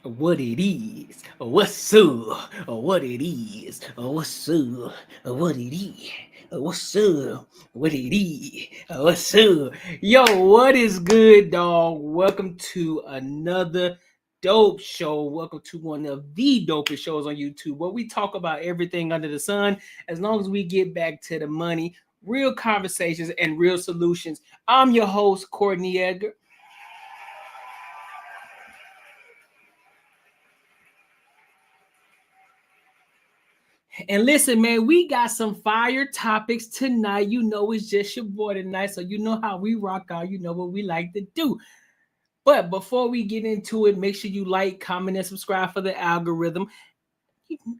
what it is, what's up, what it is, what's up, what it is, what's up, what it is, what's up. Yo, what is good, dog? Welcome to another dope show. Welcome to one of the dopest shows on YouTube where we talk about everything under the sun as long as we get back to the money, real conversations, and real solutions. I'm your host, Courtney Edgar. And listen, man, we got some fire topics tonight. You know, it's just your boy tonight. So you know how we rock out. You know what we like to do. But before we get into it, make sure you like, comment, and subscribe for the algorithm.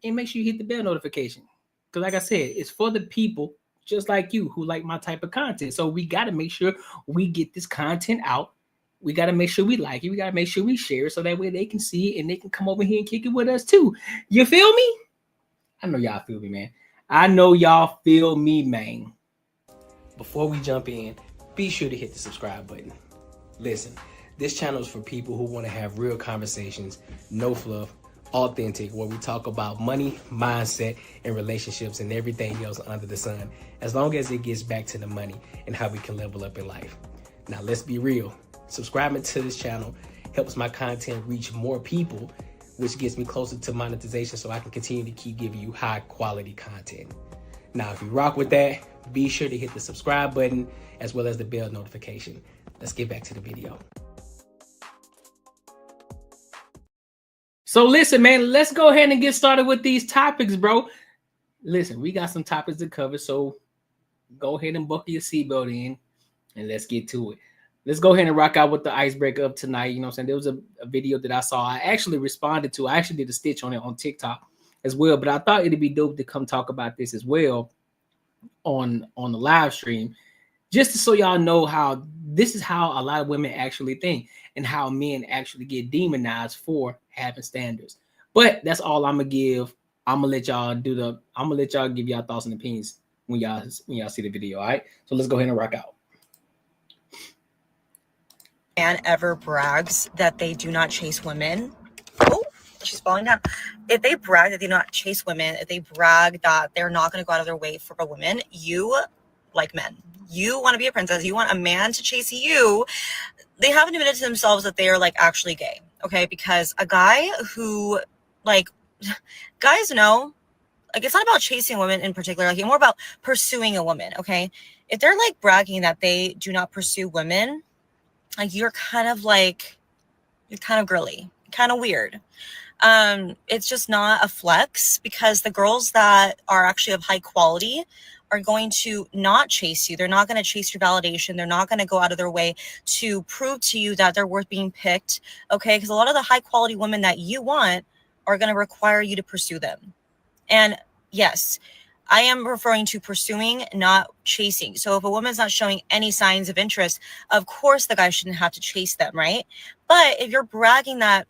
And make sure you hit the bell notification. Because like I said, it's for the people just like you who like my type of content. So we got to make sure we get this content out. We got to make sure we like it. We got to make sure we share it so that way they can see it and they can come over here and kick it with us too. You feel me? I know y'all feel me, man. I know y'all feel me, man. Before we jump in, be sure to hit the subscribe button. Listen, this channel is for people who want to have real conversations, no fluff, authentic, where we talk about money, mindset, and relationships and everything else under the sun, as long as it gets back to the money and how we can level up in life. Now, let's be real. Subscribing to this channel helps my content reach more people, which gets me closer to monetization so I can continue to keep giving you high quality content. Now, if you rock with that, be sure to hit the subscribe button as well as the bell notification. Let's get back to the video. So listen, man, let's go ahead and get started with these topics, bro. Listen, we got some topics to cover, so go ahead and buckle your seatbelt in and let's get to it. Let's go ahead and rock out with the icebreaker of tonight. You know what I'm saying? There was a video that I saw. I actually responded to. I actually did a stitch on it on TikTok as well. But I thought it'd be dope to come talk about this as well on the live stream. Just so y'all know how this is how a lot of women actually think and how men actually get demonized for having standards. But that's all I'm gonna give. I'm gonna let y'all give y'all thoughts and opinions when y'all see the video. All right. So let's go ahead and rock out. Man ever brags that they do not chase women. Oh, she's falling down. If they brag that they do not chase women, if they brag that they're not going to go out of their way for a woman, you like men. You want to be a princess. You want a man to chase you. They haven't admitted to themselves that they are like actually gay. Okay, because a guy who guys know, like it's not about chasing women in particular. Like it's more about pursuing a woman. Okay, if they're like bragging that they do not pursue women, like you're kind of girly, kind of weird. It's just not a flex because the girls that are actually of high quality are going to not chase you. They're not going to chase your validation. They're not going to go out of their way to prove to you that they're worth being picked. Okay. Because a lot of the high quality women that you want are going to require you to pursue them. And yes, I am referring to pursuing, not chasing. So if a woman's not showing any signs of interest, of course the guy shouldn't have to chase them, right? But if you're bragging that,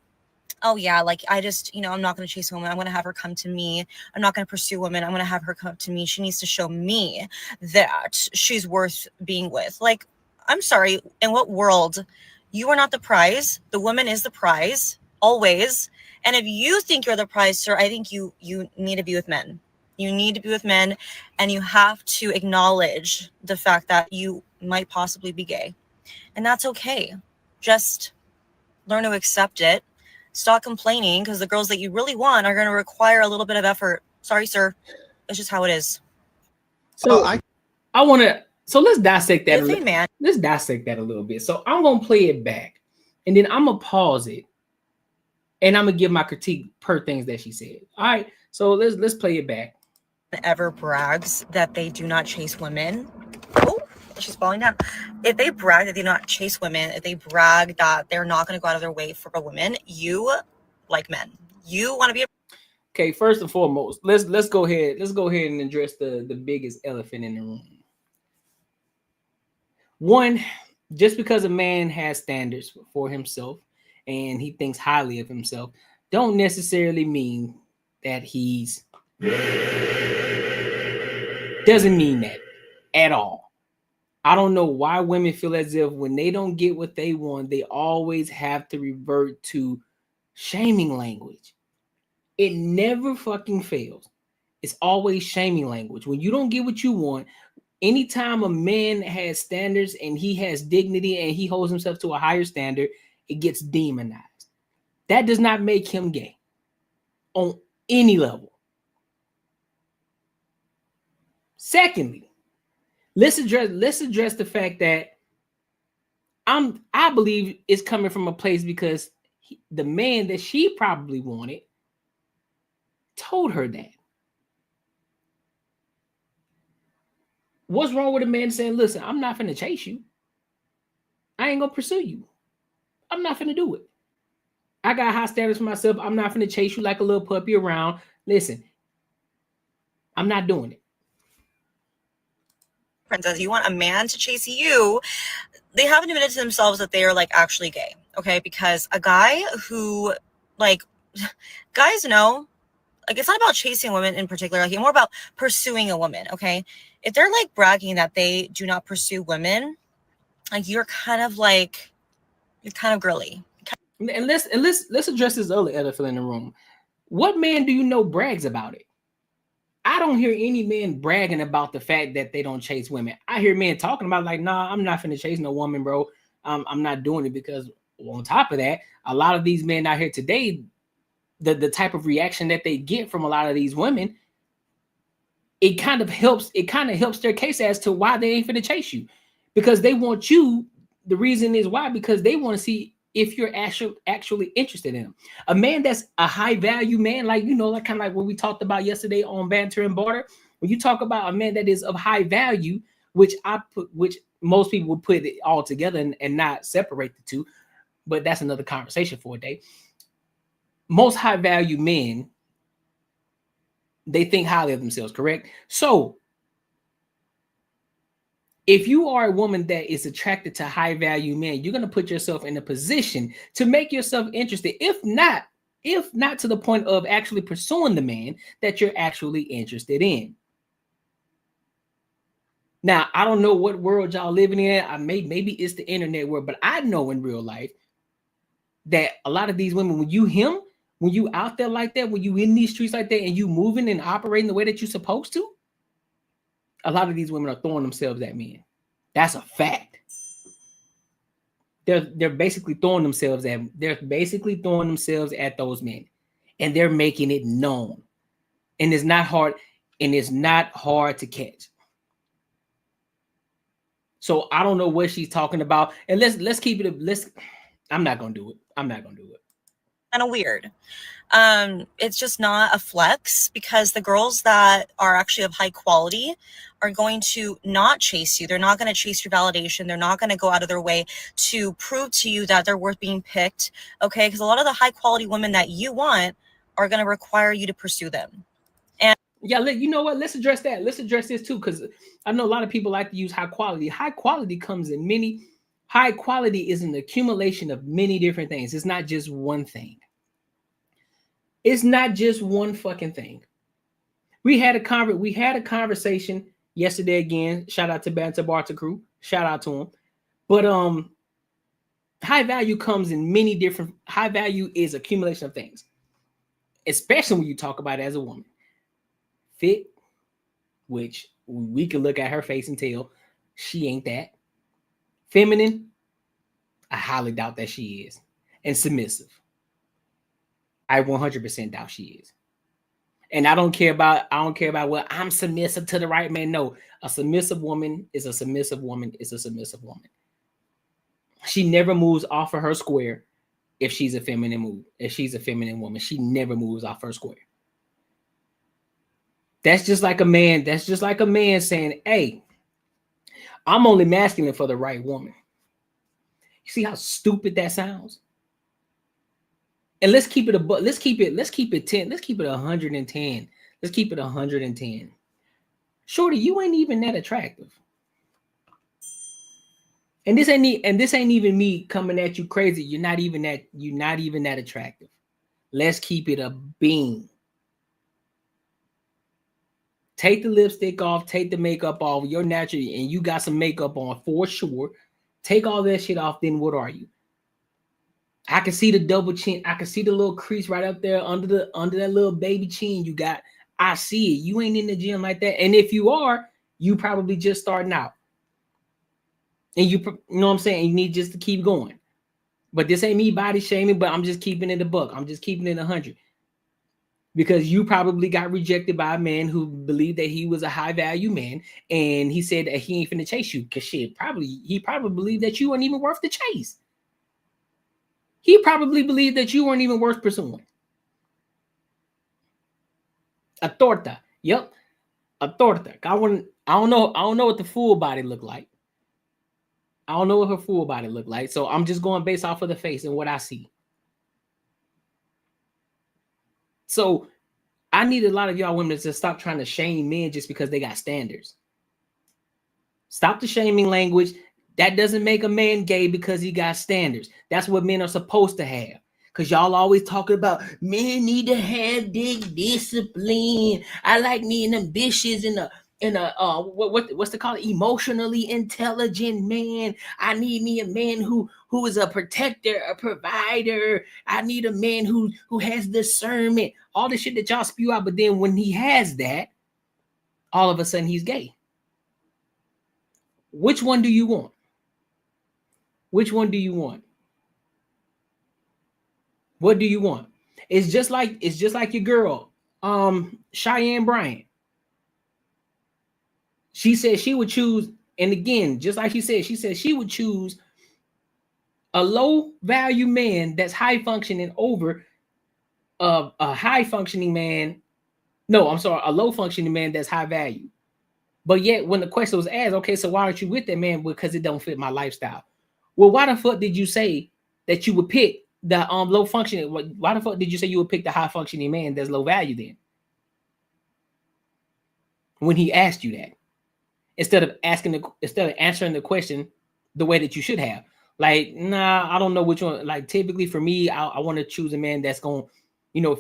oh yeah, like I just, I'm not going to chase a woman. I'm going to have her come to me. I'm not going to pursue women. I'm going to have her come up to me. She needs to show me that she's worth being with. Like, I'm sorry, in what world? You are not the prize. The woman is the prize, always. And if you think you're the prize, sir, I think you need to be with men. You need to be with men, and you have to acknowledge the fact that you might possibly be gay. And that's okay. Just learn to accept it. Stop complaining because the girls that you really want are going to require a little bit of effort. Sorry, sir. It's just how it is. So let's dissect that. Let's dissect that a little bit. So I'm going to play it back, and then I'm going to pause it, and I'm going to give my critique per things that she said. All right. So let's play it back. Ever brags that they do not chase women. Oh, she's falling down. If they brag that they do not chase women, if they brag that they're not going to go out of their way for a woman, you like men. You want to be okay. First and foremost, let's go ahead and address the biggest elephant in the room. One, just because a man has standards for himself and he thinks highly of himself, don't necessarily mean that he's doesn't mean that at all. I don't know why women feel as if when they don't get what they want, they always have to revert to Shaming language. It never fucking fails. It's always shaming language. When you don't get what you want, anytime a man has standards and he has dignity and he holds himself to a higher standard, it gets demonized. That does not make him gay on any level. Secondly, let's address the fact that I believe it's coming from a place because the man that she probably wanted told her that. What's wrong with a man saying, listen, I'm not finna chase you. I ain't gonna pursue you. I'm not finna do it. I got high standards for myself. I'm not finna chase you like a little puppy around. Listen, I'm not doing it. Princess, you want a man to chase you, they haven't admitted to themselves that they are like actually gay, okay? Because a guy who, like, guys know, like, it's not about chasing women in particular, like, it's more about pursuing a woman, okay? If they're like bragging that they do not pursue women, like, you're kind of girly. And let's address this other elephant in the room. What man do you know brags about it? I don't hear any men bragging about the fact that they don't chase women. I hear men talking about like, nah, I'm not finna chase no woman, bro. I'm not doing it because on top of that, a lot of these men out here today, the type of reaction that they get from a lot of these women, it kind of helps their case as to why they ain't finna chase you. Because they want you. The reason is why, because they want to see if you're actually interested in them. A man that's a high value man, like, you know, like kind of like what we talked about yesterday on Banter and Barter. When you talk about a man that is of high value, which most people would put it all together and not separate the two, but that's another conversation for a day. Most high value men, they think highly of themselves, correct? So if you are a woman that is attracted to high value men, you're going to put yourself in a position to make yourself interested. If not to the point of actually pursuing the man that you're actually interested in. Now, I don't know what world y'all living in. Maybe it's the internet world, but I know in real life that a lot of these women, when you out there like that, when you in these streets like that and you moving and operating the way that you're supposed to, a lot of these women are throwing themselves at men. That's a fact. They're basically throwing themselves at those men, and they're making it known. And it's not hard to catch. So I don't know what she's talking about. And let's keep it. I'm not gonna do it. Kind of weird. It's just not a flex, because the girls that are actually of high quality are going to not chase you. They're not going to chase your validation. They're not going to go out of their way to prove to you that they're worth being picked. Okay. Because a lot of the high quality women that you want are going to require you to pursue them. And yeah, you know what? Let's address that. Let's address this too, because I know a lot of people like to use high quality. High quality is an accumulation of many different things. It's not just one thing. It's not just one fucking thing. We had a conversation yesterday again. Shout out to Banter Barter crew. Shout out to them. But high value comes in many different. High value is accumulation of things, especially when you talk about it as a woman. Fit, which we could look at her face and tell she ain't that. Feminine, I highly doubt that she is. And submissive, I 100% doubt she is. And I don't care about, well, I'm submissive to the right man. No, a submissive woman is a submissive woman. Is a submissive woman. She never moves off of her square if she's a feminine woman. She never moves off her square. That's just like a man saying, hey, I'm only masculine for the right woman. You see how stupid that sounds? And let's keep it 10. Let's keep it 110. Let's keep it 110. Shorty, you ain't even that attractive. And this ain't even me coming at you crazy. You're not even that attractive. Let's keep it a bean. Take the lipstick off, take the makeup off. You're natural and you got some makeup on for sure. Take all that shit off, then what are you? I can see the double chin. I can see the little crease right up there under that little baby chin you got. I see it. You ain't in the gym like that. And if you are, you probably just starting out. And you know what I'm saying? You need just to keep going. But this ain't me body shaming, but I'm just keeping it a buck. I'm just keeping it 100. Because you probably got rejected by a man who believed that he was a high value man, and he said that he ain't finna chase you. Cause shit, he probably believed that you weren't even worth the chase. He probably believed that you weren't even worth pursuing. A torta, yep, a torta. I don't know what the full body looked like. I don't know what her full body looked like. So I'm just going based off of the face and what I see. So I need a lot of y'all women to stop trying to shame men just because they got standards. Stop the shaming language. That doesn't make a man gay because he got standards. That's what men are supposed to have. Because y'all always talking about men need to have big discipline. I like me an ambitious and what's the call, emotionally intelligent man. I need me a man who is a protector, a provider. I need a man who has discernment. All the shit that y'all spew out, but then when he has that, all of a sudden he's gay. Which one do you want? Which one do you want? What do you want? It's just like your girl, Cheyenne Bryant. She said she would choose, and again, just like she said she would choose a low value man that's high functioning over a high functioning man. No, I'm sorry, a low functioning man that's high value. But yet, when the question was asked, okay, so why aren't you with that man? Because it don't fit my lifestyle. Well, why the fuck did you say that you would pick the low functioning? Why the fuck did you say you would pick the high functioning man that's low value then? When he asked you that, instead of answering the question the way that you should have, like, nah, I don't know which one. Like, typically for me, I want to choose a man that's gonna,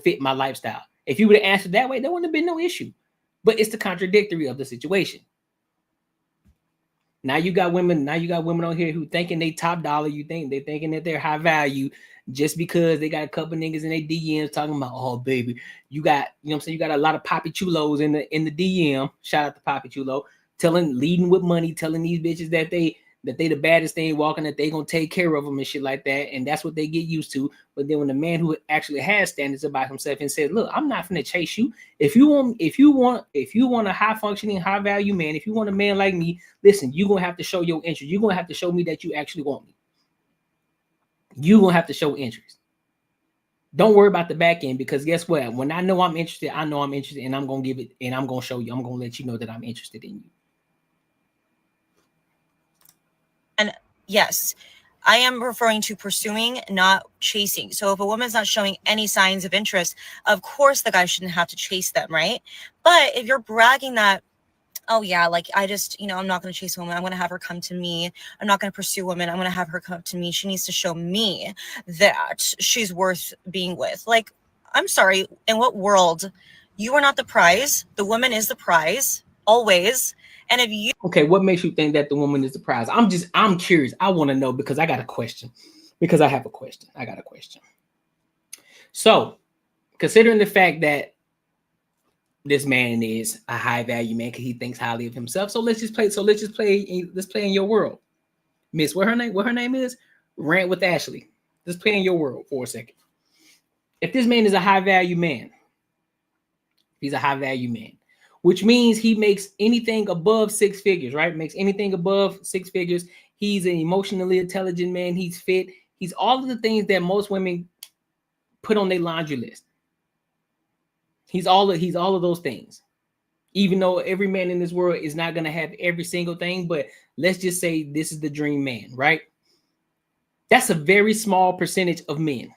fit my lifestyle. If you would have answered that way, there wouldn't have been no issue. But it's the contradictory of the situation. Now you got women on here who thinking they top dollar. They thinking that they're high value just because they got a couple niggas in their DMs talking about, oh baby, you got, you got a lot of Poppy Chulos in the DM. Shout out to Poppy Chulo, leading with money, telling these bitches that they the baddest thing walking, that they gonna take care of them and shit like that, and that's what they get used to. But then when the man who actually has standards about himself and said, look, I'm not gonna chase you. If you want a high functioning, high value man, if you want a man like me, listen, you're gonna have to show your interest. You're gonna have to show me that you actually want me. You're gonna have to show interest. Don't worry about the back end, because guess what? When I know I'm interested, and I'm gonna give it, and I'm gonna show you, I'm gonna let you know that I'm interested in you. And yes, I am referring to pursuing, not chasing. So if a woman's not showing any signs of interest, of course the guy shouldn't have to chase them, right? But if you're bragging that, oh yeah, like I just, I'm not going to chase a woman. I'm going to have her come to me. I'm not going to pursue women. I'm going to have her come to me. She needs to show me that she's worth being with. Like, I'm sorry, in what world? You are not the prize. The woman is the prize, always. And if you... Okay, what makes you think that the woman is the prize? I'm curious. I want to know, because I got a question. Because I have a question. I got a question. So, considering the fact that this man is a high value man because he thinks highly of himself, let's play in your world. Miss, what her name is? Rant with Ashley. Let's play in your world for a second. If this man is a high value man, he's a high value man, which means he makes anything above 6 figures, right? Makes anything above 6 figures. He's an emotionally intelligent man. He's fit. He's all of the things that most women put on their laundry list. He's all of those things. Even though every man in this world is not going to have every single thing, but let's just say this is the dream man, right? That's a very small percentage of men.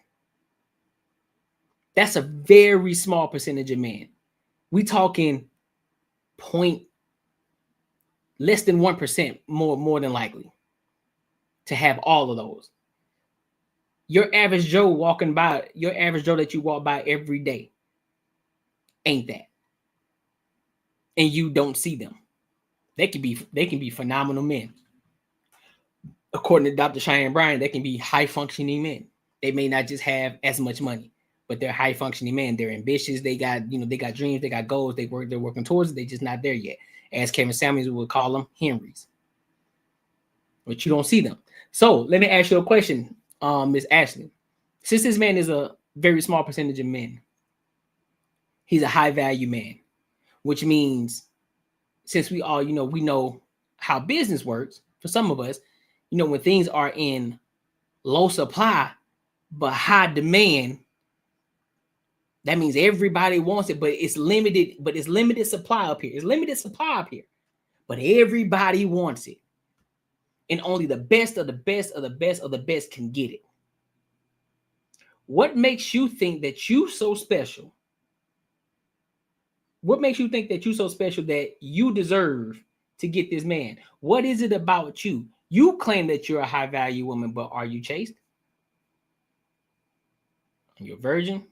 That's a very small percentage of men. We talking less than 1% more than likely to have all of those. Your average Joe that you walk by every day ain't that. And you don't see them. They can be phenomenal men. According to Dr. Cheyenne Bryant, they can be high functioning men. They may not just have as much money, but they're high functioning men. They're ambitious. They got dreams. They got goals. They're working towards it. They're just not there yet. As Kevin Samuels would call them, Henrys. But you don't see them. So let me ask you a question, Miss Ashley. Since this man is a very small percentage of men, he's a high value man, which means since we all, we know how business works for some of us, when things are in low supply but high demand, that means everybody wants it, but it's limited supply up here. It's limited supply up here, but everybody wants it. And only the best of the best of the best of the best can get it. What makes you think that you so special? What makes you think that you're so special that you deserve to get this man? What is it about you? You claim that you're a high value woman, but are you chaste? Are you a virgin?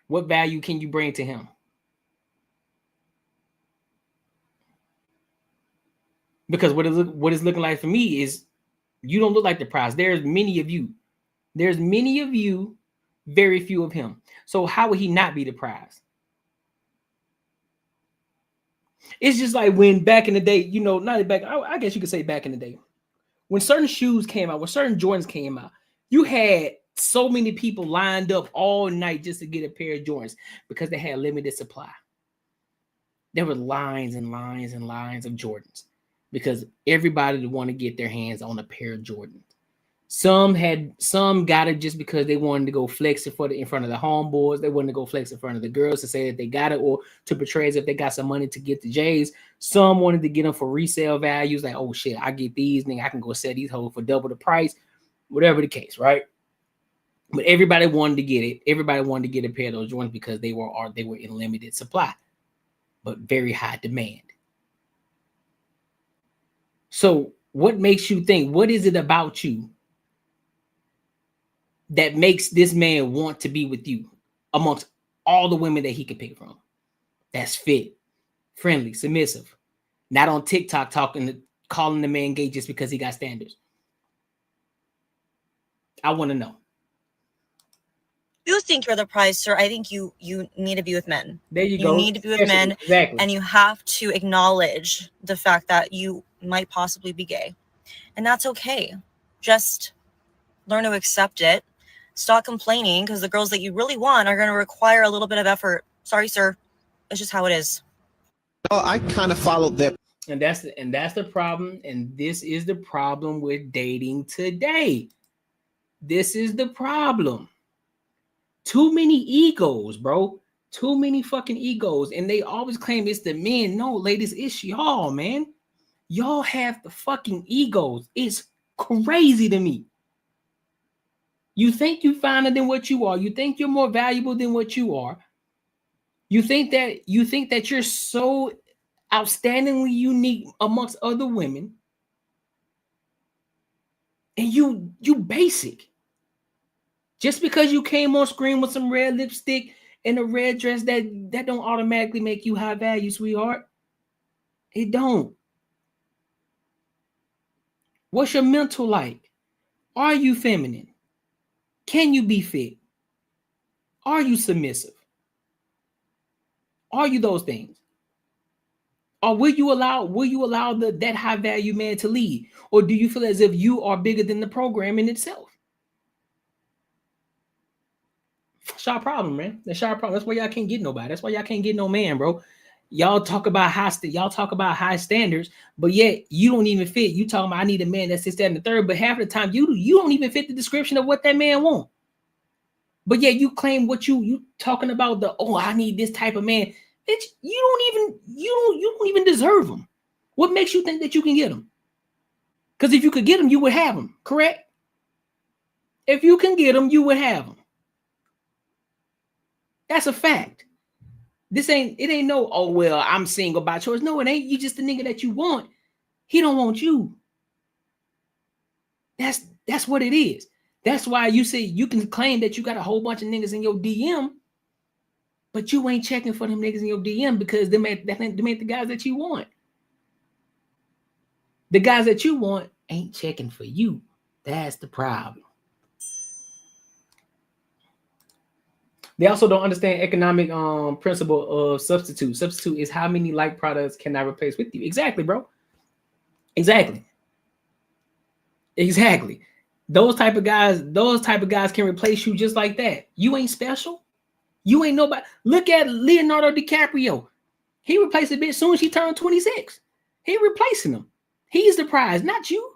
What value can you bring to him? Because what it's looking like for me is you don't look like the prize. There's many of you. There's many of you, very few of him. So how would he not be the prize? It's just like when back in the day, not back, I guess you could say back in the day, when certain shoes came out, when certain Jordans came out, you had so many people lined up all night just to get a pair of Jordans because they had limited supply. There were lines and lines and lines of Jordans because everybody would want to get their hands on a pair of Jordans. Some got it just because they wanted to go flex it in front of the homeboys. They wanted to go flex in front of the girls to say that they got it or to portray as if they got some money to get the J's. Some wanted to get them for resale values, like, oh shit, I get these, nigga, I can go sell these hoes for double the price, whatever the case, right? But everybody wanted to get it. Everybody wanted to get a pair of those Jordans because they were in limited supply, but very high demand. So what makes you think? What is it about you that makes this man want to be with you amongst all the women that he can pick from? That's fit, friendly, submissive, not on TikTok calling the man gay just because he got standards. I want to know. You think you're the prize, sir. I think you need to be with men. There you go. You need to be with men. Exactly. And you have to acknowledge the fact that you might possibly be gay. And that's okay. Just learn to accept it. Stop complaining, because the girls that you really want are going to require a little bit of effort. Sorry, sir. It's just how it is. Oh, I kind of followed that. And that's the problem. And this is the problem with dating today. This is the problem. Too many egos, bro. Too many fucking egos. And they always claim it's the men. No, ladies, it's y'all, man. Y'all have the fucking egos. It's crazy to me. You think you're finer than what you are. You think you're more valuable than what you are. You think that you're so outstandingly unique amongst other women. And you basic. Just because you came on screen with some red lipstick and a red dress, that don't automatically make you high value, sweetheart. It don't. What's your mental like? Are you feminine? Can you be fit? Are you submissive? Are you those things? Or will you allow that high value man to lead? Or do you feel as if you are bigger than the program in itself? That's our problem, man. That's our problem. That's why y'all can't get nobody. That's why y'all can't get no man, bro. Y'all talk about high standards, but yet you don't even fit. You talking about I need a man that sits there in the third, but half of the time you don't even fit the description of what that man want. But yet you claim what you talking about I need this type of man. Bitch, you don't even deserve him. What makes you think that you can get him? Because if you could get him, you would have him, correct? If you can get him, you would have him. That's a fact. It ain't no, oh, well, I'm single by choice. No, it ain't. You just the nigga that you want. He don't want you. That's what it is. That's why you say you can claim that you got a whole bunch of niggas in your DM, but you ain't checking for them niggas in your DM because them ain't the guys that you want. The guys that you want ain't checking for you. That's the problem. They also don't understand economic principle of substitute. Substitute is how many like products can I replace with you? Exactly, bro. Exactly. Those type of guys can replace you just like that. You ain't special. You ain't nobody. Look at Leonardo DiCaprio. He replaced a bitch soon as she turned 26. He replacing them. He's the prize, not you.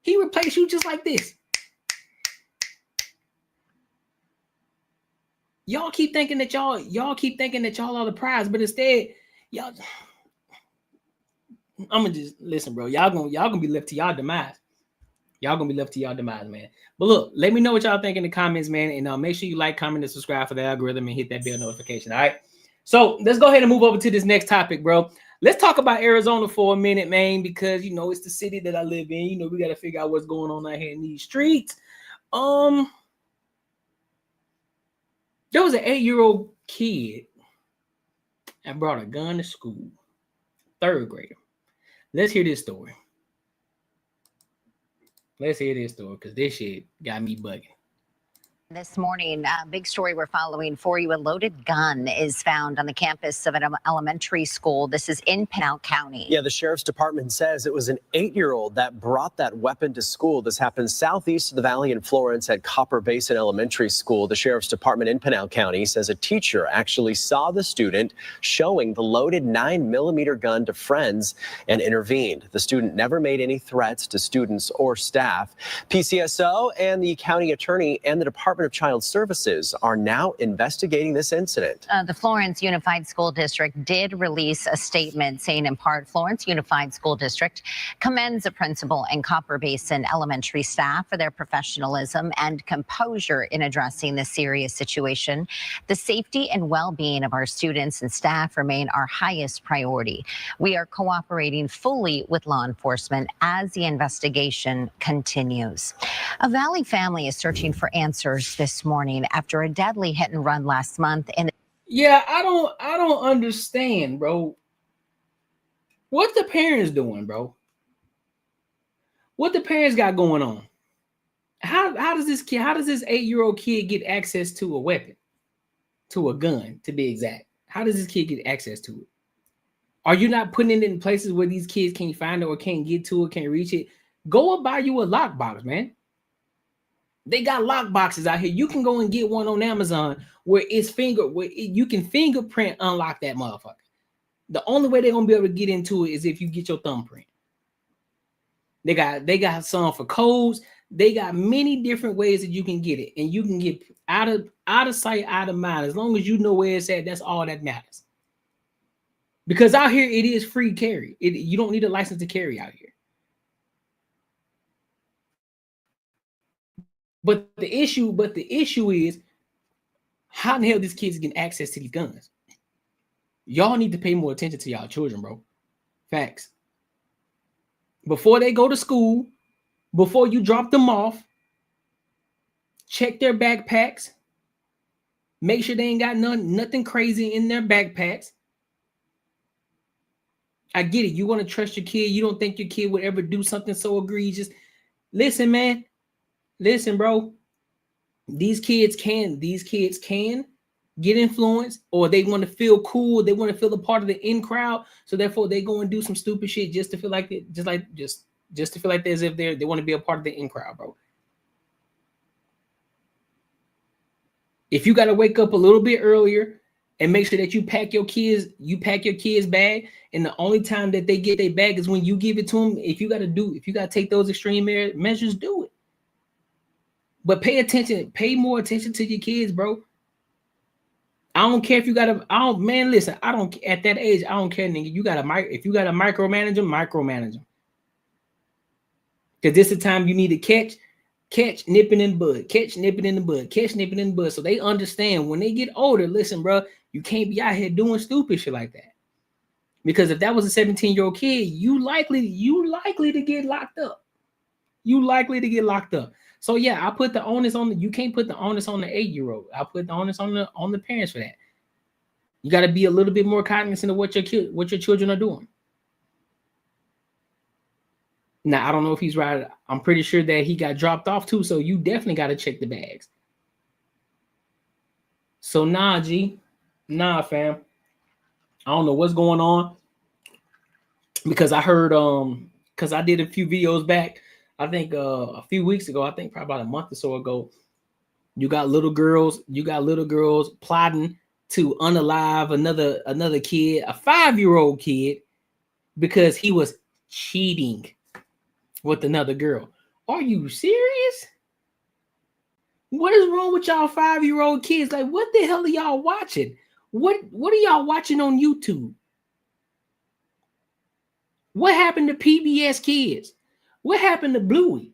He replaced you just like this. Y'all keep thinking that y'all are the prize, but instead, y'all. I'm gonna just listen, bro. Y'all gonna be left to y'all demise. Y'all gonna be left to y'all demise, man. But look, let me know what y'all think in the comments, man. And make sure you like, comment, and subscribe for the algorithm and hit that bell notification. All right. So let's go ahead and move over to this next topic, bro. Let's talk about Arizona for a minute, man, because it's the city that I live in. We got to figure out what's going on out here in these streets. There was an 8-year-old kid that brought a gun to school, 3rd grader. Let's hear this story. Let's hear this story because this shit got me bugging. This morning, a big story we're following for you. A loaded gun is found on the campus of an elementary school. This is in Pinal County. Yeah, the sheriff's department says it was an 8-year-old that brought that weapon to school. This happened southeast of the valley in Florence at Copper Basin Elementary School. The sheriff's department in Pinal County says a teacher actually saw the student showing the loaded 9mm gun to friends and intervened. The student never made any threats to students or staff. PCSO and the county attorney and the Department of Child Services are now investigating this incident. The Florence Unified School District did release a statement saying, in part, Florence Unified School District commends the principal and Copper Basin Elementary staff for their professionalism and composure in addressing this serious situation. The safety and well-being of our students and staff remain our highest priority. We are cooperating fully with law enforcement as the investigation continues. A Valley family is searching for answers this morning after a deadly hit and run last month. Yeah, I don't understand, bro. What the parents doing, bro? What the parents got going on? How does this 8-year-old kid get access to a weapon, to a gun, to be exact? How does this kid get access to it? Are you not putting it in places where these kids can't find it or can't get to it, can't reach it? Go and buy you a lockbox, man. They got lock boxes out here. You can go and get one on Amazon where you can fingerprint unlock that motherfucker. The only way they're gonna be able to get into it is if you get your thumbprint. They got some for codes. They got many different ways that you can get it, and you can get out of sight, out of mind. As long as you know where it's at, that's all that matters. Because out here it is free carry. You don't need a license to carry out here. But the issue is, how in the hell these kids getting access to these guns? Y'all need to pay more attention to y'all children, bro. Facts. Before they go to school, before you drop them off, check their backpacks. Make sure they ain't got nothing crazy in their backpacks. I get it. You want to trust your kid. You don't think your kid would ever do something so egregious. Listen, man. Listen, bro. These kids can get influenced, or they want to feel cool. They want to feel a part of the in crowd. So therefore, they go and do some stupid shit just to feel like it, just to feel like as if they want to be a part of the in crowd, bro. If you got to wake up a little bit earlier and make sure that you pack your kids' bag, and the only time that they get their bag is when you give it to them. If you got to take those extreme measures, do it. But pay more attention to your kids, bro. I don't care if you got listen, at that age, I don't care, nigga. If you got to micromanage them. Because this is the time you need to catch nipping in the bud, so they understand when they get older. Listen, bro, you can't be out here doing stupid shit like that. Because if that was a 17-year-old kid, you likely to get locked up. So yeah, I put the onus on you can't put the onus on the 8-year-old. I put the onus on the parents for that. You got to be a little bit more cognizant of what your children are doing. Now, I don't know if he's right. I'm pretty sure that he got dropped off too, so you definitely got to check the bags. So nah, G. Nah, fam. I don't know what's going on. Because I heard because I did a few videos back, I think a few weeks ago, I think probably about a month or so ago, you got little girls plotting to unalive another kid, a 5-year-old kid, because he was cheating with another girl. Are you serious? What is wrong with y'all 5-year-old kids? Like, what the hell are y'all watching? What are y'all watching on YouTube? What happened to PBS Kids? What happened to Bluey?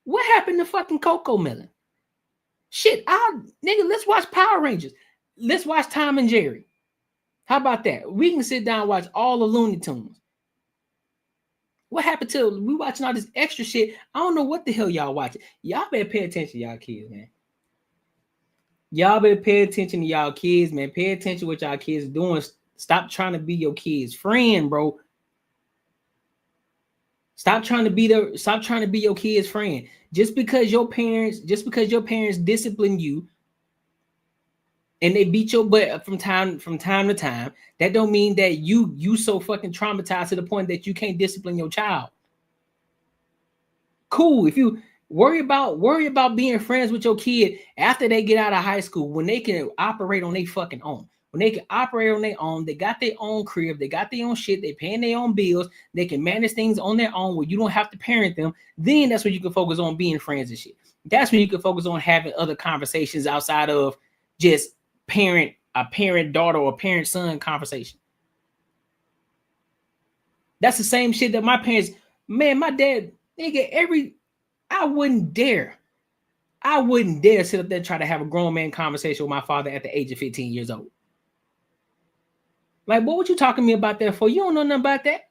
What happened to fucking Coco Melon? Shit, nigga, let's watch Power Rangers. Let's watch Tom and Jerry. How about that? We can sit down and watch all the Looney Tunes. What happened to we watching all this extra shit? I don't know what the hell y'all watching. Y'all better pay attention to y'all kids, man. Y'all better pay attention to y'all kids, man. Pay attention to what y'all kids are doing. Stop trying to be your kids' friend, bro. Stop trying to be your kid's friend. Just because your parents discipline you and they beat your butt from time to time, that don't mean that you so fucking traumatized to the point that you can't discipline your child. Cool. If you worry about being friends with your kid after they get out of high school, when they can operate on their fucking own. When they can operate on their own, they got their own crib, they got their own shit, they paying their own bills, they can manage things on their own where you don't have to parent them, then that's when you can focus on being friends and shit. That's when you can focus on having other conversations outside of just a parent daughter or parent son conversation. That's the same shit that my parents, man, my dad, nigga, I wouldn't dare sit up there and try to have a grown man conversation with my father at the age of 15 years old. Like, what were you talking to me about that for? You don't know nothing about that.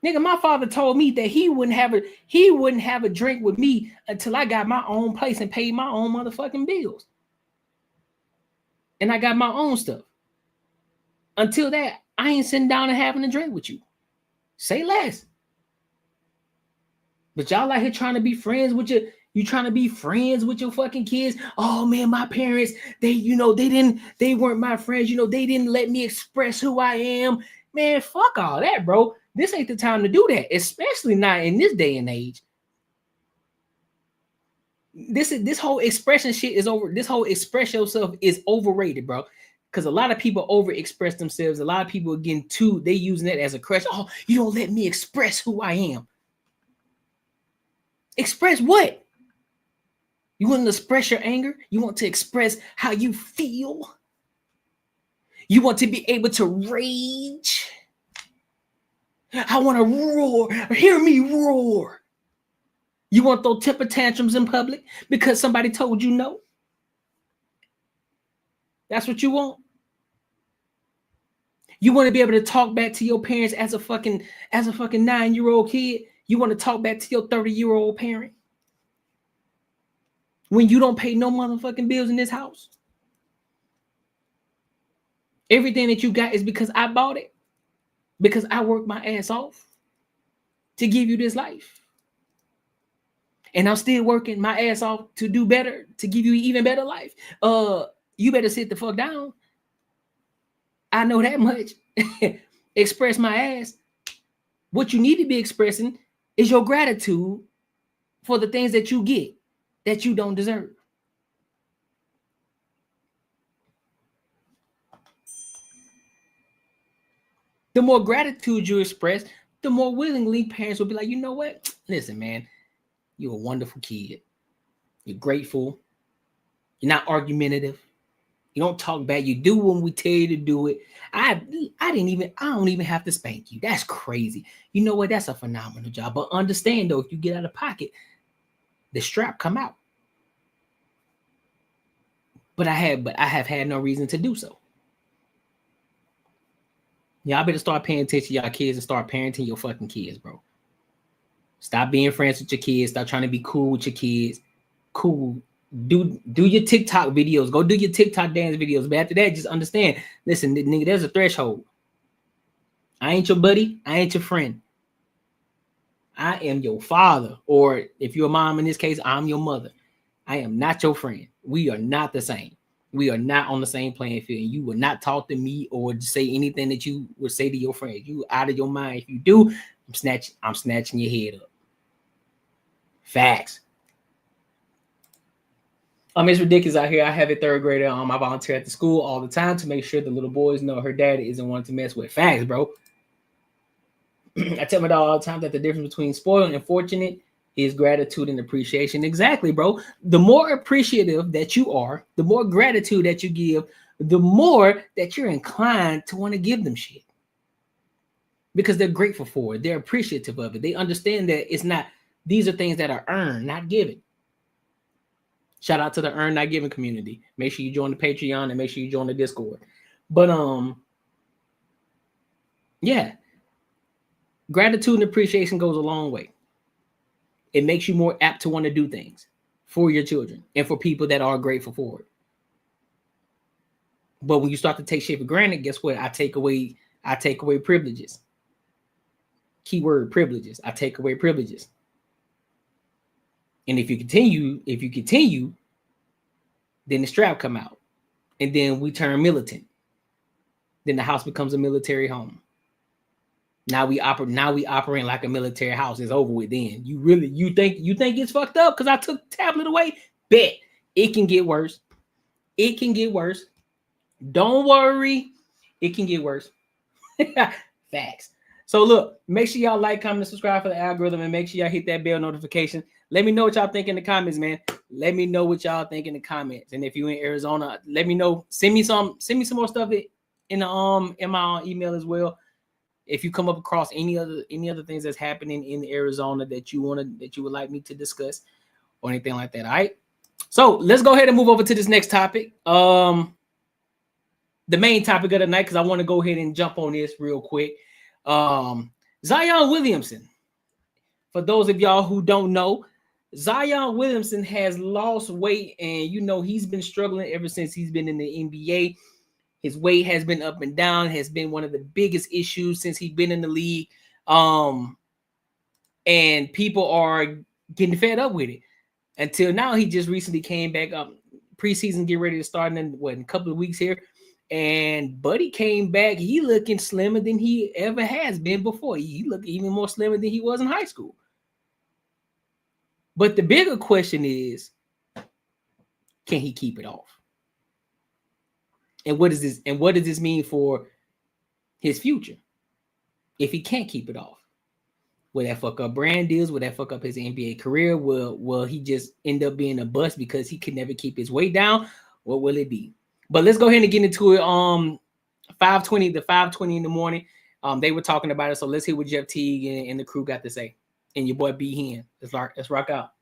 Nigga, my father told me that he wouldn't have a drink with me until I got my own place and paid my own motherfucking bills. And I got my own stuff. Until that, I ain't sitting down and having a drink with you. Say less. But y'all out here trying to be friends with you trying to be friends with your fucking kids. Oh man, my parents, they weren't my friends. They didn't let me express who I am. Man, fuck all that, bro. This ain't the time to do that, especially not in this day and age. This whole expression shit is over. This whole express yourself is overrated, bro. Because a lot of people over express themselves. A lot of people they using that as a crutch. Oh, you don't let me express who I am. Express what? You want to express your anger? You want to express how you feel? You want to be able to rage? I want to roar. Hear me roar. You want those temper tantrums in public because somebody told you no? That's what you want? You want to be able to talk back to your parents as a fucking 9-year-old kid? You want to talk back to your 30-year-old parent? When you don't pay no motherfucking bills in this house? Everything that you got is because I bought it. Because I worked my ass off to give you this life. And I'm still working my ass off to do better, to give you even better life. You better sit the fuck down. I know that much. Express my ass. What you need to be expressing is your gratitude for the things that you get that you don't deserve. The more gratitude you express, the more willingly parents will be like, you know what? Listen, man, you're a wonderful kid. You're grateful. You're not argumentative. You don't talk bad. You do when we tell you to do it. I don't even have to spank you. That's crazy. You know what? That's a phenomenal job. But understand though, if you get out of pocket, the strap come out. But I have had no reason to do so. Y'all better start paying attention to y'all kids and start parenting your fucking kids, bro. Stop being friends with your kids. Stop trying to be cool with your kids. Cool. Do your TikTok videos. Go do your TikTok dance videos. But after that, just understand. Listen, nigga, there's a threshold. I ain't your buddy. I ain't your friend. I am your father. Or if you're a mom in this case, I'm your mother. I am not your friend. We are not the same. We are not on the same playing field. You will not talk to me or say anything that you would say to your friends. You out of your mind. If you do, I'm snatching your head up. Facts. It's ridiculous out here. I have a third grader. I volunteer at the school all the time to make sure the little boys know her dad isn't one to mess with. Facts, bro. I tell my dog all the time that the difference between spoiled and fortunate is gratitude and appreciation. Exactly, bro. The more appreciative that you are, the more gratitude that you give, the more that you're inclined to want to give them shit. Because they're grateful for it. They're appreciative of it. They understand that it's not, these are things that are earned, not given. Shout out to the earn, not given community. Make sure you join the Patreon and make sure you join the Discord. But yeah. Gratitude and appreciation goes a long way. It makes you more apt to want to do things for your children and for people that are grateful for it. But when you start to take shit for granted, guess what? I take away privileges. Keyword privileges. I take away privileges. And if you continue, then the strap come out. And then we turn militant. Then the house becomes a military home. Now we operate like a military house. It's over with. Then you think it's fucked up because I took the tablet away? Bet it can get worse. It can get worse. Don't worry, it can get worse. Facts. So look, make sure y'all like, comment, and subscribe for the algorithm, and make sure y'all hit that bell notification. Let me know what y'all think in the comments, man. Let me know what y'all think in the comments. And if you're in Arizona, let me know. Send me some more stuff in my email as well. If you come up across any other things that's happening in Arizona that you would like me to discuss or anything like that. All right. So let's go ahead and move over to this next topic. The main topic of the night, because I want to go ahead and jump on this real quick. Zion Williamson. For those of y'all who don't know, Zion Williamson has lost weight, and he's been struggling ever since he's been in the NBA. His weight has been up and down, has been one of the biggest issues since he's been in the league. And people are getting fed up with it. Until now, he just recently came back up. Preseason get ready to start in a couple of weeks here. And Buddy came back. He looking slimmer than he ever has been before. He looked even more slimmer than he was in high school. But the bigger question is, can he keep it off? And what does this mean for his future? If he can't keep it off, will that fuck up brand deals? Will that fuck up his NBA career? Will he just end up being a bust because he could never keep his weight down? What will it be? But let's go ahead and get into it. 5:20 in the morning. They were talking about it. So let's hear what Jeff Teague and the crew got to say. And your boy B Hen. Let's rock out.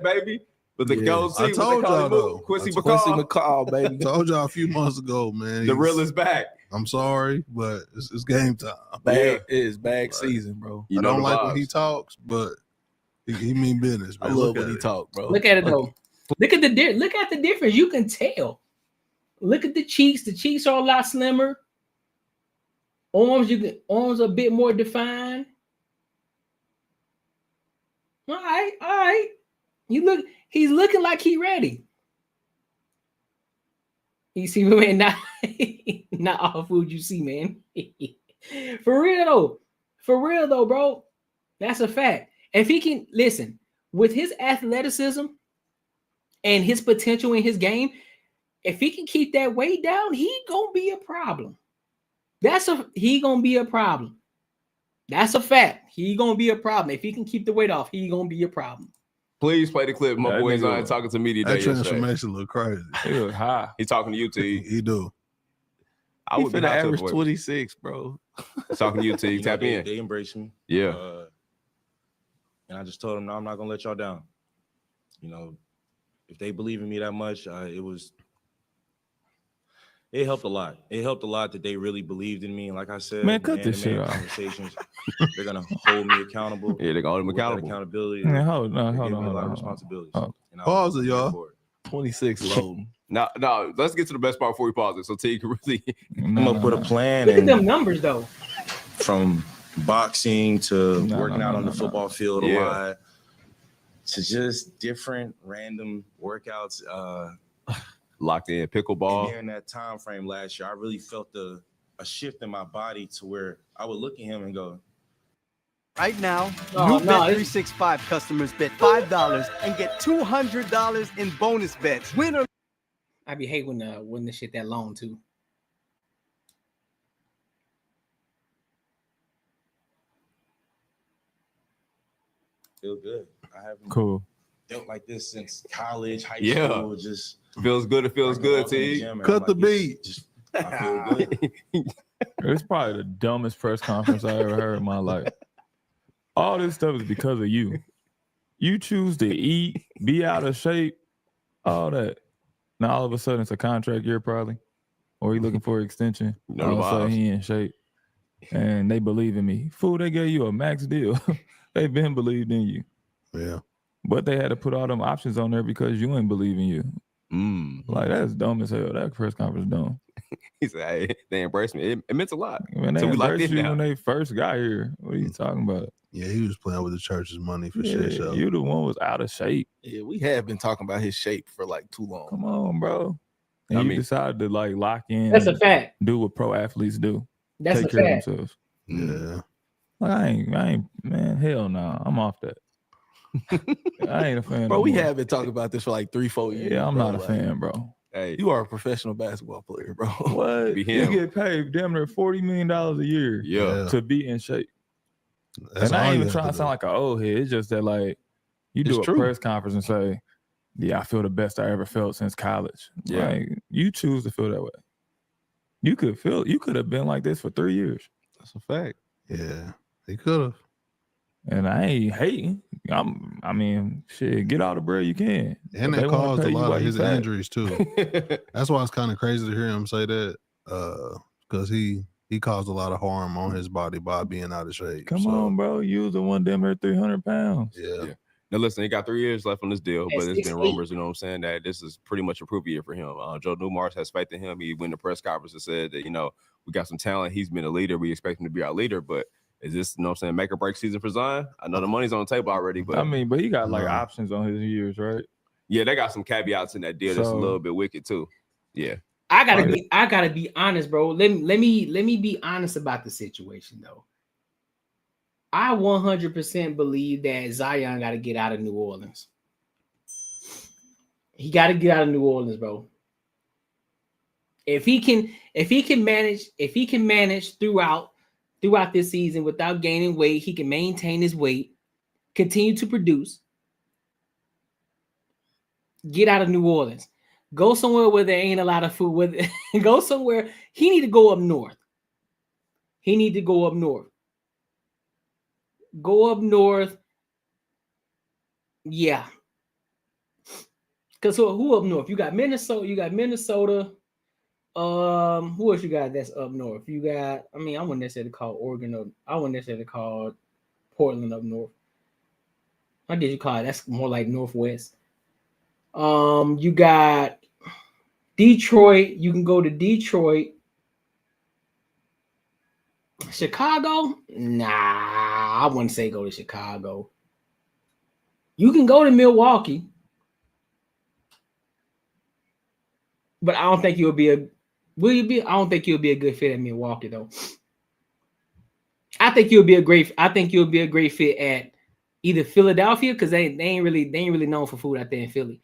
Baby. But the go-to, I told y'all though. Quincy McCall, baby. Told y'all a few months ago, man. The real is back. I'm sorry, but it's game time. It is bag season, bro. I don't like when he talks, but he mean business, man. I love when he talk, bro. Look at it though. Look at the difference. You can tell. Look at the cheeks. The cheeks are a lot slimmer. Arms a bit more defined. All right. He's looking like he ready. You see, man, not all food you see, man. For real though, bro. That's a fact. If he can listen with his athleticism and his potential in his game, if he can keep that weight down, he gonna be a problem. He gonna be a problem. That's a fact. He gonna be a problem. If he can keep the weight off, he gonna be a problem. Please play the clip. My boy's on talking to media day. That transformation look crazy. He look high. He talking to you, T. He do. I would be average 26, bro. Talking to you, T. Tap in. They embrace me. Yeah. And I just told them, no, I'm not gonna let y'all down. If they believe in me that much, it helped a lot. It helped a lot that they really believed in me. And like I said, man, cut this shit out. Conversations, they're gonna hold me accountable. Yeah, they're gonna hold him accountable. Accountability. Man, hold on. Responsibilities. Pause it, y'all. 26 loading. No, let's get to the best part before we pause it. So T can really. I'm gonna put a plan. Look at them numbers though. From boxing to working out on the football field a lot to just different random workouts. Locked in pickleball. And during that time frame last year, I really felt a shift in my body to where I would look at him and go, right now, new Bet365 customers bet $5 and get $200 in bonus bets. Winner. I be hate when the shit that long too. Feel good. I haven't felt like this since college, high school. Just feels good. It feels good, T. Cut the beat. I feel good. It's probably the dumbest press conference I ever heard in my life. All this stuff is because of you. You choose to eat, be out of shape, all that. Now all of a sudden it's a contract year probably, or you looking for an extension. All of a sudden he in shape, and they believe in me. Fool, they gave you a max deal. They've been believed in you. Yeah. But they had to put all them options on there because you ain't believe in you. Like, that's dumb as hell. That press conference dumb. He said, hey, they embraced me. It meant a lot. When they embraced you when they first got here. What are you talking about? Yeah, he was playing with the church's money for sure. So. You the one was out of shape. Yeah, we have been talking about his shape for like too long. Come on, bro. And you decided to like lock in. That's a fact. Do what pro athletes do. That's Take a care fact. of themselves. Yeah. Like, I ain't, man, hell no. I'm off that. I ain't a fan. Bro, we have been talking about this for like 3-4 years. Yeah, I'm not a fan, bro. Hey, you are a professional basketball player, bro. What? You get paid damn near $40 million a year to be in shape. And I ain't even trying to sound like an old head. It's just that, like, you do a press conference and say, yeah, I feel the best I ever felt since college. Yeah. Like, you choose to feel that way. You could have been like this for 3 years. That's a fact. Yeah, he could have. And I ain't hating. I mean, shit, get all the bread you can. And that caused a lot of his injuries too. That's why it's kind of crazy to hear him say that, because he caused a lot of harm on his body by being out of shape. Come on, bro. You was the one damn near 300 pounds. Yeah. Now listen, he got 3 years left on this deal, but there's been rumors, you know what I'm saying, that this is pretty much a proof year for him. Joe Newmark has faith in him. He went to press conference and said that, you know, we got some talent. He's been a leader. We expect him to be our leader, but is this, you know what I'm saying, make or break season for Zion? I know the money's on the table already, but I mean, but he got like options on his years, right? Yeah, they got some caveats in that deal that's a little bit wicked too. Yeah. I gotta be honest, bro. Let me be honest about the situation though. I 100% believe that Zion got to get out of New Orleans. He got to get out of New Orleans, bro. If he can manage throughout this season without gaining weight, he can maintain his weight, continue to produce. Get out of New Orleans. Go somewhere where there ain't a lot of food. Go somewhere. He need to go up north. Go up north. Yeah. Because who up north? You got Minnesota. Who else you got that's up north? You got, I wouldn't necessarily call Oregon up. I wouldn't necessarily call Portland up north. I guess you call it, that's more like Northwest. You got Detroit. You can go to Detroit. Chicago? Nah, I wouldn't say go to Chicago. You can go to Milwaukee. But I don't think you'll be a good fit at Milwaukee though. I think you'll be a great fit at either Philadelphia, because they ain't really known for food out there in Philly.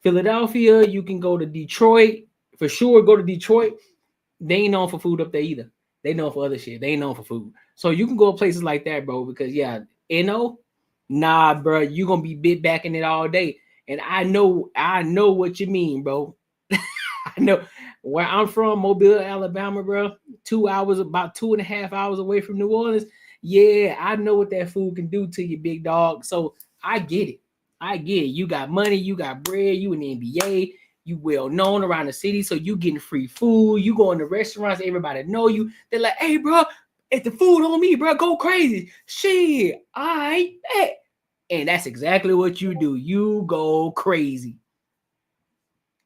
Philadelphia, you can go to Detroit. For sure, go to Detroit. They ain't known for food up there either. They known for other shit. They ain't known for food. So you can go to places like that, bro, because nah, bro, you're gonna be bit back in it all day. And I know what you mean, bro. I know where I'm from, Mobile, Alabama, bro. 2 hours, about 2.5 hours away from New Orleans. Yeah, I know what that food can do to you, big dog. So I get it. You got money, you got bread, you in the NBA, you well known around the city, so you getting free food. You go in the restaurants, everybody know you. They're like, hey, bro, if the food on me, bro, go crazy. Shit, I bet. And that's exactly what you do. You go crazy.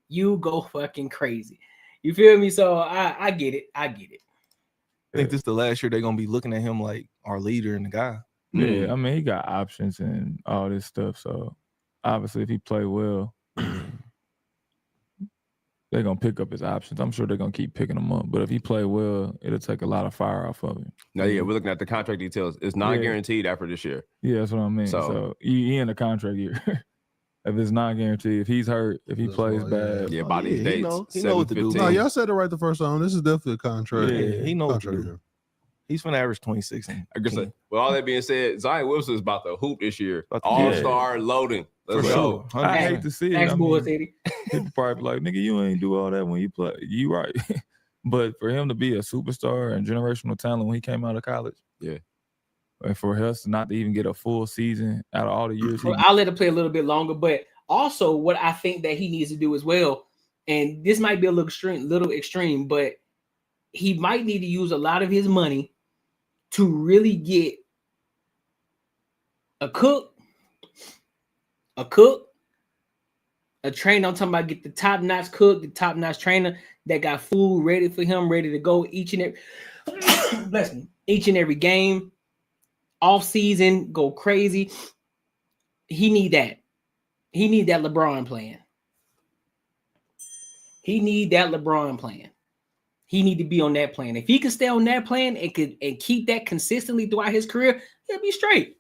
You go fucking crazy. You feel me? So I get it. I think this is the last year they're gonna be looking at him like our leader and the guy. Yeah, I mean, he got options and all this stuff. So obviously, if he play well, they're gonna pick up his options. I'm sure they're gonna keep picking him up. But if he play well, it'll take a lot of fire off of him. Now, yeah, we're looking at the contract details. It's not guaranteed after this year. Yeah, that's what I mean. So he in the contract year. If it's not guaranteed, if he's hurt, if he plays bad, by these dates, he know what to do. No, y'all said it right the first time. This is definitely a contract. Yeah, he knows what to contract do. year. He's gonna average 26. I guess. With all that being said, Zion Wilson is about to hoop this year. All-star loading. Let's go. Sure. I hate to see it. Thanks, boys, Eddie. People probably be like, nigga, you ain't do all that when you play. You right. But for him to be a superstar and generational talent when he came out of college, and for us not to even get a full season out of all the years, I'll let him play a little bit longer. But also, what I think that he needs to do as well, and this might be a little extreme, but he might need to use a lot of his money to really get a cook, a trainer. I'm talking about get the top-notch cook, the top-notch trainer that got food ready for him, ready to go each and every game, off season, go crazy. He need that. He need that LeBron plan. He need to be on that plan. If he can stay on that plan and keep that consistently throughout his career, he'll be straight.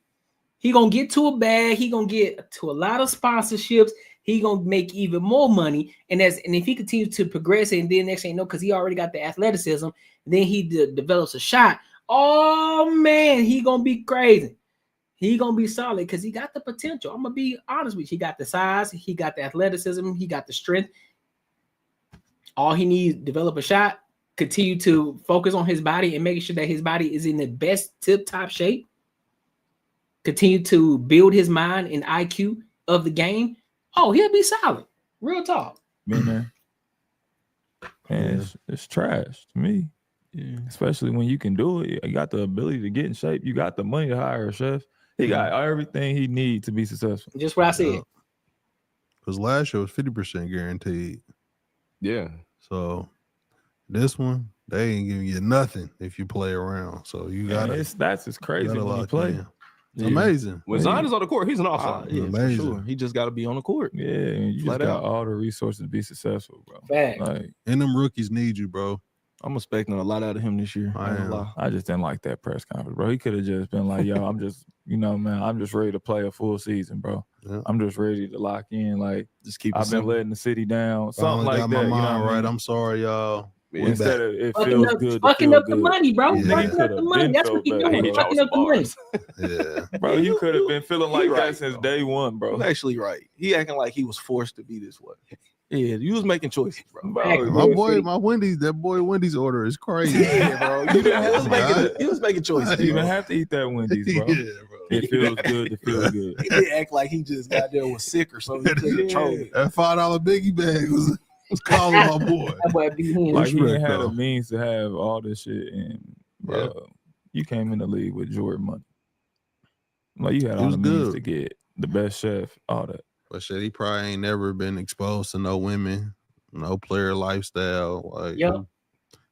He gonna get to a bag. He gonna get to a lot of sponsorships. He gonna make even more money. And if he continues to progress, and then next thing you know, because he already got the athleticism, then he develops a shot. Oh man, he gonna be crazy. He gonna be solid because he got the potential. I'm gonna be honest with you. He got the size, he got the athleticism, he got the strength. All he needs to develop a shot, continue to focus on his body and making sure that his body is in the best tip-top shape. Continue to build his mind and IQ of the game. Oh, he'll be solid. Real talk. Been there. And it's trash to me. Yeah. Especially when you can do it. You got the ability to get in shape. You got the money to hire a chef. He got everything he needs to be successful. Just what I said. Because last year was 50% guaranteed. Yeah. So this one, they ain't giving you nothing if you play around. So you gotta. His stats is crazy when you play. It's amazing. When Zion is on the court, he's an awesome. Yeah, amazing. For sure. He just got to be on the court. Yeah, and you just got all the resources to be successful, bro. Like, and them rookies need you, bro. I'm expecting a lot out of him this year. I just didn't like that press conference, bro. He could have just been like, yo, I'm just, man, I'm just ready to play a full season, bro. Yeah. I'm just ready to lock in. Like, just keep I've been letting the city down. Something like that. My mind right. I'm sorry, y'all. Instead of it feels good. Fucking up the money, bro. Fucking up the money. That's what he's doing. Fucking up the money. Yeah. Bro, you could have been feeling like that since day one, bro. He's actually right. He acting like he was forced to be this way. Yeah, you was making choices, bro. My Wendy's, that boy Wendy's order is crazy. Yeah, bro. He was making choices. You even have to eat that Wendy's, bro. Yeah, bro. It feels good to feel good. He didn't act like he just got there was sick or something. He couldn't control it. That $5 biggie bag was calling my boy. Like he didn't have the means to have all this shit, and bro, you came in the league with Jordan money. Like you had all the means to get the best chef, all that. But shit, he probably ain't never been exposed to no women, no player lifestyle. Like,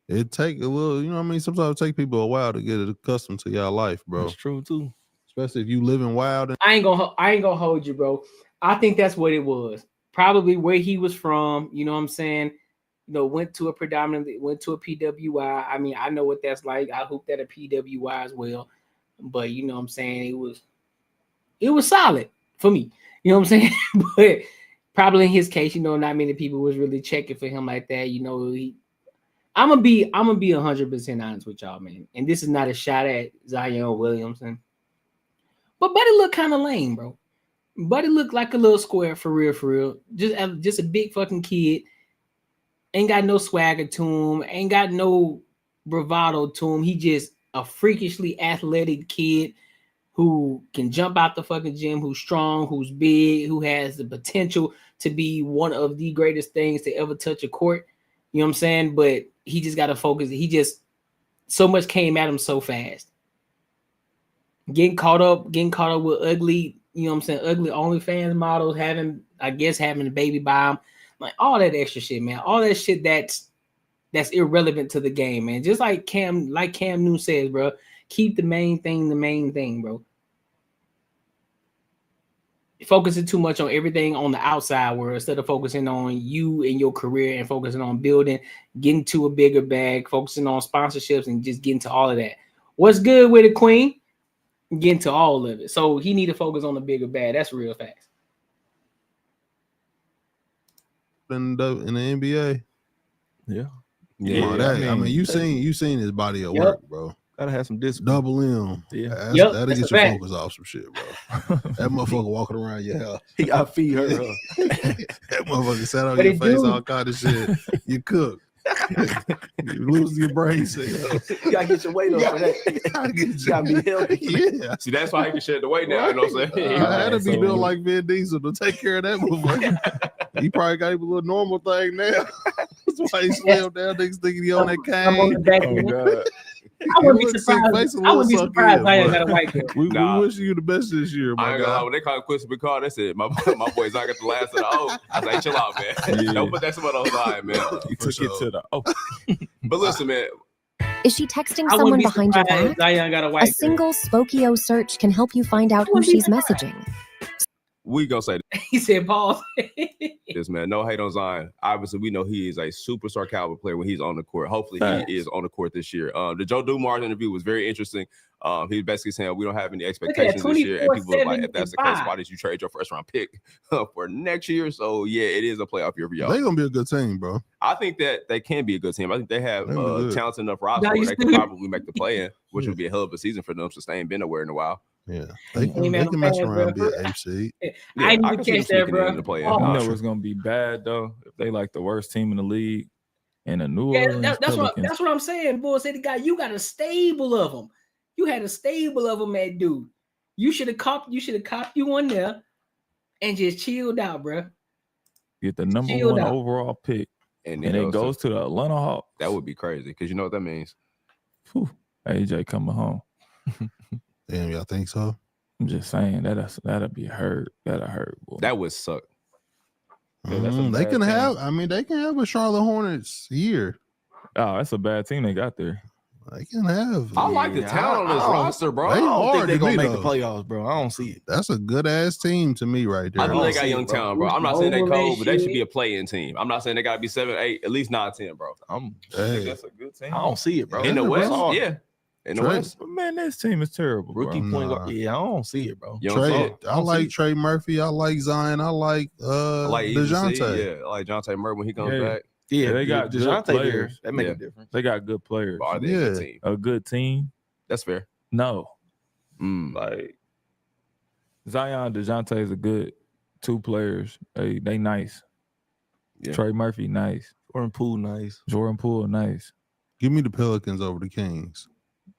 it take a little, you know what I mean? Sometimes it take people a while to get accustomed to y'all life, bro. That's true too. Especially if you living wild. I ain't gonna hold you, bro. I think that's what it was. Probably where he was from, you know what I'm saying? You know, went to a PWI. I mean, I know what that's like. I hooped at a PWI as well. But you know what I'm saying? It was solid for me. You know what I'm saying? But probably in his case, you know, not many people was really checking for him like that. You know, I'm gonna be 100% honest with y'all, man. And this is not a shot at Zion Williamson. But Buddy looked kind of lame, bro. Buddy looked like a little square for real. Just a big fucking kid. Ain't got no swagger to him. Ain't got no bravado to him. He just a freakishly athletic kid who can jump out the fucking gym, who's strong, who's big, who has the potential to be one of the greatest things to ever touch a court. You know what I'm saying? But he just got to focus. He just, so much came at him so fast. Getting caught up with ugly, you know what I'm saying, ugly OnlyFans models, having a baby by him. Like all that extra shit, man. All that shit that's that's irrelevant to the game, man. Just like Cam Newton says, bro, keep the main thing, bro. Focusing too much on everything on the outside world instead of focusing on you and your career and focusing on building, getting to a bigger bag, focusing on sponsorships and just getting to all of that. What's good with it, Queen? Getting to all of it. So he need to focus on the bigger bag. That's real facts. In the NBA. Yeah. I mean, you seen his body of work, bro. Gotta have some discipline. Double M. Yeah. That'll get your focus off some shit, bro. That motherfucker walking around your house. He got feed her up. That motherfucker sat on your face, all kind of shit. You cook. You lose your brain cells. You gotta get your weight up for that. You gotta be healthy. Yeah. See, that's why he can shed the weight now. You know what I'm saying? I had to be built like Vin Diesel to take care of that motherfucker. He probably got him a little normal thing now. That's why he slammed down. Niggas thinking he on that cane. Oh, God. I wouldn't be surprised. I wouldn't be surprised I ain't got a white girl. We wish you the best this year, my guy. When they call Quincy McCall, they said, my boys, I got the last of the O. I was like, chill out, man. Yeah. Don't put that somewhere on the line, man. You took it to the But listen, man. Is she texting someone behind your back? A single Spokio search can help you find out who she's messaging. We gonna say that. He said, "Pause." This man, no hate on Zion. Obviously, we know he is a superstar caliber player when he's on the court. Hopefully, he is on the court this year. The Joe Dumars interview was very interesting. He basically saying we don't have any expectations this year, and people are like, if that's the case, why did you trade your first round pick for next year? So yeah, it is a playoff year for y'all. They're gonna be a good team, bro. I think that they can be a good team. I think they have talented enough roster where they can probably make the play-in, which would be a hell of a season for them since they ain't been nowhere in a while. Yeah, they can mess around and be an eighth seed. I need to catch that, bro. I know it's gonna be bad though if they like the worst team in the league and a New Orleans. That's what I'm saying, boy. Say the guy, you got a stable of them. You had a stable of them, that dude. You should have copped you one there and just chilled out, bro. Get the number one overall pick, and it goes to the Atlanta Hawks. That would be crazy because you know what that means. Whew. AJ coming home. Damn, y'all think so? I'm just saying that'll be hurt. That'll hurt, boy. That would suck. Yeah, they can have. I mean, they can have a Charlotte Hornets year. Oh, that's a bad team they got there. They can have. I like the talent on this roster, bro. I don't think they're gonna make the playoffs, bro. I don't see it. That's a good ass team to me right there. I think they got young talent, bro. I'm not saying they cold, but they should be a play-in team. I'm not saying they gotta be 7, 8, at least 9, 10, bro. I think that's a good team. I don't see it, bro. In the West, yeah. In the West, man, this team is terrible. Rookie point guard. Yeah, I don't see it, bro. I like Trey Murphy. I like Zion. I like DeJounte. Yeah, I like DeJounte Murray when he comes back. Yeah, they got DeJounte players. That make a difference. They got good players. Are they a good team? A good team. That's fair. No. Like Zion, DeJounte is a good two players. They nice. Yeah. Trey Murphy, nice. Jordan Poole, nice. Give me the Pelicans over the Kings.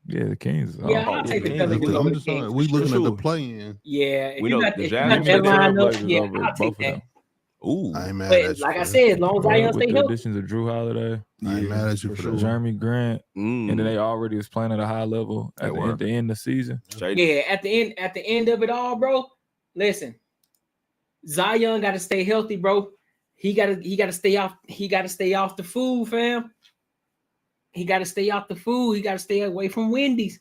Yeah, the Kings. Yeah, I'll take the Pelicans over the Kings. We looking at the play-in. Yeah, if we you know got the that lineup, yeah, I'll take that. Ooh, I ain't mad but at you. like I said, as long as Zion stay the healthy. additions of Drew Holiday, I ain't mad at you for that. Jeremy Grant, and then they already was playing at a high level at the end of the season. Yeah, at the end of it all, bro. Listen, Zion got to stay healthy, bro. He got to stay off. He got to stay off the food, fam. He got to stay off the food. He got to stay away from Wendy's.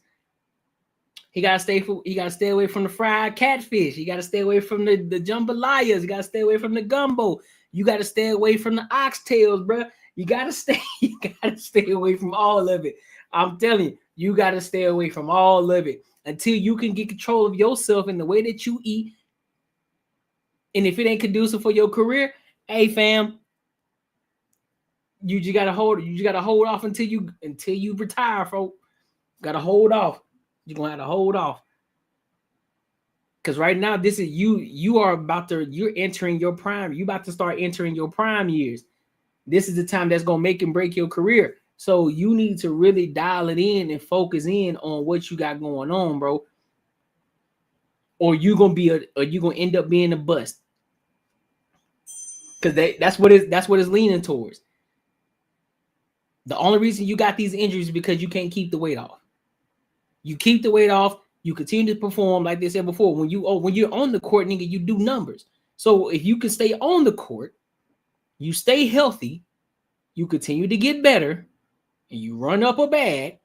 He got to stay away from the fried catfish. You got to stay away from the jambalayas. You got to stay away from the gumbo. You got to stay away from the oxtails, bro. You got to stay away from all of it. I'm telling you, you got to stay away from all of it until you can get control of yourself in the way that you eat. And if it ain't conducive for your career, hey fam, you just gotta hold off until you retire, folks. Gotta hold off. You're gonna have to hold off. Because right now, this is you're entering your prime. You about to start entering your prime years. This is the time that's gonna make and break your career. So you need to really dial it in and focus in on what you got going on, bro. Or you're gonna end up being a bust. Because that's what it's leaning towards. The only reason you got these injuries is because you can't keep the weight off. You keep the weight off, you continue to perform like they said before. When you're on the court, nigga, you do numbers. So if you can stay on the court, you stay healthy, you continue to get better and you run up a bag,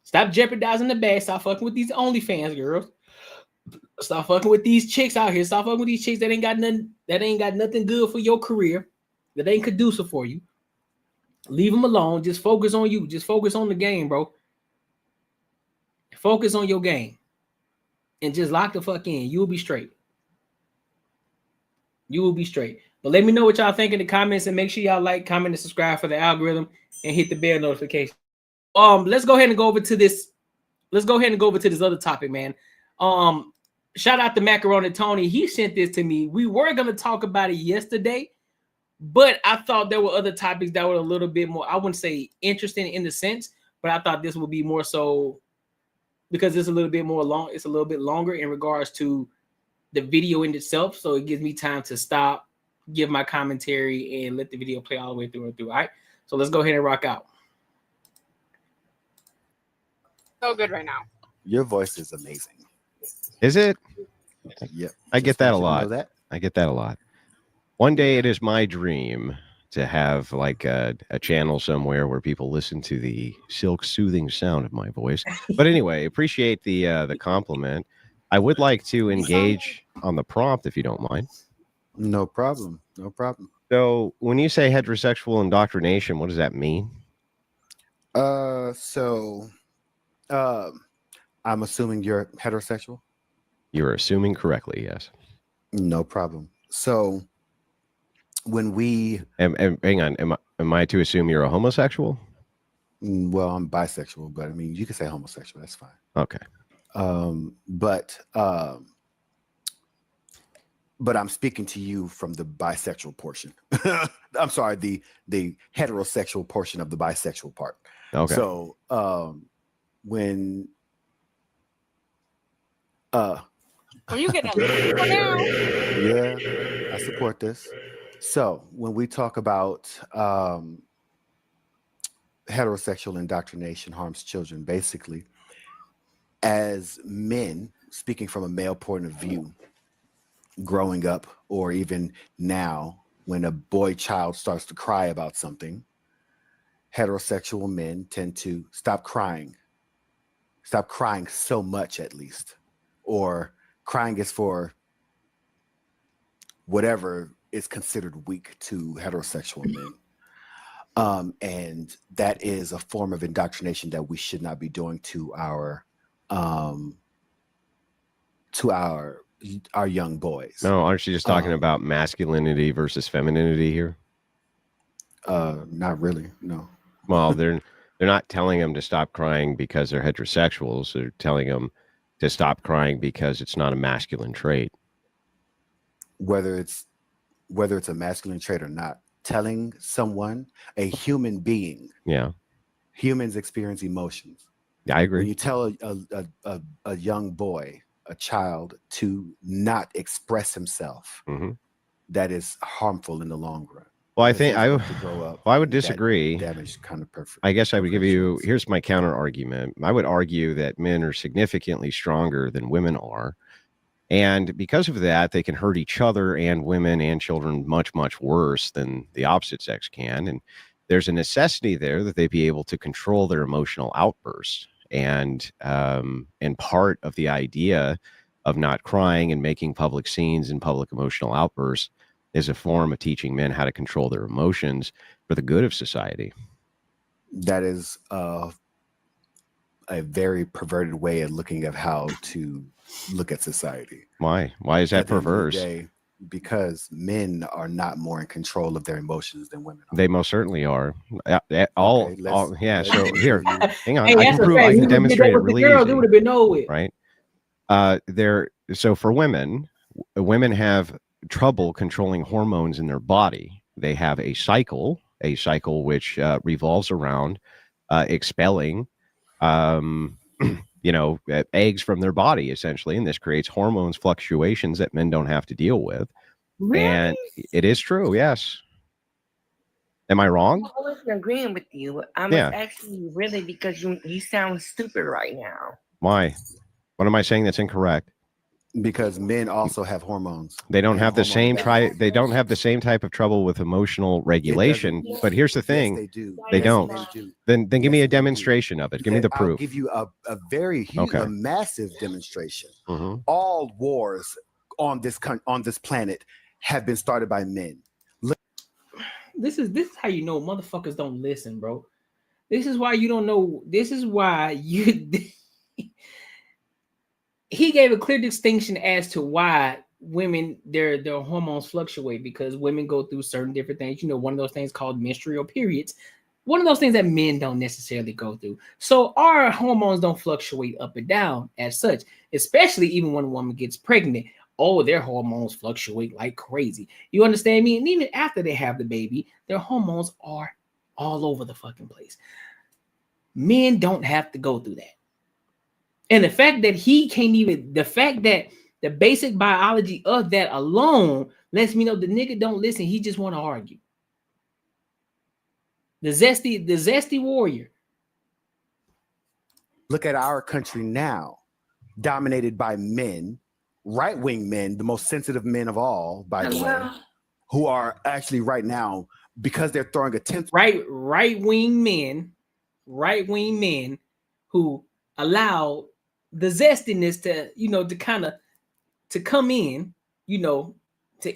stop jeopardizing the bag. Stop fucking with these OnlyFans girls. Stop fucking with these chicks out here. Stop fucking with these chicks that ain't got nothing good for your career, that ain't conducive for you. Leave them alone. Just focus on you. Just focus on the game, bro. Focus on your game. And just lock the fuck in. You will be straight. You will be straight. But let me know what y'all think in the comments, and make sure y'all like, comment, and subscribe for the algorithm, and hit the bell notification. Let's go ahead and go over to this. Let's go ahead and go over to this other topic, man. Shout out to Macaroni Tony. He sent this to me. We were gonna talk about it yesterday, but I thought there were other topics that were a little bit more, I wouldn't say interesting in the sense, but I thought this would be more so because it's a little bit more long. It's a little bit longer in regards to the video in itself, so it gives me time to stop, give my commentary, and let the video play all the way through and through. All right, so let's go ahead and rock out. So good right now. Your voice is amazing. Is it? Yep. I get that a lot. That. I get that a lot. One day it is my dream to have like a channel somewhere where people listen to the silk soothing sound of my voice. But anyway, appreciate the compliment. I would like to engage on the prompt if you don't mind. No problem. No problem. So when you say heterosexual indoctrination, what does that mean? I'm assuming you're heterosexual. You're assuming correctly, yes. No problem. So when we hang on, am I to assume you're a homosexual? Well, I'm bisexual, but I mean you can say homosexual, that's fine. Okay. But I'm speaking to you from the bisexual portion. I'm sorry, the heterosexual portion of the bisexual part. Okay. So when you get a now. Yeah, I support this. So when we talk about heterosexual indoctrination harms children, basically, as men, speaking from a male point of view, growing up, or even now, when a boy child starts to cry about something, heterosexual men tend to stop crying so much, at least, or crying is for whatever is considered weak to heterosexual men. And that is a form of indoctrination that we should not be doing to our young boys. No, aren't you just talking about masculinity versus femininity here? Not really, no. Well, they're not telling them to stop crying because they're heterosexuals. They're telling them to stop crying because it's not a masculine trait. Whether it's a masculine trait or not, telling someone, a human being, humans experience emotions. Yeah, I agree. When you tell a young boy, a child, to not express himself, that is harmful in the long run. Well, I think I would disagree. Damage kind of perfect. I guess I would give you, here's my counter argument. I would argue that men are significantly stronger than women are. And because of that, they can hurt each other and women and children much, much worse than the opposite sex can. And there's a necessity there that they be able to control their emotional outbursts. And part of the idea of not crying and making public scenes and public emotional outbursts is a form of teaching men how to control their emotions for the good of society. That is a very perverted way of looking at how to look at society. Why is that perverse? Because men are not more in control of their emotions than women are. They most certainly are. So here, hang on. Hey, I can demonstrate it really easy. It would have been nowhere. Right. So for women have trouble controlling hormones in their body. They have a cycle which revolves around expelling eggs from their body, essentially, and this creates hormones fluctuations that men don't have to deal with. Really? And it is true, yes. Am I wrong? I wasn't agreeing with you. I'm actually really, because you sound stupid right now. Why? What am I saying that's incorrect? Because men also have hormones. They don't have the same They don't have the same type of trouble with emotional regulation. But here's the thing: yes, they do. They Yes, don't. men do. Then give me a demonstration of it. Give me the I'll proof. give you a very huge, a massive demonstration. All wars on this planet have been started by men. This is how you know motherfuckers don't listen, bro. This is why you don't know. This is why you. He gave a clear distinction as to why women their hormones fluctuate, because women go through certain different things. You know, one of those things called menstrual periods. One of those things that men don't necessarily go through. So our hormones don't fluctuate up and down as such, especially even when a woman gets pregnant. Oh, their hormones fluctuate like crazy. You understand me? And even after they have the baby, their hormones are all over the fucking place. Men don't have to go through that. And the fact that the basic biology of that alone lets me know the nigga don't listen. He just want to argue. The zesty warrior. Look at our country now, dominated by men, right-wing men, the most sensitive men of all, by the way, who are actually right now, because they're throwing a 10th right-wing men who allow the zestiness to, to come in, to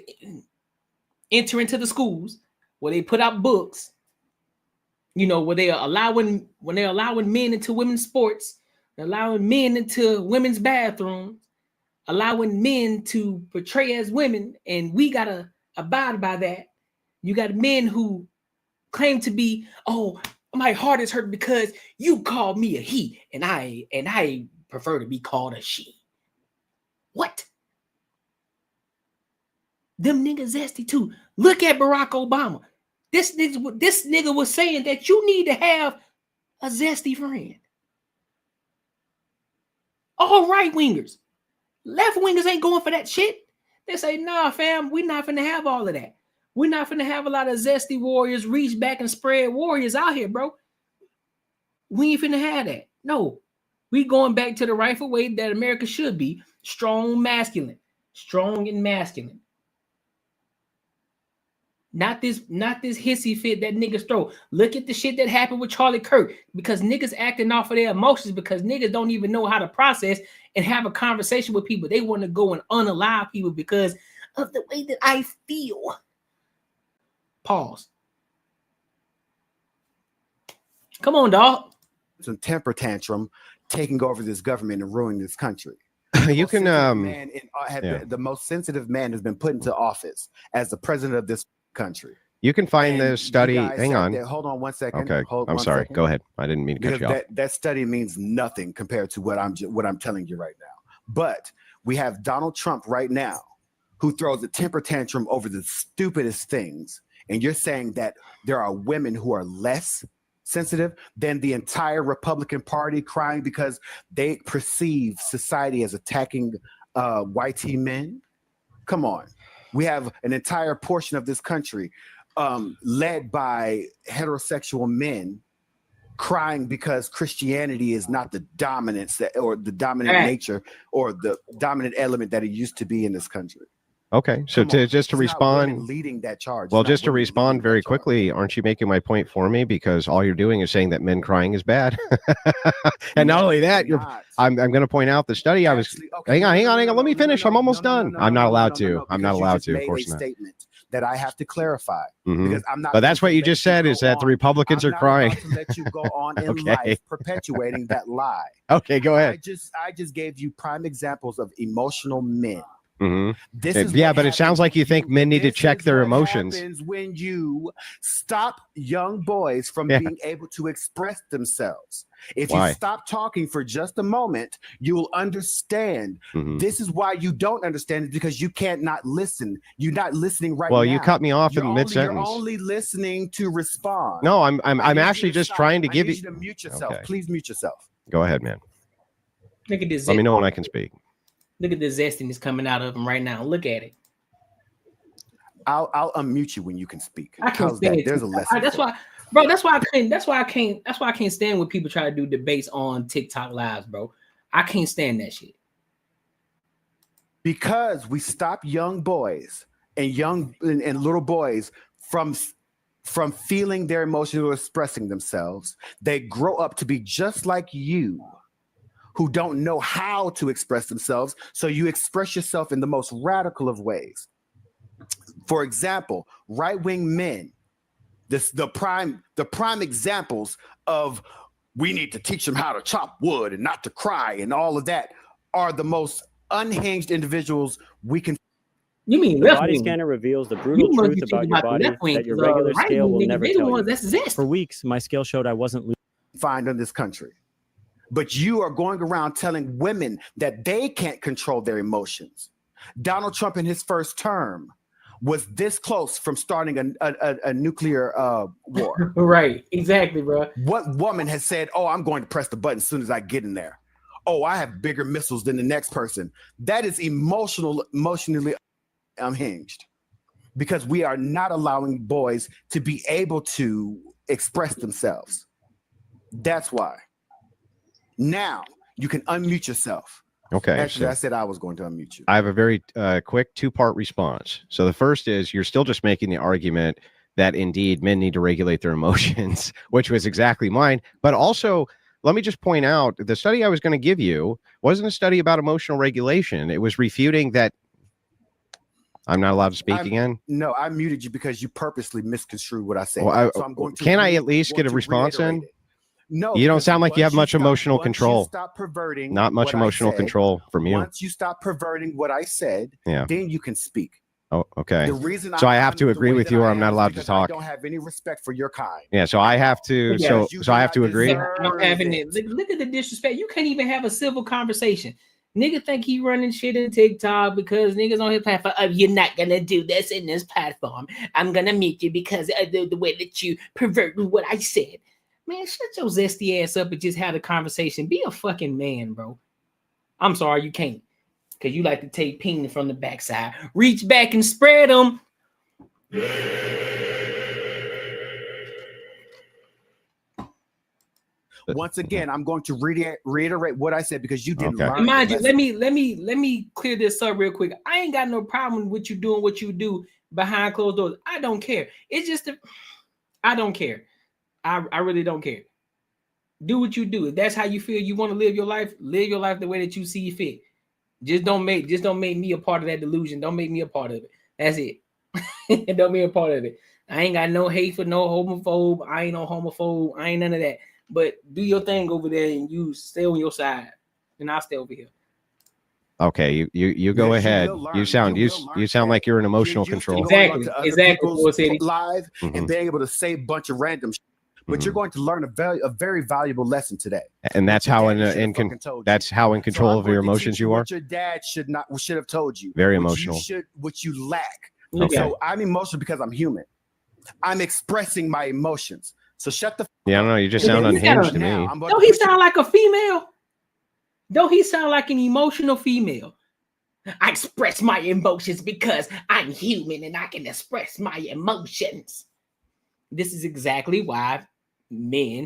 enter into the schools where they put out books, where they are allowing men into women's sports, allowing men into women's bathrooms, allowing men to portray as women, and we gotta abide by that. You got men who claim to be, oh, my heart is hurt because you called me a he, and I prefer to be called a she. What? Them niggas zesty too. Look at Barack Obama. This nigga was saying that you need to have a zesty friend. All right wingers. Left wingers ain't going for that shit. They say, nah, fam, we're not finna have all of that. We're not finna have a lot of zesty warriors, reach back and spread warriors out here, bro. We ain't finna have that. No. We going back to the rightful way that America should be. Strong, masculine. Strong and masculine. Not this hissy fit that niggas throw. Look at the shit that happened with Charlie Kirk, because niggas acting off of their emotions, because niggas don't even know how to process and have a conversation with people. They want to go and unalive people because of the way that I feel. Pause. Come on, dog. Some temper tantrum taking over this government and ruining this country. You can the most sensitive man has been put into office as the president of this country. You can find this study. Hang on. Hold on 1 second. Okay. I'm sorry. Go ahead. I didn't mean to cut you off. That study means nothing compared to what I'm telling you right now. But we have Donald Trump right now who throws a temper tantrum over the stupidest things. And you're saying that there are women who are less sensitive than the entire Republican Party, crying because they perceive society as attacking white men? Come on. We have an entire portion of this country led by heterosexual men crying because Christianity is not the dominance or the dominant nature or the dominant element that it used to be in this country. Okay, so just to respond, leading that charge. Well, just to respond very quickly, aren't you making my point for me? Because all you're doing is saying that men crying is bad, and not only that, I'm going to point out the study. Hang on. Let me finish. I'm almost done. I'm not allowed to. I'm not allowed to. Of course not. Statement that I have to clarify because I'm not. But that's what you just said is that the Republicans are crying. To let you go on in life perpetuating that lie. Okay, go ahead. I just gave you prime examples of emotional men. Mm-hmm. But it sounds like you think men need to check their emotions. Happens when you stop young boys from being able to express themselves. If you stop talking for just a moment, you'll understand. This is why you don't understand it, because you can't not listen. You're not listening right now. Well, you cut me off in mid-sentence. You're only listening to respond. No, I'm actually just trying to give you. To mute yourself. Okay. Please mute yourself. Go ahead, man. Look at this. Let me know when I can speak. Look at the zestiness coming out of him right now. Look at it. I'll unmute you when you can speak. I can't stand it. There's a lesson. That's why, bro. That's why I can't stand when people try to do debates on TikTok lives, bro. I can't stand that shit. Because we stop young boys and little boys from feeling their emotions or expressing themselves, they grow up to be just like you, who don't know how to express themselves. So you express yourself in the most radical of ways. For example, right-wing men, the prime examples of we need to teach them how to chop wood and not to cry and all of that are the most unhinged individuals we can. You mean the body scanner reveals the brutal truth about your body that your regular scale will never tell you. For weeks, my scale showed I wasn't find in this country. But you are going around telling women that they can't control their emotions. Donald Trump in his first term was this close from starting a nuclear war. Right, exactly, bro. What woman has said, oh, I'm going to press the button as soon as I get in there? Oh, I have bigger missiles than the next person. That is emotionally unhinged, because we are not allowing boys to be able to express themselves. That's why. Now you can unmute yourself. Okay. Actually, I said I was going to unmute you. I have a very quick two-part response. So the first is you're still just making the argument that indeed men need to regulate their emotions, which was exactly mine. But also, let me just point out, the study I was going to give you wasn't a study about emotional regulation. It was refuting that. I'm not allowed to speak again? No, I muted you because you purposely misconstrued what I said. Well, so I'm going to can I at least get a response in? No, you don't sound like you have much emotional control. Stop perverting. Not much emotional control from you. Once you stop perverting what I said, then you can speak. Oh, okay. The reason so I have to agree with you, or I'm not allowed to talk. I don't have any respect for your kind. Yeah, so I have to. So I have to agree. I don't have any. Look at the disrespect. You can't even have a civil conversation. Nigga think he running shit in TikTok because niggas on his platform. Oh, you're not gonna do this in this platform. I'm gonna mute you because of the way that you pervert what I said. Man, shut your zesty ass up and just have a conversation. Be a fucking man, bro. I'm sorry, you can't. Because you like to take ping from the backside. Reach back and spread them. Once again, I'm going to reiterate what I said because you didn't learn. Mind you, let me clear this up real quick. I ain't got no problem with you doing what you do behind closed doors. I don't care. It's just I don't care. I really don't care. Do what you do. If that's how you feel you want to live your life the way that you see fit. Just don't make me a part of that delusion. Don't make me a part of it. That's it. Don't be a part of it. I ain't got no hate for no homophobe. I ain't no homophobe. I ain't none of that. But do your thing over there and you stay on your side. And I'll stay over here. Okay, you go ahead. You sound like you're in emotional control. Exactly. Live and being able to say a bunch of random shit. But you're going to learn a very valuable lesson today. And that's how in control of your emotions you are. What your dad should have told you. Very emotional. What you lack. Okay. So I'm emotional because I'm human. I'm expressing my emotions. So shut the. Yeah, I don't know. You just sound unhinged to me. Don't he sound like a female? Don't he sound like an emotional female? I express my emotions because I'm human and I can express my emotions. This is exactly why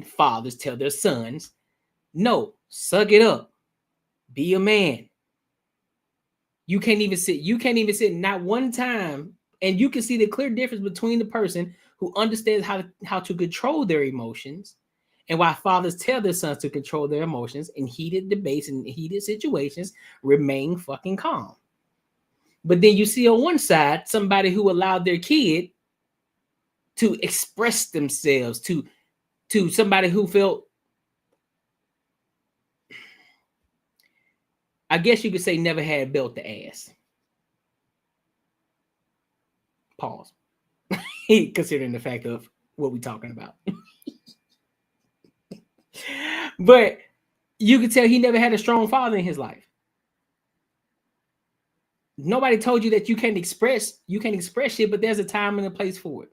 fathers tell their sons, no, suck it up. Be a man. You can't even sit not one time. And you can see the clear difference between the person who understands how to control their emotions and why fathers tell their sons to control their emotions in heated debates and heated situations, remain fucking calm. But then you see on one side, somebody who allowed their kid to express themselves to somebody who felt, I guess you could say, never had built the ass. Pause. Considering the fact of what we're talking about. But you could tell he never had a strong father in his life. Nobody told you that you can't express shit, but there's a time and a place for it.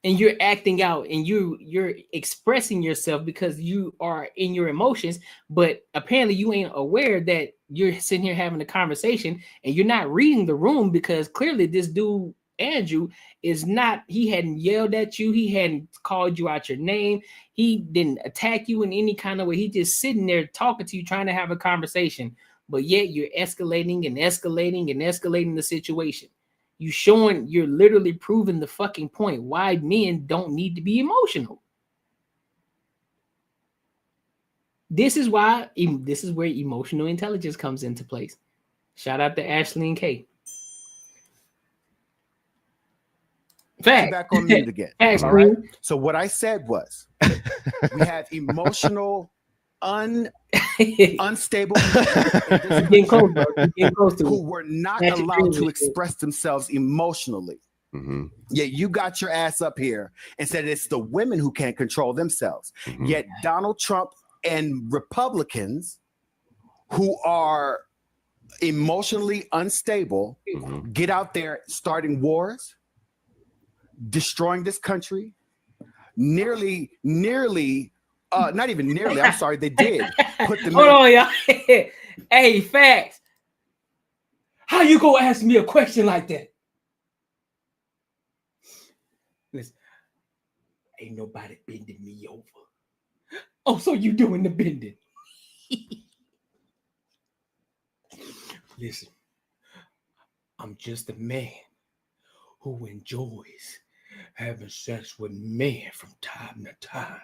And you're acting out and you're expressing yourself because you are in your emotions, but apparently you ain't aware that you're sitting here having a conversation and you're not reading the room, because clearly this dude, Andrew, he hadn't yelled at you. He hadn't called you out your name. He didn't attack you in any kind of way. He just sitting there talking to you, trying to have a conversation but yet you're escalating and escalating and escalating the situation. You're literally proving the fucking point why men don't need to be emotional. This is where emotional intelligence comes into place. Shout out to Ashley and Kay. Fact. Back on mute again. Fact, all right. So what I said was, we have emotional, unstable who were not allowed to express themselves emotionally. Mm-hmm. Yet you got your ass up here and said it's the women who can't control themselves. Mm-hmm. Yet Donald Trump and Republicans who are emotionally unstable get out there starting wars, destroying this country, nearly, not even nearly, I'm sorry, they did put the hold on, y'all. Hey, facts. How you gonna ask me a question like that? Listen, ain't nobody bending me over. Oh, so you doing the bending? Listen, I'm just a man who enjoys having sex with men from time to time.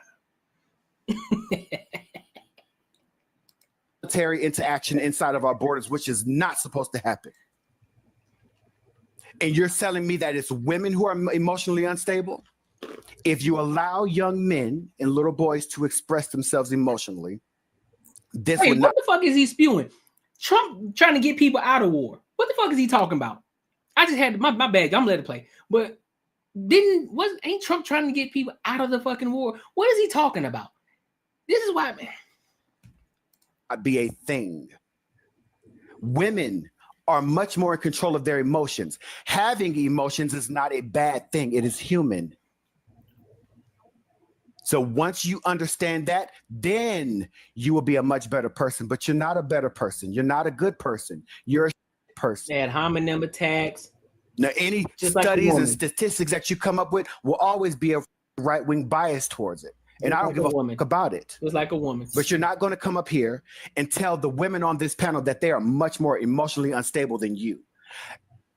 Military interaction inside of our borders, which is not supposed to happen. And you're telling me that it's women who are emotionally unstable? If you allow young men and little boys to express themselves emotionally, this would not. What the fuck is he spewing? Trump trying to get people out of war. What the fuck is he talking about? I just had my bad. I'm letting it play. But ain't Trump trying to get people out of the fucking war? What is he talking about? This is why, man. Be a thing. Women are much more in control of their emotions. Having emotions is not a bad thing. It is human. So once you understand that, then you will be a much better person. But you're not a better person. You're not a good person. You're a person. Ad hominem attacks. Now, any studies and statistics that you come up with will always be a right-wing bias towards it. And I don't give a fuck about it. It's like a woman. But you're not going to come up here and tell the women on this panel that they are much more emotionally unstable than you.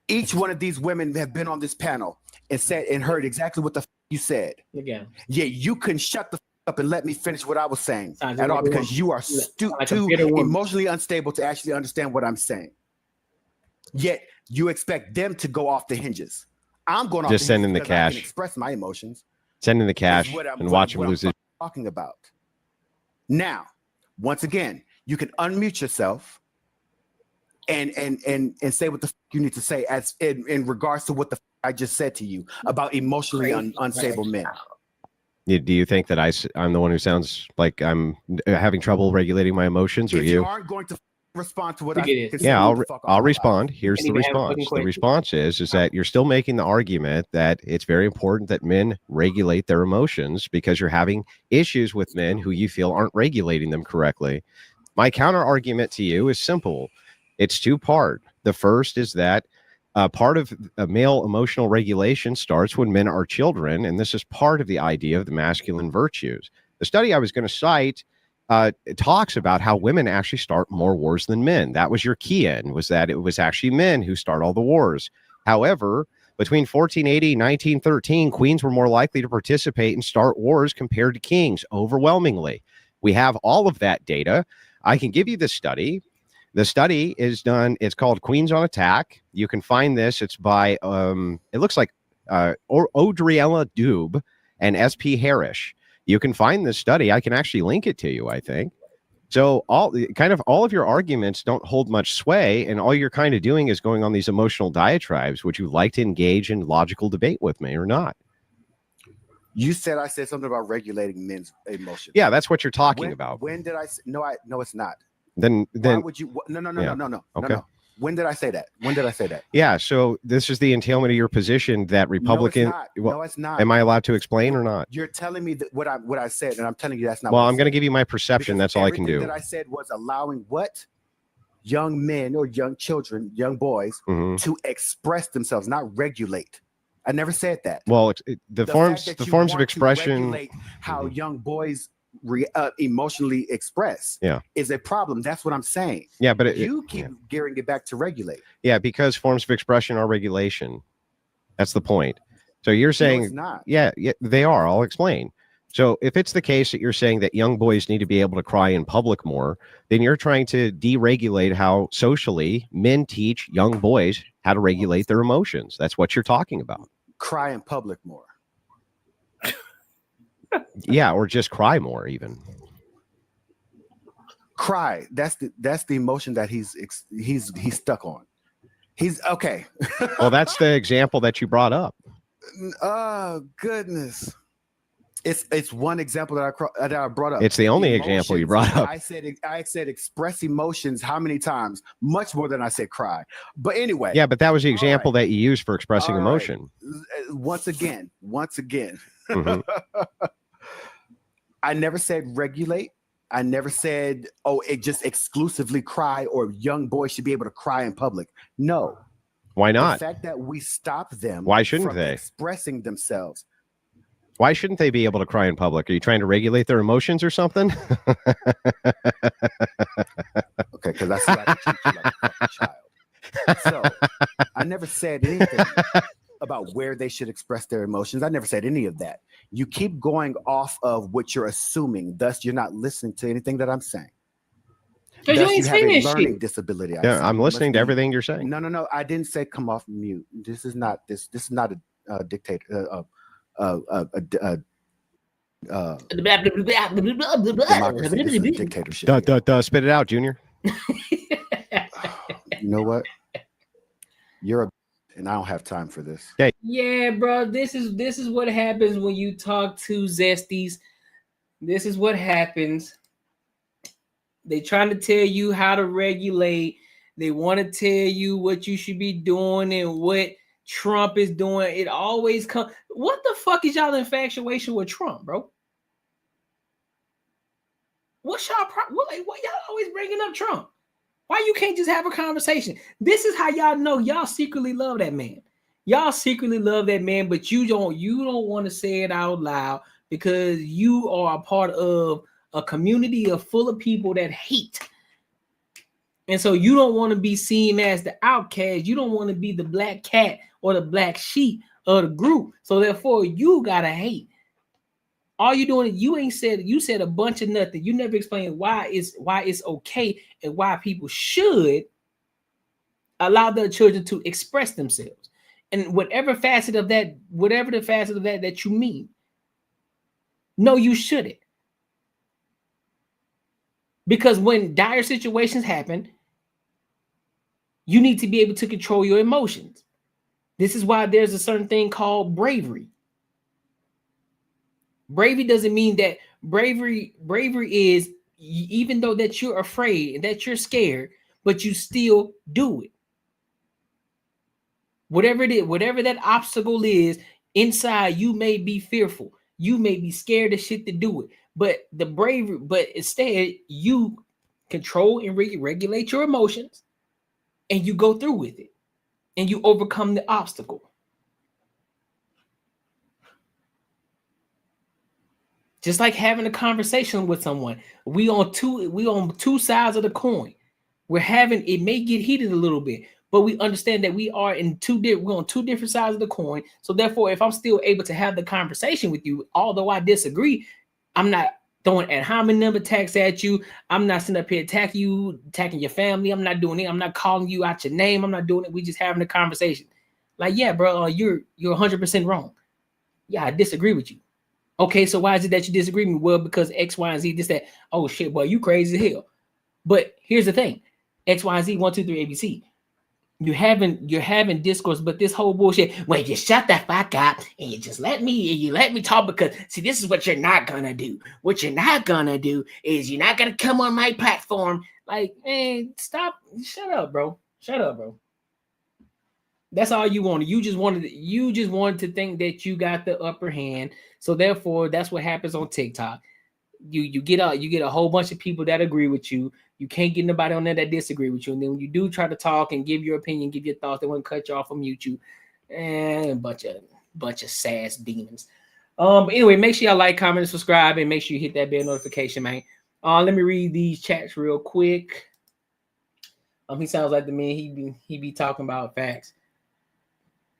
Each one of these women have been on this panel and said and heard exactly what the f you said. Again. Yeah, you can shut the f up and let me finish what I was saying Sounds at like all because you are too emotionally unstable to actually understand what I'm saying. Yet you expect them to go off the hinges. I'm going off just the hinges sending the because I cash. can express my emotions. Sending the cash and watch him lose his. Talking about. Now, once again, you can unmute yourself and say what the f you need to say as in regards to what the f I just said to you about emotionally unstable men. Do you think that I'm the one who sounds like I'm having trouble regulating my emotions, or if you aren't going to respond to what I say, yeah, I'll respond. Here's the response. The response is that you're still making the argument that it's very important that men regulate their emotions because you're having issues with men who you feel aren't regulating them correctly. My counter argument to you is simple. It's two-part. The first is that part of male emotional regulation starts when men are children, and this is part of the idea of the masculine virtues. The study I was going to cite it talks about how women actually start more wars than men. That was your key in, was that it was actually men who start all the wars. However, between 1480 and 1913, queens were more likely to participate and start wars compared to kings, overwhelmingly. We have all of that data. I can give you the study. The study is done. It's called Queens on Attack. You can find this. It's by, it looks like Audriella Dube and S.P. Harris. You can find this study. I can actually link it to you, I think. So all of your arguments don't hold much sway, and all you're kind of doing is going on these emotional diatribes. Would you like to engage in logical debate with me or not? You said I said something about regulating men's emotions. Yeah, that's what you're talking about. When did I say no? No, it's not. Then why would you? No. Okay. No. When did I say that? When did I say that? Yeah, so this is the entailment of your position that Republican. No, it's not. No, it's not. Am I allowed to explain or not? You're telling me that what I said, and I'm telling you that's not. Well, I'm going to give you my perception. That's all I can do. That I said was allowing what young men or young children, young boys, to express themselves, not regulate. I never said that. Well, the forms of expression. How young boys emotionally express Yeah. is a problem. That's what I'm saying. Yeah, but you keep gearing it back to regulate. Yeah, because forms of expression are regulation. That's the point. So you're saying, it's not. Yeah, they are. I'll explain. So if it's the case that you're saying that young boys need to be able to cry in public more, then you're trying to deregulate how socially men teach young boys how to regulate their emotions. That's what you're talking about. Cry in public more. Yeah, or just cry more even. Cry. That's the emotion that he's stuck on. He's okay. Well, that's the example that you brought up. Oh goodness. It's one example that I brought up. It's the only example you brought up. I said express emotions how many times? Much more than I said cry. But anyway. Yeah, but that was the example that you used for expressing emotion. Once again. Mm-hmm. I never said regulate. I never said, it just exclusively cry or young boys should be able to cry in public. No. Why not? The fact that we stop them Why shouldn't from they? expressing themselves. Why shouldn't they be able to cry in public? Are you trying to regulate their emotions or something? Okay, because I still have to treat you like a fucking child. So I never said anything about where they should express their emotions. I never said any of that. You keep going off of what you're assuming. Thus, you're not listening to anything that I'm saying. Because you ain't saying that learning shit. Disability. I'm listening to everything you're saying. No. I didn't say come off mute. This is not a dictator. Democracy. This is dictatorship. Spit it out, Junior. You know what? You're and I don't have time for this. Okay. Yeah, bro. This is what happens when you talk to Zesties. This is what happens. They trying to tell you how to regulate. They want to tell you what you should be doing and what Trump is doing. It always comes. What the fuck is y'all infatuation with Trump, bro? What's y'all problem? Why y'all always bringing up Trump? Why you can't just have a conversation? This is how y'all know y'all secretly love that man. Y'all secretly love that man, but you don't want to say it out loud because you are a part of a community full of people that hate. And so you don't want to be seen as the outcast. You don't want to be the black cat or the black sheep of the group. So therefore, you gotta hate. All you doing, you said a bunch of nothing. You never explained why it's okay and why people should allow their children to express themselves. And whatever facet of that that you mean. No, you shouldn't. Because when dire situations happen, you need to be able to control your emotions. This is why there's a certain thing called bravery. Bravery doesn't mean that bravery is even though that you're afraid and that you're scared, but you still do it. Whatever it is, whatever that obstacle is, inside you may be fearful. You may be scared of shit to do it. But instead you control and regulate your emotions and you go through with it and you overcome the obstacle. Just like having a conversation with someone. We on two sides of the coin. It may get heated a little bit, but we understand that we're on two different sides of the coin. So therefore, if I'm still able to have the conversation with you, although I disagree, I'm not throwing ad hominem attacks at you. I'm not sitting up here attacking you, attacking your family. I'm not doing it. I'm not calling you out your name. I'm not doing it. We just having a conversation. Like, yeah, bro, you're 100% wrong. Yeah, I disagree with you. Okay, so why is it that you disagree with me? Well, because X, Y, and Z, this, that. Oh shit, boy, you crazy as hell. But here's the thing: X, Y, and Z, 1, 2, 3, ABC. You're having discourse, but this whole bullshit. Well, you shut the fuck up and you just let me talk because see, this is what you're not gonna do. What you're not gonna do is you're not gonna come on my platform. Like, man, stop, shut up, bro. Shut up, bro. That's all you wanted. You just wanted to think that you got the upper hand. So therefore, that's what happens on TikTok. You get a whole bunch of people that agree with you. You can't get nobody on there that disagree with you. And then when you do try to talk and give your opinion, give your thoughts, they want to cut you off or mute you. And a bunch of sass demons. But anyway, make sure y'all like, comment, and subscribe, and make sure you hit that bell notification, man. Let me read these chats real quick. He sounds like the man he be talking about facts.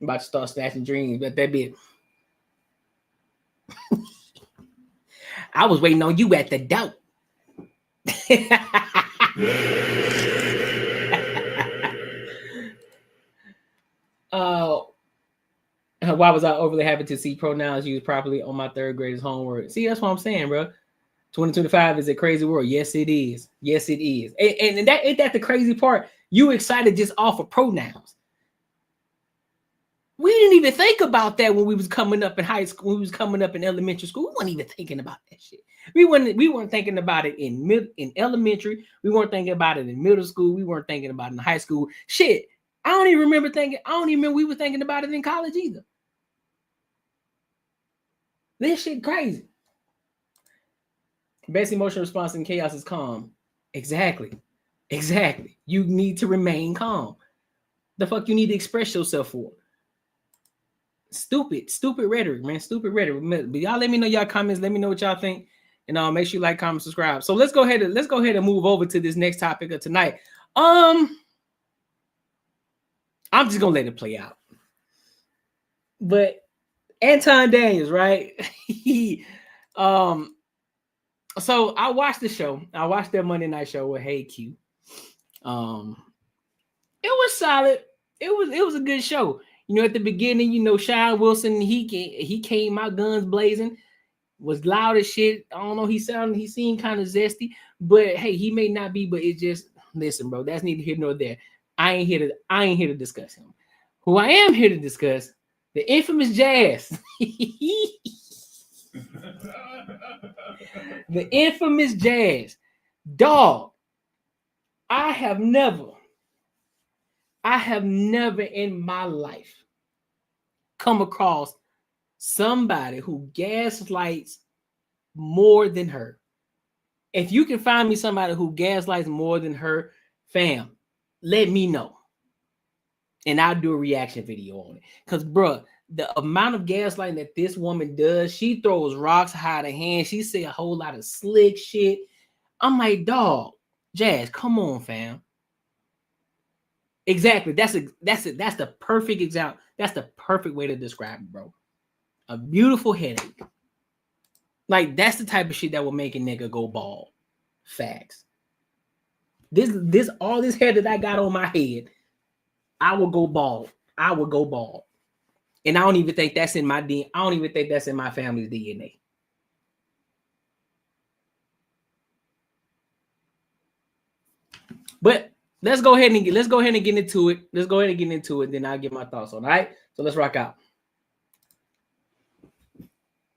I'm about to start snatching dreams, but that bit. I was waiting on you at the door. Why was I overly happy to see pronouns used properly on my third grader's homework? See, that's what I'm saying, bro. 2025 is a crazy world. Yes, it is. Yes, it is. And that ain't that the crazy part. You excited just off of pronouns. We didn't even think about that when we was coming up in high school. When we was coming up in elementary school. We weren't even thinking about that shit. We weren't thinking about it in elementary. We weren't thinking about it in middle school. We weren't thinking about it in high school. Shit. I don't even remember we were thinking about it in college either. This shit crazy. Best emotional response in chaos is calm. Exactly. You need to remain calm. The fuck you need to express yourself for? Stupid rhetoric, man. Stupid rhetoric. But y'all let me know y'all comments. Let me know what y'all think. And make sure you like, comment, subscribe. So let's go ahead and move over to this next topic of tonight. I'm just gonna let it play out. But Anton Daniels, right? So I watched the show. I watched that Monday night show with Hey Q. It was solid. It was a good show. You know, at the beginning, Sean Wilson, he came out guns blazing, was loud as shit. I don't know, he seemed kind of zesty, but hey, he may not be, but it just, listen, bro, that's neither here nor there. I ain't here to discuss him. Who I am here to discuss, the infamous Jazz. The infamous Jazz. Dog, I have never in my life come across somebody who gaslights more than her. If you can find me somebody who gaslights more than her, fam, let me know. And I'll do a reaction video on it. Because, bruh, the amount of gaslighting that this woman does, she throws rocks high to hand. She say a whole lot of slick shit. I'm like, dog, Jazz, come on, fam. Exactly. That's the perfect example. That's the perfect way to describe it, bro. A beautiful headache. Like, that's the type of shit that will make a nigga go bald. Facts. All this hair that I got on my head, I will go bald. And I don't even think that's in my DNA. I don't even think that's in my family's DNA. But let's go ahead and get into it. Then I'll give my thoughts on it. All right. So let's rock out.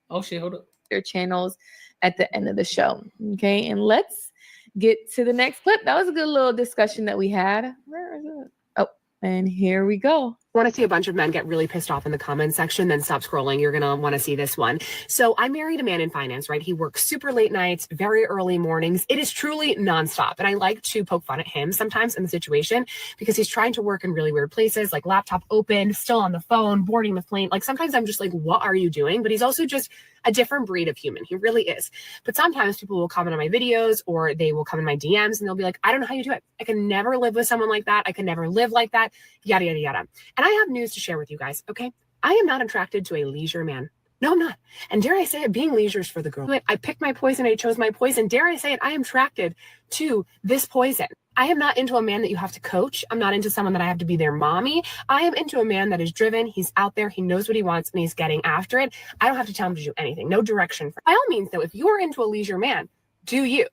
Oh shit, hold up. Their channels at the end of the show. Okay, and let's get to the next clip. That was a good little discussion that we had. Where is it? Oh, and here we go. Want to see a bunch of men get really pissed off in the comments section, then stop scrolling. You're going to want to see this one. So I married a man in finance, right? He works super late nights, very early mornings. It is truly nonstop. And I like to poke fun at him sometimes in the situation because he's trying to work in really weird places, like laptop open, still on the phone, boarding the plane. Like sometimes I'm just like, what are you doing? But he's also just a different breed of human. He really is. But sometimes people will comment on my videos or they will come in my DMs and they'll be like, I don't know how you do it. I can never live with someone like that. I can never live like that. Yada, yada, yada. And I have news to share with you guys, okay? I am not attracted to a leisure man. No, I'm not. And dare I say it, being leisure is for the girl. I picked my poison. I chose my poison. Dare I say it, I am attracted to this poison. I am not into a man that you have to coach. I'm not into someone that I have to be their mommy. I am into a man that is driven. He's out there. He knows what he wants and he's getting after it. I don't have to tell him to do anything. No direction. By all means, though, if you are into a leisure man, do you?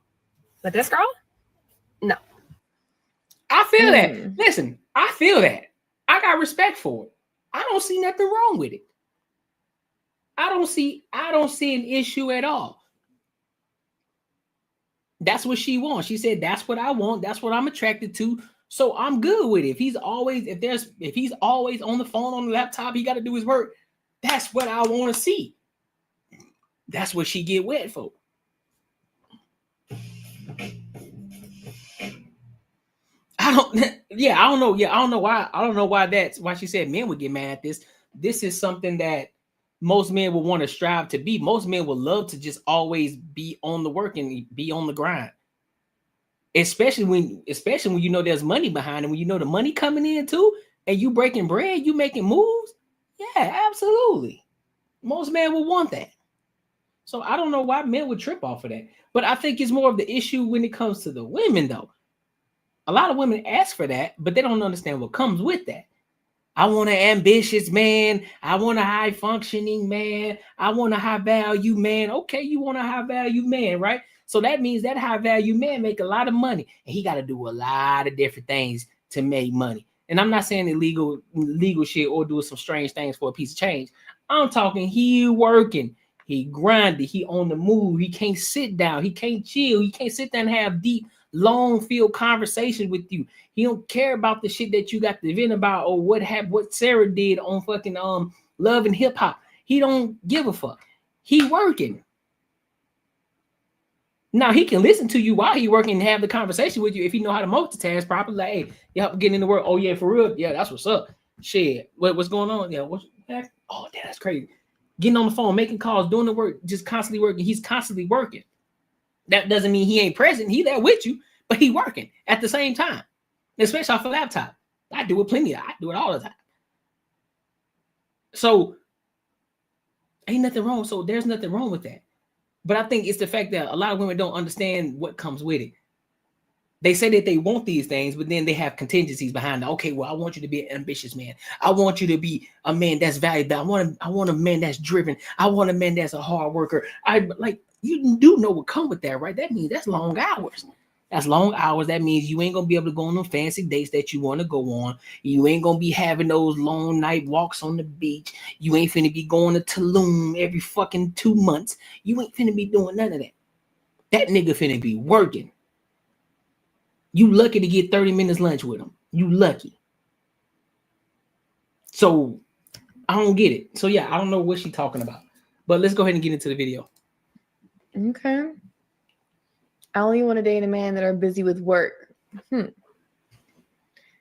But this girl? No. I feel that. Listen, I feel that. I got respect for it. I don't see nothing wrong with it. I don't see an issue at all. That's what she wants. She said, that's what I want. That's what I'm attracted to. So I'm good with it. If he's always on the phone, on the laptop, he got to do his work. That's what I want to see. That's what she get wet for. I don't know why she said men would get mad at this. This is something that most men will want to strive to be. Most men will love to just always be on the work and be on the grind. Especially when you know there's money behind it, when you know the money coming in too, and you breaking bread, you making moves. Yeah, absolutely. Most men will want that. So I don't know why men would trip off of that. But I think it's more of the issue when it comes to the women, though. A lot of women ask for that, but they don't understand what comes with that. I want an ambitious man. I want a high functioning man. I want a high value man. Okay, you want a high value man, right? So that means that high value man make a lot of money, and he got to do a lot of different things to make money. And I'm not saying illegal shit or doing some strange things for a piece of change. I'm talking he working, he grinding, he on the move. He can't sit down, he can't chill, he can't sit there and have deep, long field conversations with you. He don't care about the shit that you got to vent about or what Sarah did on fucking Love and Hip Hop. He don't give a fuck. He working. Now he can listen to you while he working and have the conversation with you if he know how to multitask properly. Like, hey, y'all getting in the work. Oh yeah, for real. Yeah, that's what's up. Shit, what's going on? Yeah, oh damn, that's crazy. Getting on the phone, making calls, doing the work, just constantly working. He's constantly working. That doesn't mean he ain't present. He there with you, but he working at the same time. Especially off a laptop. I do it plenty. I do it all the time. So ain't nothing wrong. So there's nothing wrong with that. But I think it's the fact that a lot of women don't understand what comes with it. They say that they want these things, but then they have contingencies behind it. Okay, well, I want you to be an ambitious man. I want you to be a man that's valuable. I want a man that's driven. I want a man that's a hard worker. You do know what come with that, right? That means that's long hours. That's long hours. That means you ain't gonna be able to go on them fancy dates that you want to go on. You ain't gonna be having those long night walks on the beach. You ain't finna be going to Tulum every fucking 2 months. You ain't finna be doing none of that. That nigga finna be working. You lucky to get 30 minutes lunch with him. You lucky. So I don't get it. So yeah, I don't know what she's talking about. But let's go ahead and get into the video. Okay. I only want to date a man that are busy with work. Do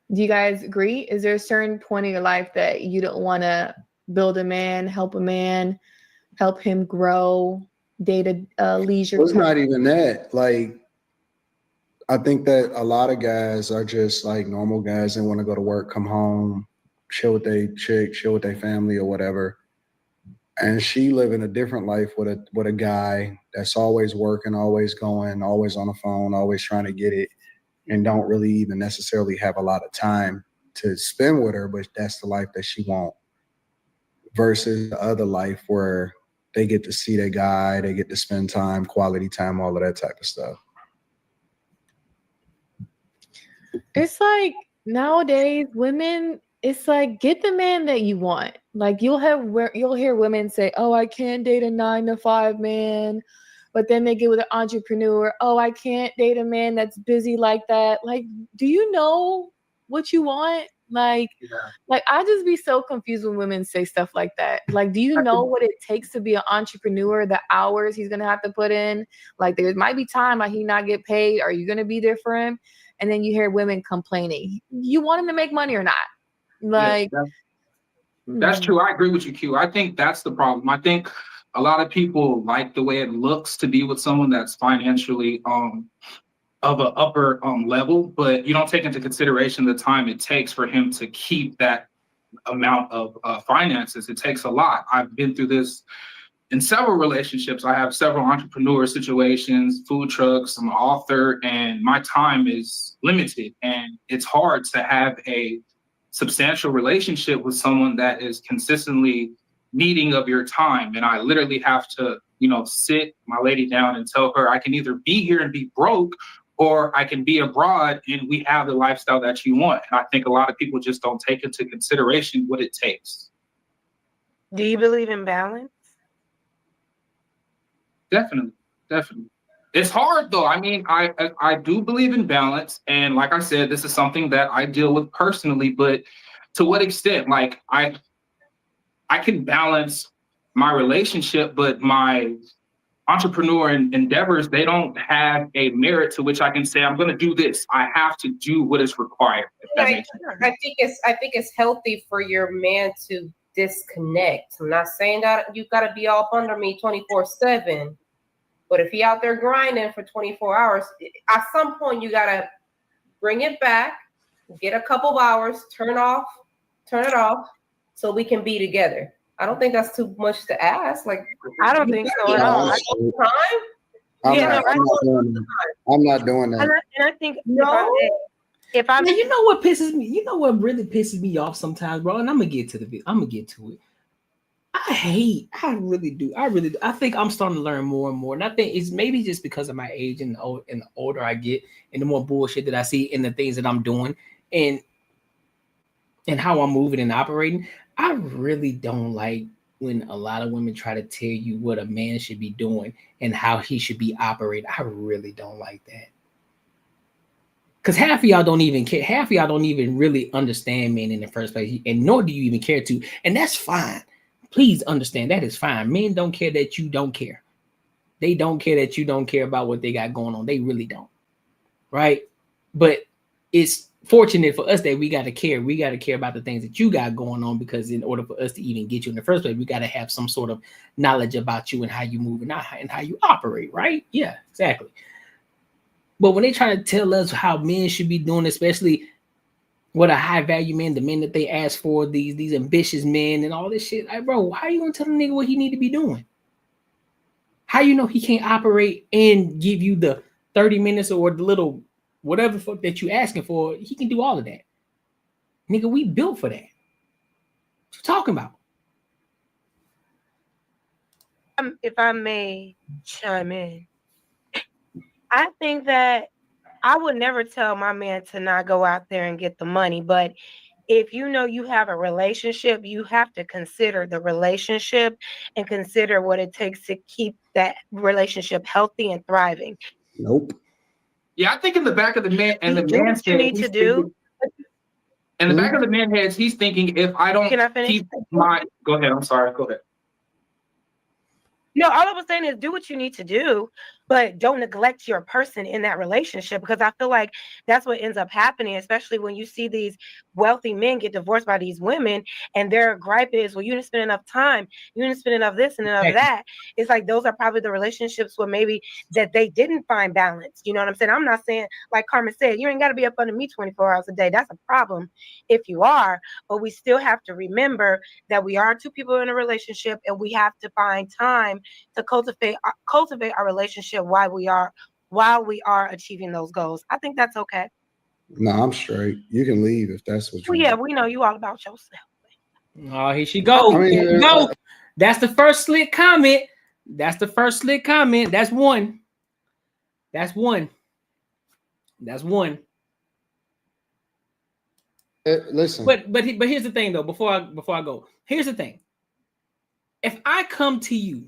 you guys agree? Is there a certain point in your life that you don't want to build a man, help him grow, date a leisure? Well, it's not even that. Like, I think that a lot of guys are just like normal guys. They want to go to work, come home, chill with their chick, chill with their family or whatever. And she living a different life with a guy that's always working, always going, always on the phone, always trying to get it, and don't really even necessarily have a lot of time to spend with her, but that's the life that she wants. Versus the other life where they get to see their guy, they get to spend time, quality time, all of that type of stuff. It's like nowadays women, it's like get the man that you want. Like you'll hear women say, "Oh, I can't date a 9-to-5 man," but then they get with an entrepreneur. "Oh, I can't date a man that's busy like that." Like, do you know what you want? Like I just be so confused when women say stuff like that. Like, do you know what it takes to be an entrepreneur? The hours he's gonna have to put in. Like, there might be time like he not get paid. Are you gonna be there for him? And then you hear women complaining. You want him to make money or not? Like, that's true. I agree with you, Q. I think that's the problem. I think a lot of people like the way it looks to be with someone that's financially of an upper level, but you don't take into consideration the time it takes for him to keep that amount of finances. It takes a lot. I've been through this in several relationships. I have several entrepreneur situations, food trucks, I'm an author, and my time is limited. And it's hard to have a substantial relationship with someone that is consistently needing of your time. And I literally have to, sit my lady down and tell her I can either be here and be broke, or I can be abroad and we have the lifestyle that you want. And I think a lot of people just don't take into consideration what it takes. Do you believe in balance? Definitely. It's hard though. I mean, I do believe in balance. And like I said, this is something that I deal with personally, but to what extent? Like I can balance my relationship, but my entrepreneur endeavors, they don't have a merit to which I can say, I'm going to do this. I have to do what is required. I think it's healthy for your man to disconnect. I'm not saying that you got to be all up under me 24/7, but if he out there grinding for 24 hours, at some point you got to bring it back, get a couple of hours, turn it off, so we can be together. I don't think that's too much to ask. Like, I don't think so at all. I'm not doing that. And I think if I, you know what pisses me, you know what really pisses me off sometimes, bro. And I'm gonna get to it. I really do. I think I'm starting to learn more and more, and I think it's maybe just because of my age and the older I get, and the more bullshit that I see in the things that I'm doing, and how I'm moving and operating. I really don't like when a lot of women try to tell you what a man should be doing and how he should be operating. I really don't like that. Because half of y'all don't even care. Half of y'all don't even really understand men in the first place, and nor do you even care to. And that's fine. Please understand that is fine. Men don't care that you don't care. They don't care that you don't care about what they got going on. They really don't. Right? But it's fortunate for us that we got to care. We got to care about the things that you got going on, because in order for us to even get you in the first place, we got to have some sort of knowledge about you and how you move and how you operate. Right? Yeah, exactly. But when they try to tell us how men should be doing, especially what a high value man, the men that they ask for, these ambitious men and all this shit, like, bro, how you gonna tell a nigga what he need to be doing? How you know he can't operate and give you the 30 minutes or the little whatever fuck that you asking for? He can do all of that. Nigga, we built for that. What you talking about? If I may chime in, I think that I would never tell my man to not go out there and get the money. But if you know you have a relationship, you have to consider the relationship and consider what it takes to keep that relationship healthy and thriving. Nope. Yeah, I think in the back of the man and the man's head, need to do. In the back of the man's head, he's thinking, if I don't keep my, go ahead. I'm sorry. Go ahead. No, all I was saying is do what you need to do, but don't neglect your person in that relationship, because I feel like that's what ends up happening, especially when you see these wealthy men get divorced by these women, and their gripe is, well, you didn't spend enough time, you didn't spend enough this and enough that. It's like those are probably the relationships where maybe that they didn't find balance. You know what I'm saying? I'm not saying, like Carmen said, you ain't got to be up under me 24 hours a day. That's a problem if you are, but we still have to remember that we are two people in a relationship, and we have to find time to cultivate our relationship while we are achieving those goals. I think that's okay. No, I'm straight. You can leave if that's what you want. Yeah, we know you all about yourself. Oh, here she go. Here you go. That's the first slick comment. That's one. Listen. But here's the thing though. Before I go, here's the thing. If I come to you,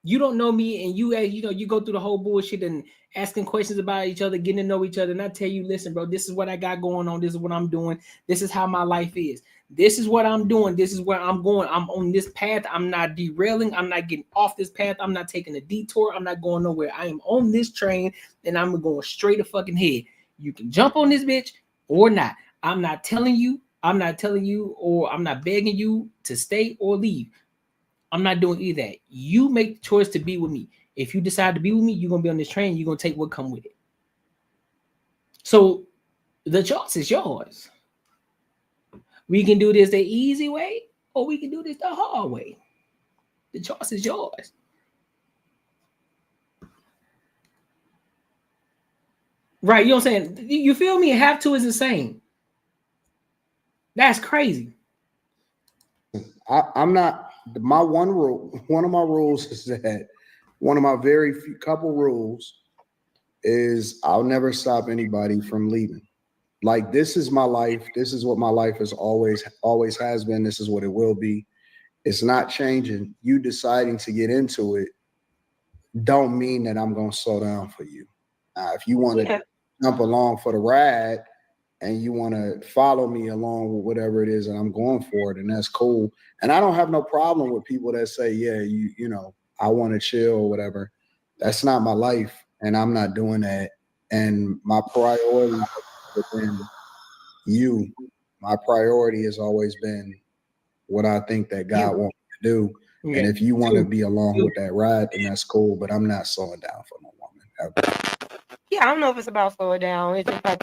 you don't know me, and you go through the whole bullshit and asking questions about each other, getting to know each other, and I tell you, listen, bro, this is what I got going on. This is what I'm doing. This is how my life is. This is what I'm doing. This is where I'm going. I'm on this path. I'm not derailing. I'm not getting off this path. I'm not taking a detour. I'm not going nowhere. I am on this train, and I'm going straight to fucking head. You can jump on this bitch or not. I'm not telling you, or I'm not begging you to stay or leave. I'm not doing either that. You make the choice to be with me. If you decide to be with me, you're going to be on this train. You're going to take what comes with it. So the choice is yours. We can do this the easy way, or we can do this the hard way. The choice is yours. Right, you know what I'm saying? You feel me? Have to is insane. That's crazy. I'm not. My one of my rules is that one of my very few couple rules is I'll never stop anybody from leaving. Like, this is my life. This is what my life is always has been. This is what it will be. It's not changing. You deciding to get into it don't mean that I'm going to slow down for you. If you want to jump along for the ride and you want to follow me along with whatever it is that I'm going for, then that's cool. And I don't have no problem with people that say, yeah, you know, I want to chill or whatever. That's not my life, and I'm not doing that. And my priority within you, my priority has always been what I think that God wants me to do. Yeah. And if you want to be along with that ride, then that's cool. But I'm not slowing down for no woman ever. Yeah, I don't know if it's about slowing down. It's just like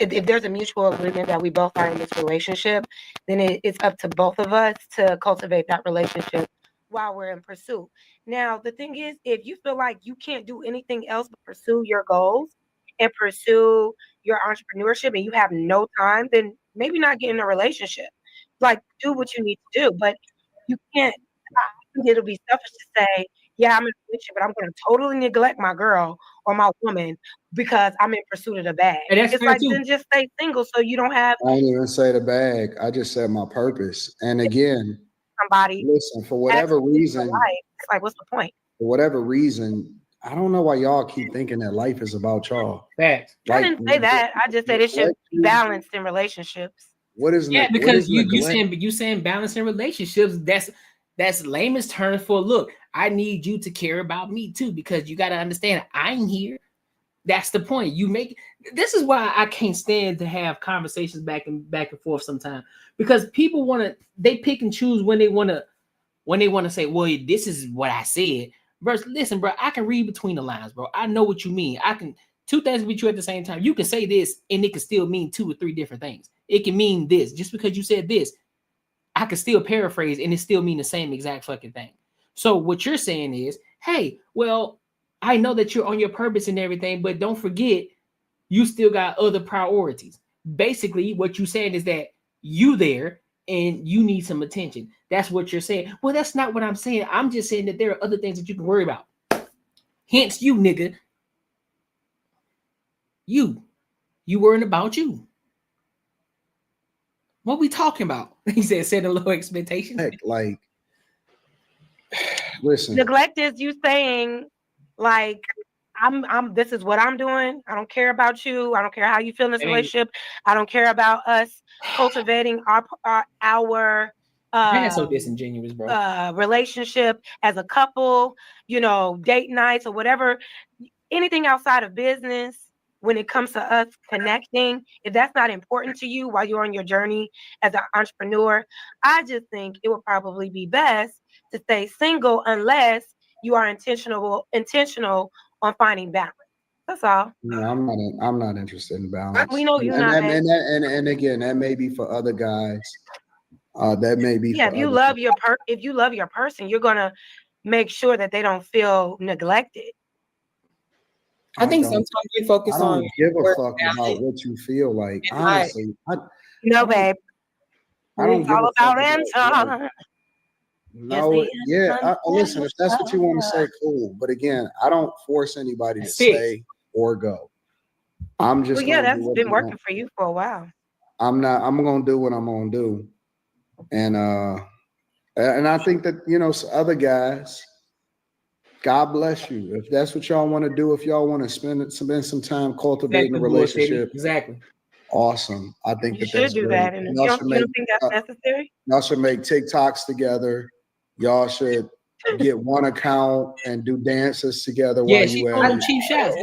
if there's a mutual agreement that we both are in this relationship, then it's up to both of us to cultivate that relationship while we're in pursuit. Now, the thing is, if you feel like you can't do anything else but pursue your goals and pursue your entrepreneurship and you have no time, then maybe not get in a relationship. Like, do what you need to do, but you can't. I think it'll be selfish to say, yeah, I'm in a relationship, but I'm going to totally neglect my girl or my woman because I'm in pursuit of the bag. It's like, then just stay single so you don't have. I didn't even say the bag. I just said my purpose. And again, somebody listen, for whatever reason, it's like, what's the point? For whatever reason, I don't know why y'all keep thinking that life is about y'all. Facts. I didn't say that. I just said it should be balanced in relationships. What is because you saying balance in relationships, that's layman's term for look, I need you to care about me too, because you got to understand I'm here. That's the point. This is why I can't stand to have conversations back and forth sometimes, because people they pick and choose when they want to say, well, this is what I said. Bro, listen, bro, I can read between the lines, bro. I know what you mean. Two things can be true at the same time. You can say this and it can still mean 2 or 3 different things. It can mean this. Just because you said this, I can still paraphrase and it still mean the same exact fucking thing. So what you're saying is, hey, well, I know that you're on your purpose and everything, but don't forget, you still got other priorities. Basically, what you're saying is that you there and you need some attention. That's what you're saying. Well, that's not what I'm saying. I'm just saying that there are other things that you can worry about. Hence, you nigga. You worrying about you. What we talking about? He said, set a low expectation. Like, listen. Neglect is you saying, like, this is what I'm doing. I don't care about you. I don't care how you feel in this relationship. I don't care about us cultivating our that's so disingenuous, bro. Relationship as a couple, date nights or whatever, anything outside of business. When it comes to us connecting, if that's not important to you while you're on your journey as an entrepreneur, I just think it would probably be best to stay single unless you are intentional on finding balance. That's all. No, I'm not interested in balance. We know you're not. And again, that may be for other guys. That may be. Yeah, if you love your person, you're gonna make sure that they don't feel neglected. I think sometimes we focus on. I don't give a fuck about what you feel like. Honestly, no, babe. I don't it's all about Anton. No, yeah. Listen, if that's what you want to say, cool. But again, I don't force anybody to stay or go. I'm just. Well, yeah, that's been working for you for a while. I'm gonna do what I'm gonna do, and I think that other guys. God bless you. If that's what y'all want to do, if y'all want to spend some time cultivating a relationship, exactly. Awesome. I think you should do that. And you don't think that's necessary? Y'all should make TikToks together. Y'all should get one account and do dances together while you at it. Cheap shots.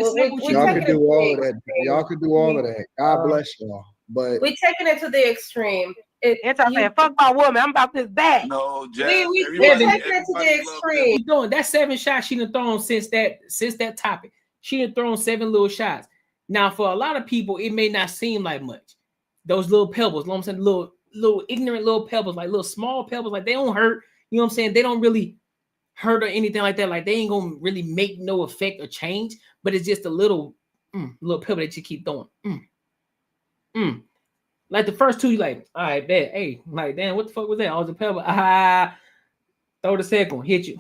Y'all could do all of that. Y'all could do all of that. God bless y'all. But we're taking it to the extreme. It's saying, fuck my woman. I'm about this bag. No, we're taking it to the extreme. She's doing that 7 shots she done thrown since that topic. She done thrown 7 little shots. Now, for a lot of people, it may not seem like much. Those little pebbles, you know what I'm saying? Little ignorant little pebbles, like little small pebbles, like they don't hurt. You know what I'm saying? They don't really hurt or anything like that. Like they ain't gonna really make no effect or change. But it's just a little pebble that you keep throwing. Like the first 2, you like, all right, bet. Hey, like, damn, what the fuck was that? Oh, the pebble. Throw the second one, hit you.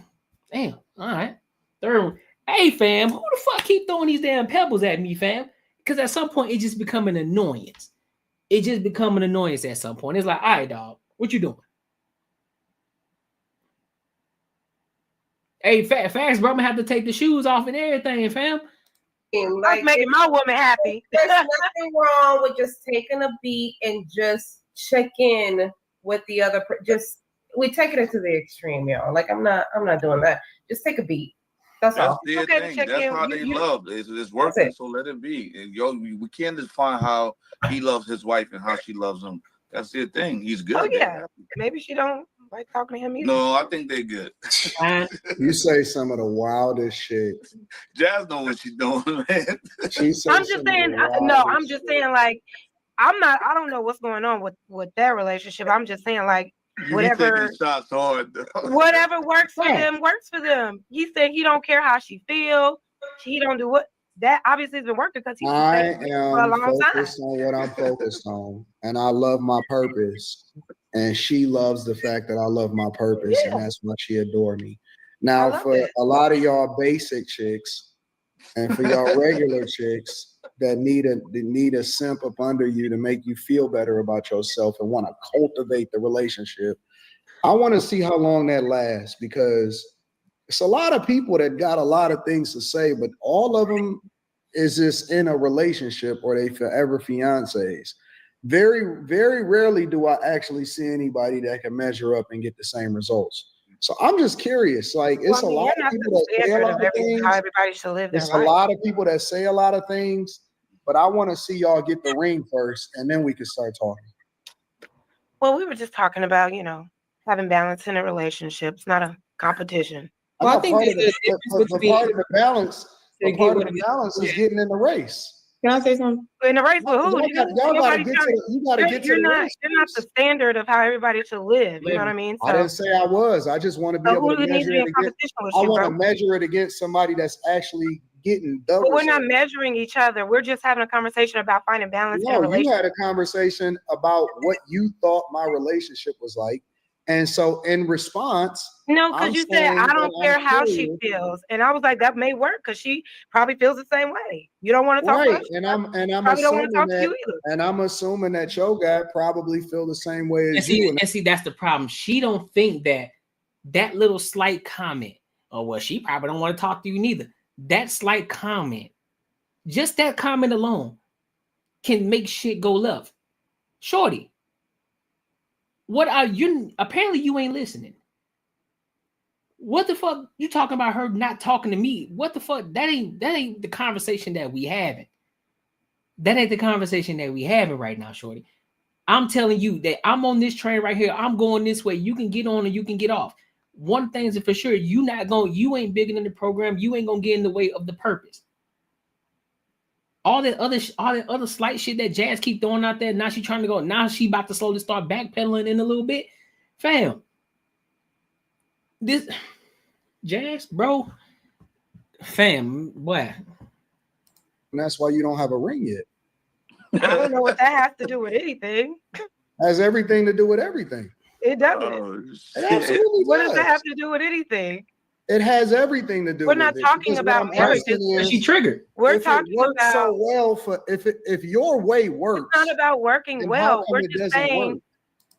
Damn, all right. Third one. Hey, fam, who the fuck keep throwing these damn pebbles at me, fam? Because at some point, it just become an annoyance. It just become an annoyance at some point. It's like, all right, dog, what you doing? Hey, fast, bro, I'm gonna have to take the shoes off and everything, fam. Like making my woman happy. There's nothing wrong with just taking a beat and just check in with the other. We're taking it to the extreme, y'all. Like I'm not doing that. Just take a beat. That's all. Their thing. That's how they love. It's working, so let it be. And we can't define how he loves his wife and how she loves him. That's the thing. He's good. Oh yeah, maybe she don't like talking to him either. No, I think they're good. You say some of the wildest shit. Jazz know what she's doing, man. I'm just saying. I'm just saying. Like, I don't know what's going on with their relationship. I'm just saying, like, whatever. Shots hard, whatever works for them works for them. He said he don't care how she feel. He don't do what. That obviously has been working because he's I been for a am long time. focused on what I'm focused on, and I love my purpose. And she loves the fact that I love my purpose, and that's why she adore me. Now, for a lot of y'all basic chicks, and for y'all regular chicks that need a simp up under you to make you feel better about yourself and want to cultivate the relationship, I want to see how long that lasts, because it's a lot of people that got a lot of things to say, but all of them is just in a relationship or they forever fiancés. Very, very rarely do I actually see anybody that can measure up and get the same results. So I'm just curious. Like, it's a lot of people that say a lot of things. How everybody should live their It's life. a lot of people that say a lot of things, but I want to see y'all get the ring first, and then we can start talking. Well, we were just talking about, having balance in a relationship. It's not a competition. Well, I think part of the balance is getting in the race. Can I say something? In the race with who? Y'all gotta get to the race. You're not the standard of how everybody should live. You know what I mean? I didn't say I was. I just want to be able to measure it against. I want to measure it against somebody that's actually getting the. But we're not measuring each other. We're just having a conversation about finding balance in a No, relationship. you had a conversation about what you thought my relationship was like. And so in response, no, because you said, I don't care how she feels. And I was like, that may work because she probably feels the same way. You don't want to talk right. to And I'm probably don't want assuming to talk that, to you either. and I'm assuming that your guy probably feel the same way as you. And see, that's the problem. She don't think that little slight comment, or well, she probably don't want to talk to you neither. That slight comment, just that comment alone, can make shit go left. Shorty, what are you? Apparently, you ain't listening. What the fuck you talking about her not talking to me? What the fuck? That ain't the conversation that we having. That ain't the conversation that we having right now, shorty. I'm telling you that I'm on this train right here. I'm going this way. You can get on or you can get off. One thing's for sure, you ain't bigger than the program. You ain't gonna get in the way of the purpose. All that other slight shit that Jazz keep throwing out there. Now she trying to go. Now she about to slowly start backpedaling in a little bit. Fam, this Jazz, bro, fam, what? And that's why you don't have a ring yet. I don't know what that has to do with anything. Has everything to do with everything. It doesn't. It absolutely What does. does that have to do with anything? It has everything to do We're with not it. talking Because about what I'm marriage. asking is, She triggered. We're if talking it works about so well for if your way works. It's not about working then how well. come We're it just doesn't saying work?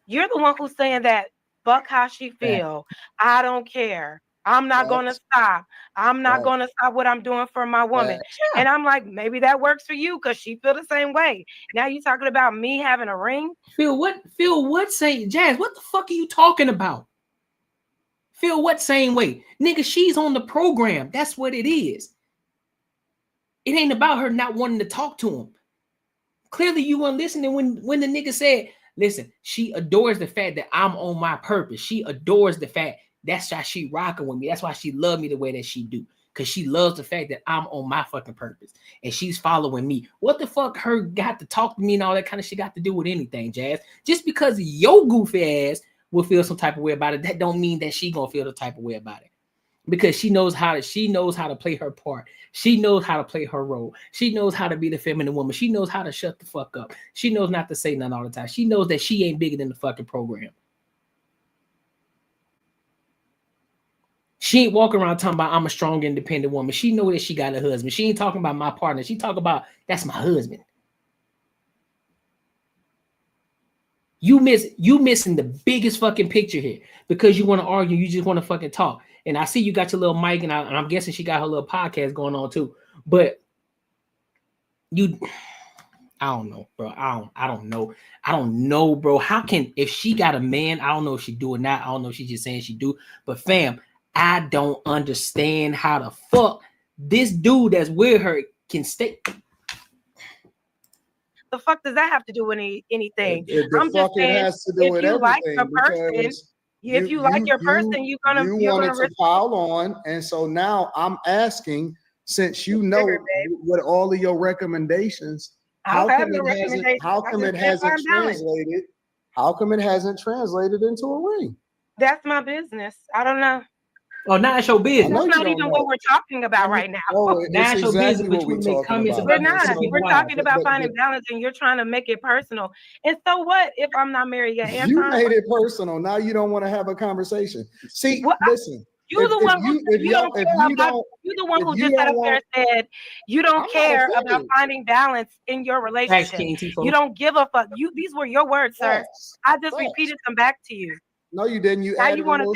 you're the one who's saying that fuck how she feel. I don't care. I'm not gonna stop. I'm not gonna stop what I'm doing for my woman. And I'm like, maybe that works for you because she feel the same way. Now you talking about me having a ring? Phil, what saying? Jazz, what the fuck are you talking about? Feel what same way? Nigga, she's on the program. That's what it is. It ain't about her not wanting to talk to him. Clearly, you weren't listening when the nigga said, listen, she adores the fact that I'm on my purpose. She adores the fact that's why she rocking with me. That's why she love me the way that she do. Because she loves the fact that I'm on my fucking purpose. And she's following me. What the fuck her got to talk to me and all that kind of shit got to do with anything, Jazz? Just because your goofy ass will feel some type of way about it, that don't mean that she gonna feel the type of way about it. Because she knows how to play her part. She knows how to play her role. She knows how to be the feminine woman. She knows how to shut the fuck up. She knows not to say nothing all the time. She knows that she ain't bigger than the fucking program. She ain't walking around talking about I'm a strong, independent woman. She know that she got a husband. She ain't talking about my partner. She talking about that's my husband. You missing the biggest fucking picture here because you want to argue. You just want to fucking talk. And I see you got your little mic, and I'm guessing she got her little podcast going on too. But I don't know, bro. I don't know, bro. How can, if she got a man, I don't know if she do or not. I don't know if she's just saying she do. But fam, I don't understand how the fuck this dude that's with her can stay. The fuck does that have to do with anything? The fuck it has to do with everything. Like the person, if you like your person, you're wanted to pile on, and so now I'm asking, since you know what all of your recommendations, how come it hasn't translated? How come it hasn't translated into a ring? That's my business. I don't know. Oh, now it's your business. That's not even what we're talking about right now. Oh, now it's exactly what we're talking about. We're not. We're talking about finding balance, and you're trying to make it personal. And so what if I'm not married yet? Anton? You made it personal. Now you don't want to have a conversation. See, listen. You're the one who just sat up there and said you don't care about finding balance in your relationship. You don't give a fuck. These were your words, sir. I just repeated them back to you. No, you didn't. You added some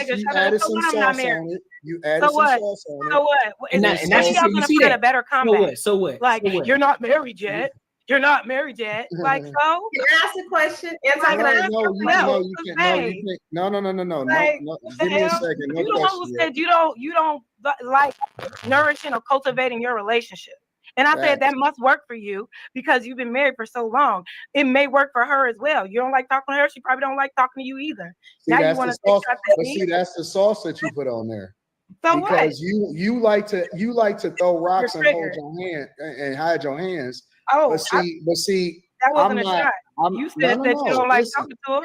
sauce on it. You added some sauce on it. So what? And that's you see that a better comeback. So what? Like you're not married yet. You're not married yet. Like so. Can I ask a question? No. Give me a second. You the one who said you don't like nourishing or cultivating your relationship. And I said that must work for you because you've been married for so long. It may work for her as well. You don't like talking to her. She probably don't like talking to you either. Now you want to see that's the sauce that you put on there. So because you like to throw rocks and hold your hand and hide your hands. Oh, but see, that wasn't a shot. You said that you don't like talking to her.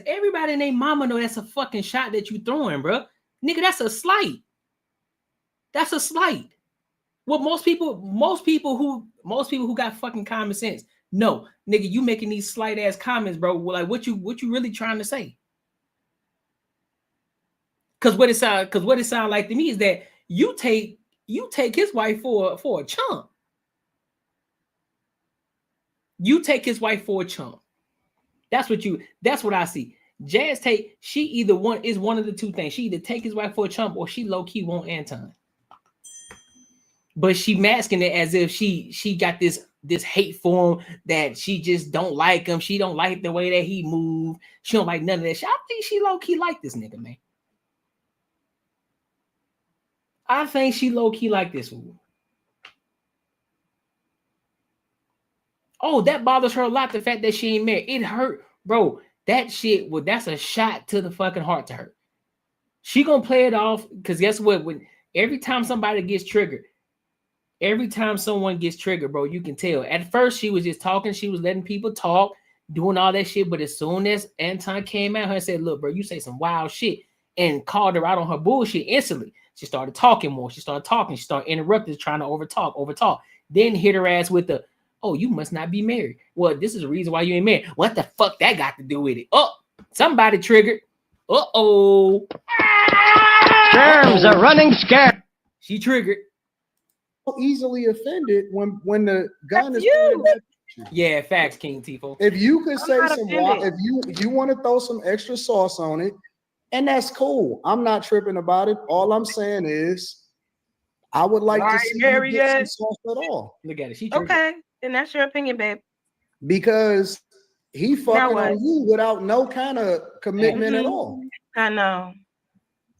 Everybody and their mama know that's a fucking shot that you throwing, bro. Nigga, that's a slight. That's a slight. Well, most people who got fucking common sense. No, nigga, you making these slight ass comments, bro. Like what you really trying to say? Cause what it sound like to me is that you take his wife for a chump. You take his wife for a chump. That's what I see. Jazz she either is one of the two things. She either take his wife for a chump or she low-key want Anton. But she masking it as if she got this hate for him, that she just don't like him. She don't like the way that he move. She don't like none of that shit. I think she low-key like this nigga, man. I think she low-key like this one. Oh, that bothers her a lot, the fact that she ain't married. It hurt, bro. That shit, that's a shot to the fucking heart to her. She gonna play it off, because guess what? Every time somebody gets triggered, every time someone gets triggered, bro, you can tell. At first, she was just talking. She was letting people talk, doing all that shit. But as soon as Anton came at her and said, look, bro, you say some wild shit, and called her out on her bullshit instantly, she started talking more. She started talking. She started interrupting, trying to overtalk. Then hit her ass with the, oh, you must not be married. Well, this is the reason why you ain't married. What the fuck that got to do with it? Oh, somebody triggered. Uh-oh. Germs are running scared. She triggered. Easily offended when the gun is yeah, facts, King Tifo. If you could say if you want to throw some extra sauce on it, and that's cool. I'm not tripping about it. All I'm saying is I would like to see you get some sauce at all. Look at it. She triggered. Okay, then that's your opinion, babe. Because he fucking on you without no kind of commitment at all. I know.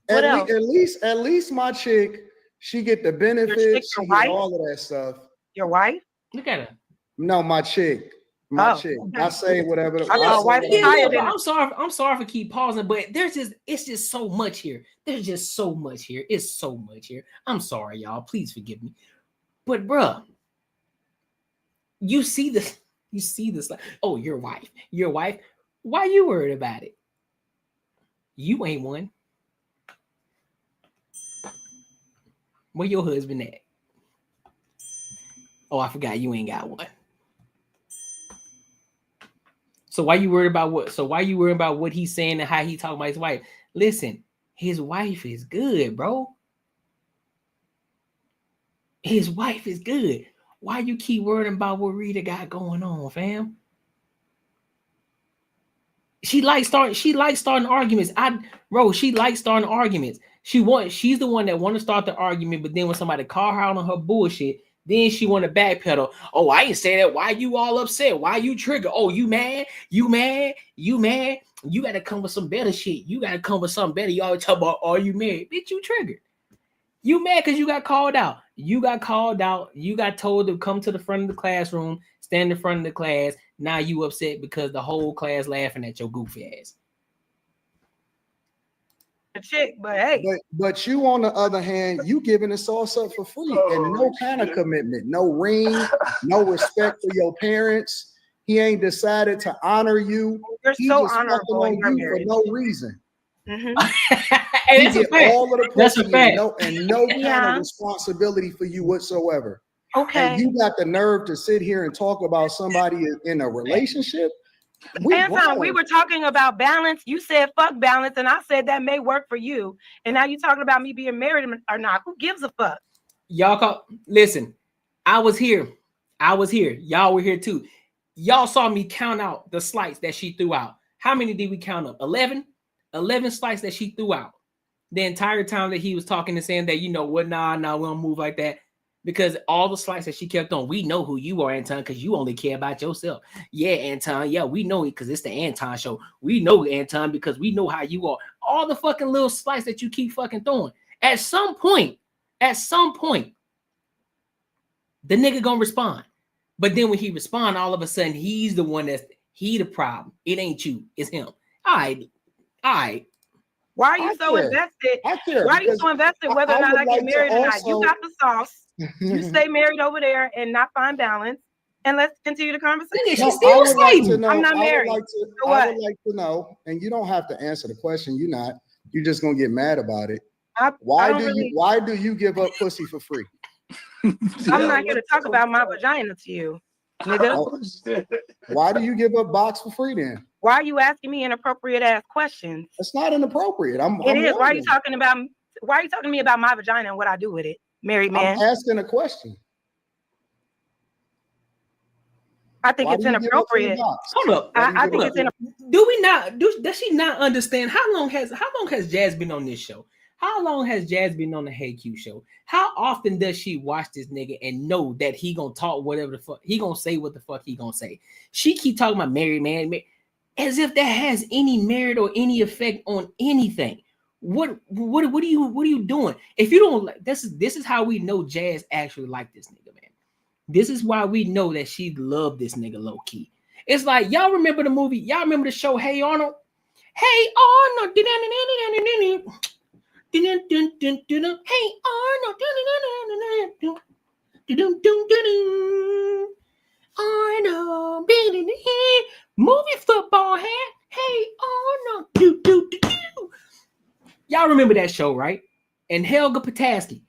At least my chick, she get the benefits, she get all of that stuff. Your wife? Look at her. No, my chick. Chick. Okay. I say whatever. I'm sorry for keep pausing, but it's just so much here. There's just so much here. It's so much here. I'm sorry, y'all. Please forgive me. But bruh, you see this. Like, oh, your wife. Why you worried about it? You ain't one. Where your husband at? Oh, I forgot you ain't got one. So why you worried about what? So why you worried about what he's saying and how he talking about his wife? Listen, his wife is good, bro. His wife is good. Why you keep worrying about what Rita got going on, fam? She likes starting arguments. She likes starting arguments. She's the one that want to start the argument, but then when somebody call her out on her bullshit, then she want to backpedal. Oh, I ain't say that. Why you all upset? Why you trigger? Oh, you mad? You mad? You mad? You got to come with some better shit. You got to come with something better. You always talk about, are you mad? Bitch, you triggered. You mad because you got called out. You got called out. You got told to come to the front of the classroom, stand in front of the class. Now you upset because the whole class laughing at your goofy ass. A chick, but hey. But you, on the other hand, you giving the sauce up for free and no kind of commitment, no ring, no respect for your parents. He ain't decided to honor you. He's so just honorable on in your you marriage. for no reason. Mm-hmm. Hey, that's He a get fact. all of the That's a pussy fact. and no kind Yeah. of responsibility for you whatsoever. Okay. And you got the nerve to sit here and talk about somebody in a relationship. Anton, we were talking about balance. You said fuck balance, and I said that may work for you. And now you're talking about me being married or not. Who gives a fuck? Y'all listen, I was here. Y'all were here too. Y'all saw me count out the slices that she threw out. How many did we count up? 11? 11 slices that she threw out. The entire time that he was talking and saying that, you know what, nah, we don't move like that. Because all the slices that she kept on, we know who you are, Anton, because you only care about yourself. Yeah, Anton, yeah, we know it because it's the Anton show. We know Anton because we know how you are. All the fucking little slice that you keep fucking throwing. At some point, the nigga gonna respond. But then when he respond, all of a sudden, he's the one he the problem. It ain't you, it's him. All right. Why are you so invested? Why are you so invested whether or not I get married or not? You got the sauce. You stay married over there and not find balance. And let's continue the conversation. I'm not married. I would like to know, and you don't have to answer the question. You're just gonna get mad about it. Why do you give up pussy for free? I'm not here to talk about my vagina to you, nigga. Why do you give up box for free then? Why are you asking me inappropriate ass questions? It's not inappropriate. It is. Why are you talking to me about my vagina and what I do with it, married man? I'm asking a question. I think it's inappropriate. Hold up. I think it's inappropriate. Does she not understand how long has Jazz been on this show? How long has Jazz been on the Hey Q show? How often does she watch this nigga and know that he gonna talk whatever the fuck he gonna say, what the fuck he gonna say? She keep talking about married man, as if that has any merit or any effect on anything. What are you doing? If you don't like this is how we know Jazz actually like this nigga, man. This is why we know that she loved this nigga low key. It's like y'all remember the movie, y'all remember the show Hey Arnold? Hey Arnold. Hey Arnold, movie football hat. Hey Arnold, Y'all remember that show, right? And Helga Pulaski,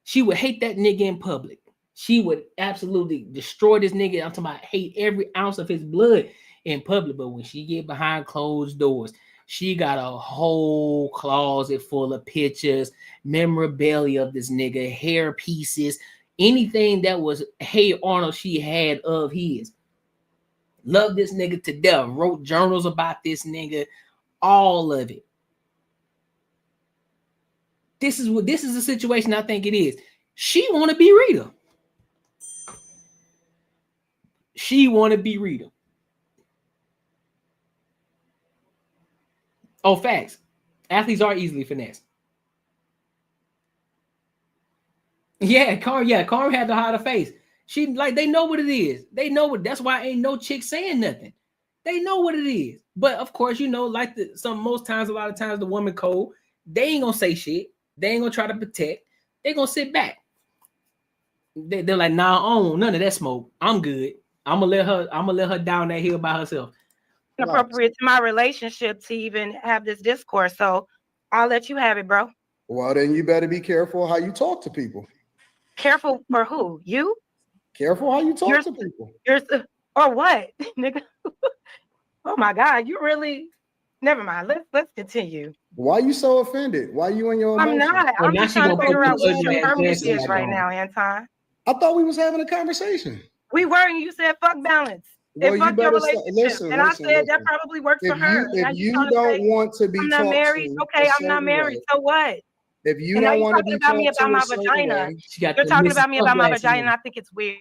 she would hate that nigga in public. She would absolutely destroy this nigga. I'm talking about hate every ounce of his blood in public. But when she get behind closed doors, she got a whole closet full of pictures, memorabilia of this nigga, hair pieces, anything that was Hey Arnold she had of his. Loved this nigga to death. Wrote journals about this nigga, all of it. This is the situation I think it is. She want to be Rita. Oh, facts. Athletes are easily finessed. Yeah, Carm had to hide her face. She they know what it is. They know what. That's why ain't no chick saying nothing. They know what it is. But of course, a lot of times the woman code, they ain't gonna say shit. They ain't gonna try to protect. They gonna sit back. They're like, nah, I don't want none of that smoke. I'm good. I'm gonna let her down that hill by herself. Inappropriate to my relationship to even have this discourse. So I'll let you have it, bro. Well, then you better be careful how you talk to people. Careful for who? You? Careful how you talk to people. Or what, nigga? Oh my God, you really? Never mind. Let's continue. Why you so offended? Why you in your emotions? I'm not. I'm just trying to figure out what your purpose is right now, Anton. I thought we was having a conversation. We were, and you said fuck balance. Well, and fuck your relationship. I said that probably works for her. If you don't want to be I'm not married. Okay, I'm not married. So what? If you don't want to be talking about me about my vagina, you're talking about me about my vagina, and I think it's weird.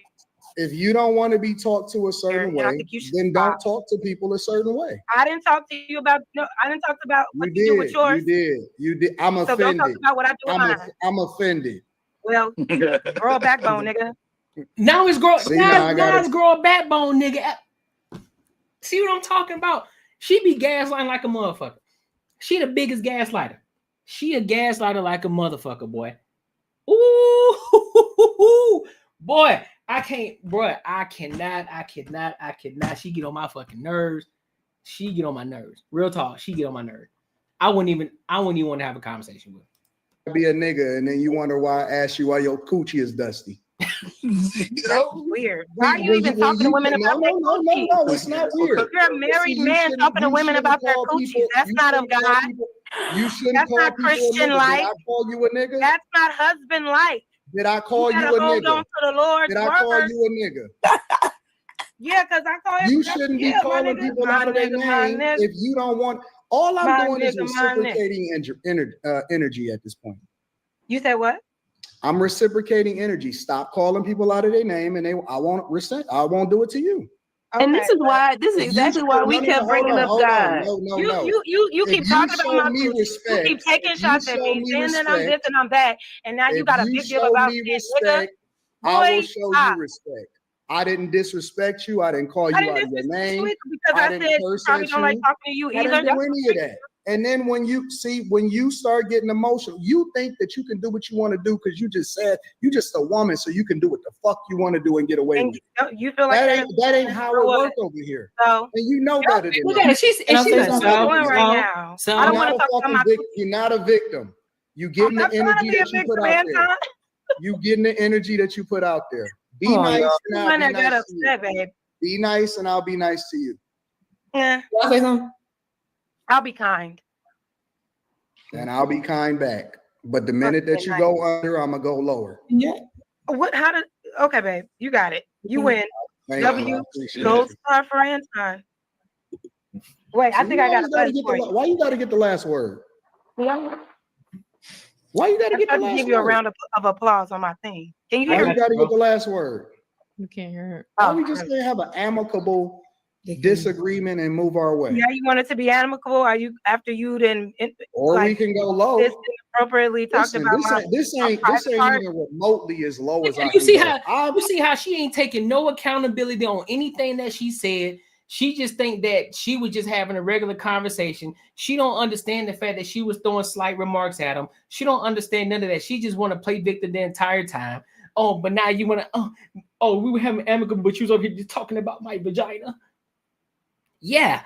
If you don't want to be talked to a certain way, then don't talk to people a certain way. I didn't talk to you about. No, I didn't talk about what you do with yours. You did. I'm So offended. don't talk about what I do with mine. I'm offended. Well, grow a backbone, nigga. Now it's grow. See, now now it's grow a backbone, nigga. See what I'm talking about? She be gaslighting like a motherfucker. She the biggest gaslighter. She a gaslighter like a motherfucker, boy. Ooh, boy, I can't, bro. I cannot. She get on my fucking nerves. She get on my nerves. Real talk. She get on my nerves. I wouldn't even want to have a conversation with her. Be a nigga, and then you wonder why I asked you why your coochie is dusty. That's weird. Why are you even talking to women about their coochies? No, it's not weird. You're a married man talking to women about their coochies. That's not of God. You shouldn't That's call not people a Christian nigga. like. Did I call you a nigga? That's not husband like. Did I call you a gotta hold nigga? on to the Lord's Did I call word. you a nigga? Yeah, because I call You shouldn't be calling people out of their name if you don't want. All I'm doing is reciprocating energy at this point. You said what? I'm reciprocating energy. Stop calling people out of their name, and I won't do it to you. And this is exactly why we kept bringing up God. You keep talking about my coochie. You keep taking shots at me, saying that I'm this and I'm that, and now you got a big deal about it, nigga. I will show you respect. I didn't disrespect you. I didn't call you out of your name. Because I said you probably don't like talking to you either. I didn't do any of that. And then when you start getting emotional, you think that you can do what you want to do because you just said you just a woman, so you can do what the fuck you want to do and get away with it. You feel like that ain't how it works over here. So, and you know better than that. She's right now. So I don't want to talk about my You're not a victim. You getting the energy that you put out there. You getting the energy that you put out there. Be nice and I'll be nice to you. Be nice and I'll be nice to you. Yeah. I'll be kind. And I'll be kind back. But the minute that you go under, I'm gonna go lower. Yeah. Okay, babe. You got it. You win. W gold star for Anton. Wait, I think I got a why you gotta get the last word? Yeah. Why you gotta get the last word? Give you a round of applause on my thing. Can you hear hear me? You gotta get the last word. You can't hear it. Why we just can't have an amicable disagreement and move our way? Yeah, you want it to be amicable? Are you after you then? Or we can go low. Appropriately talked about. This ain't even remotely as low as I. You see how she ain't taking no accountability on anything that she said. She just think that she was just having a regular conversation. She don't understand the fact that she was throwing slight remarks at him. She don't understand none of that. She just want to play victim the entire time. Oh, but now you want to. We were having amicable, but you was over here just talking about my vagina. Yeah,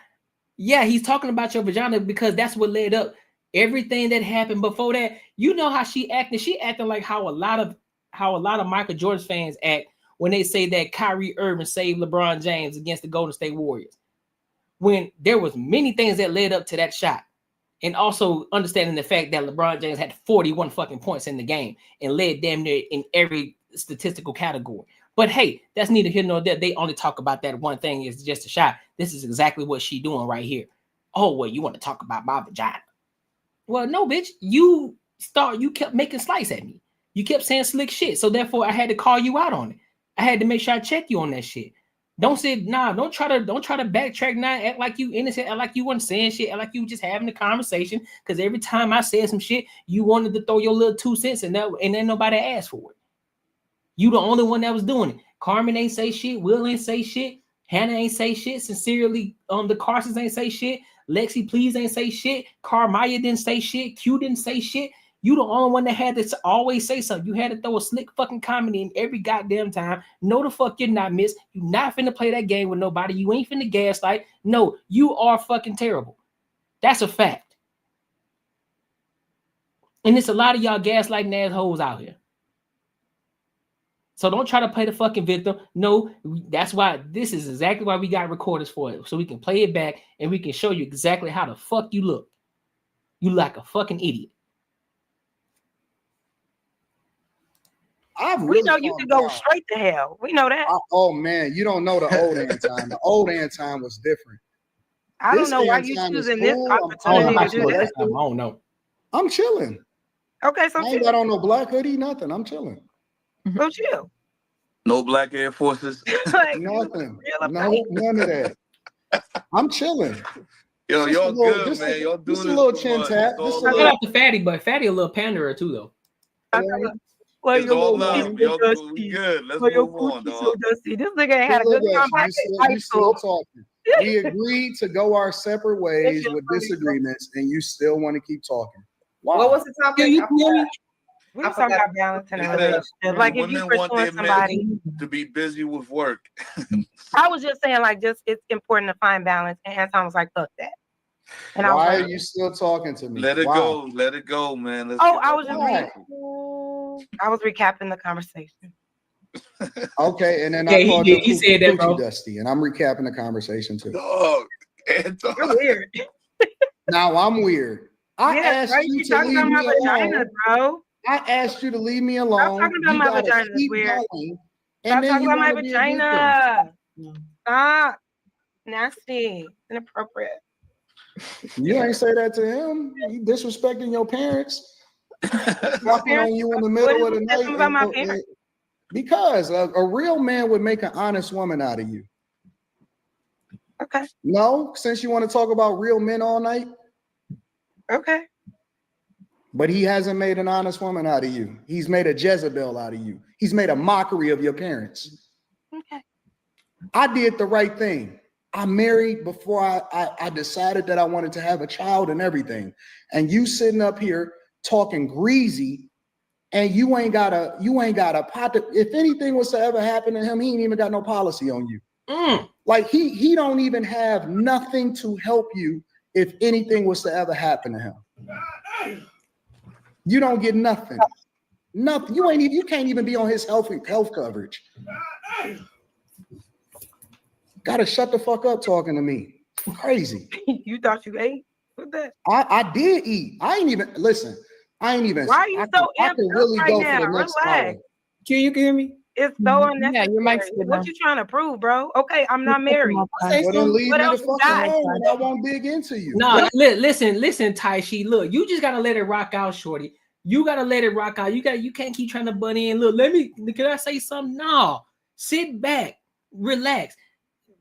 he's talking about your vagina because that's what led up everything that happened before that. You know how she acting. She acting like how a lot of Michael Jordan fans act when they say that Kyrie Irving saved LeBron James against the Golden State Warriors. When there was many things that led up to that shot, and also understanding the fact that LeBron James had 41 fucking points in the game and led damn near in every statistical category. But hey, that's neither here nor there. They only talk about that one thing is just a shot. This is exactly what she doing right here. Oh, well, you want to talk about my vagina? Well, no, bitch. You kept making slice at me. You kept saying slick shit. So therefore, I had to call you out on it. I had to make sure I check you on that shit. Don't say nah. Don't try to backtrack now. Act like you innocent. Act like you weren't saying shit. Act like you just having a conversation. Because every time I said some shit, you wanted to throw your little 2 cents in there, and then nobody asked for it. You the only one that was doing it. Carmen ain't say shit. Will ain't say shit. Hannah ain't say shit. Sincerely, the Carsons ain't say shit. Lexi Please ain't say shit. Carmaya didn't say shit. Q didn't say shit. You the only one that had to always say something. You had to throw a slick fucking comment in every goddamn time. No, the fuck you're not, miss. You not finna play that game with nobody. You ain't finna gaslight. No, you are fucking terrible. That's a fact. And it's a lot of y'all gaslighting assholes out here. So don't try to play the fucking victim. No, that's why this is exactly why we got recorders for it. So we can play it back and we can show you exactly how the fuck you look. You like a fucking idiot. We know you can go straight to hell. We know that. Oh man, you don't know the old Anton. The old Anton was different. I don't know why you choosing this opportunity to do this. I don't know. I'm chilling. Okay, so I ain't got on no black hoodie, nothing. I'm chilling. Go chill. No black Air Forces. Nothing. No, none of that. I'm chilling. Yo, Just a y'all little- good, just man. a- Y'all do just a this little too chin much. tap. It's Just all a Shout love. out to Fatty, but Fatty a little panderer too, though. Well, It's all love. Y'all we good. Let's move on, dog. Dusty. This nigga ain't had a Look good at time you. back You in still, high you still school. talking. We agreed to go our separate ways with disagreements, and you still want to keep talking. Wow. What was the topic? You feel me? We was talking about balance in a It relationship. says, Like if you women want pursuing their somebody. men to be busy with work. I was just saying, like, just it's important to find balance. And Anton was like, fuck that. And I was Why like, are you still talking to me? Let it Why? go. Let it go, man. Let's oh, get I back was just on I was recapping the conversation. Okay, and then Yeah, I he called did. you He said that, Coochie bro. Dusty, and I'm recapping the conversation too. Dog. Anton. You're weird. Now I'm weird. I asked right? you You to talking leave about me my vagina, alone. bro. I asked you to leave me alone. Stop talking about You my gotta vagina. That's keep weird. going, Stop and then talking you about my want to be a victim. vagina. Stop. Nasty. Inappropriate. You ain't say that to him. You disrespecting your parents. Walking on you in the middle of the night. About my parents? Because a real man would make an honest woman out of you. Okay. No, since you want to talk about real men all night. Okay. But he hasn't made an honest woman out of you. He's made a Jezebel out of you. He's made a mockery of your parents. Okay. I did the right thing. I married before I decided that I wanted to have a child and everything. And you sitting up here talking greasy, and you ain't got a pot. If anything was to ever happen to him, he ain't even got no policy on you. Like he don't even have nothing to help you if anything was to ever happen to him. You don't get nothing. Nothing. You can't even be on his health coverage. Gotta shut the fuck up talking to me. Crazy. You thought you ate? What's that? I did eat. I ain't even listen. I ain't even. Why are you so I can amped really up go right now? for the next Relax. hour. You can hear me? It's so unnecessary. your mic's good What now. you trying to prove, bro? Okay, I'm not married. Well, then leave What me the else fuck you got? alone, and I won't dig into you. No, listen, Taishi. Look, you just gotta let it rock out, shorty. You gotta let it rock out. You can't keep trying to butt in. Look, can I say something? No, sit back, relax.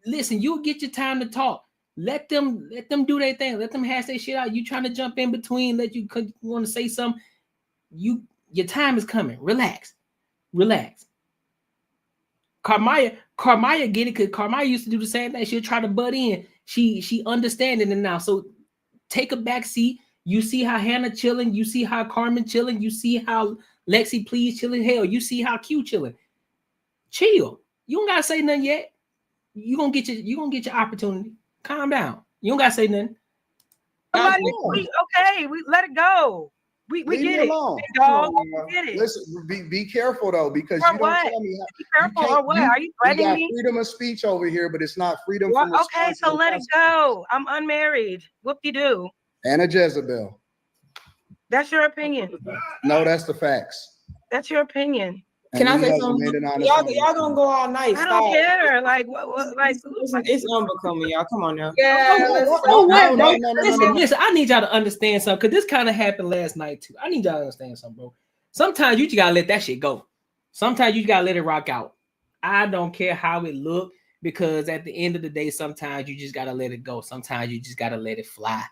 Listen, you'll get your time to talk. Let them do their thing. Let them hash their shit out. You trying to jump in between? You want to say something? Your time is coming. Relax. Carmaya get it because Carmaya used to do the same thing. She'll try to butt in. She understanding it now. So take a back seat. You see how Hannah chilling. You see how Carmen chilling. You see how Lexi Please chilling. Hell, you see how Q chilling. Chill. You don't gotta say nothing yet. You gonna get your opportunity. Calm down. You don't gotta say nothing. We let it go. We Leave get me it. alone. Big dog, we get it. Listen, be careful though, because For you don't what? tell me. Be careful or what? Are you We threatening got me? freedom of speech over here, but it's not freedom Well, from okay, so let it go. I'm unmarried. Whoop-de-doo. And a Jezebel. That's your opinion. No, that's the facts. That's your opinion. And Can I he say hasn't something? made an honest Y'all woman. gonna go all night. I don't care. Like what? Like it's unbecoming, y'all. Come on now. Listen. I need y'all to understand something because this kind of happened last night too. I need y'all to understand something, bro. Sometimes you just gotta let that shit go. Sometimes you gotta let it rock out. I don't care how it look because at the end of the day, sometimes you just gotta let it go. Sometimes you just gotta let it fly.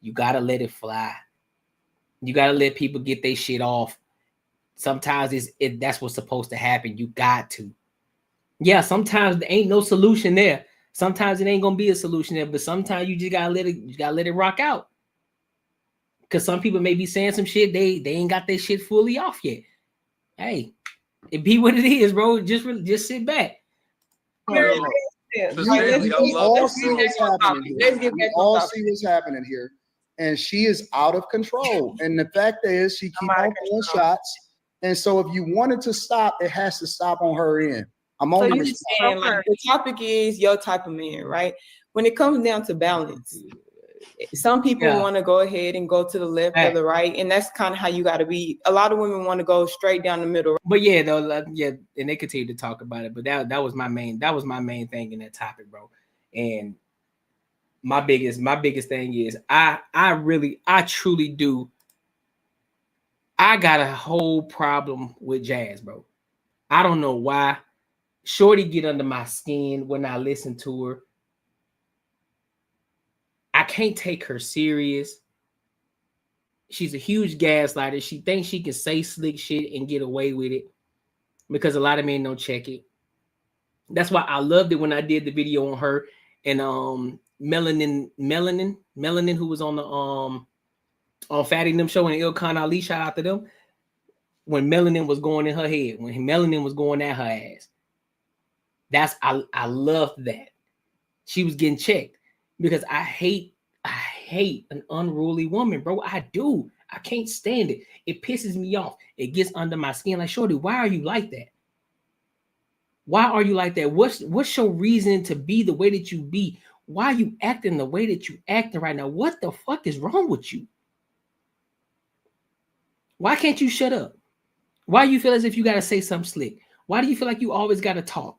You gotta let it fly. You gotta let people get their shit off. Sometimes that's what's supposed to happen. You got to. Yeah, sometimes there ain't no solution there. Sometimes it ain't gonna be a solution there, but sometimes you just gotta let it rock out. Cause some people may be saying some shit, they ain't got their shit fully off yet. Hey, it be what it is, bro. Just sit back. We all see what's happening here. And she is out of control. And the fact is, she keep on throwing shots. And so if you wanted to stop, it has to stop on her end. I'm So only you saying like the topic is your type of man, right? When it comes down to balance, some people want to go ahead and go to the left or the right, and that's kind of how you got to be. A lot of women want to go straight down the middle. But yeah, though, and they continue to talk about it. But that was my main thing in that topic, bro. And my biggest thing is I truly do. I got a whole problem with Jazz, bro. I don't know why. Shorty get under my skin when I listen to her. I can't take her serious. She's a huge gaslighter. She thinks she can say slick shit and get away with it because a lot of men don't check it. That's why I loved it when I did the video on her and Melanin, who was on the on Fatty and them show and Ilkan Ali, shout out to them. When Melanin was going in her head, when Melanin was going at her ass. I loved that. She was getting checked because I hate an unruly woman, bro. I do. I can't stand it. It pisses me off. It gets under my skin. Like, shorty, why are you like that? Why are you like that? What's your reason to be the way that you be? Why are you acting the way that you acting right now? What the fuck is wrong with you? Why can't you shut up? Why do you feel as if you got to say something slick? Why do you feel like you always got to talk?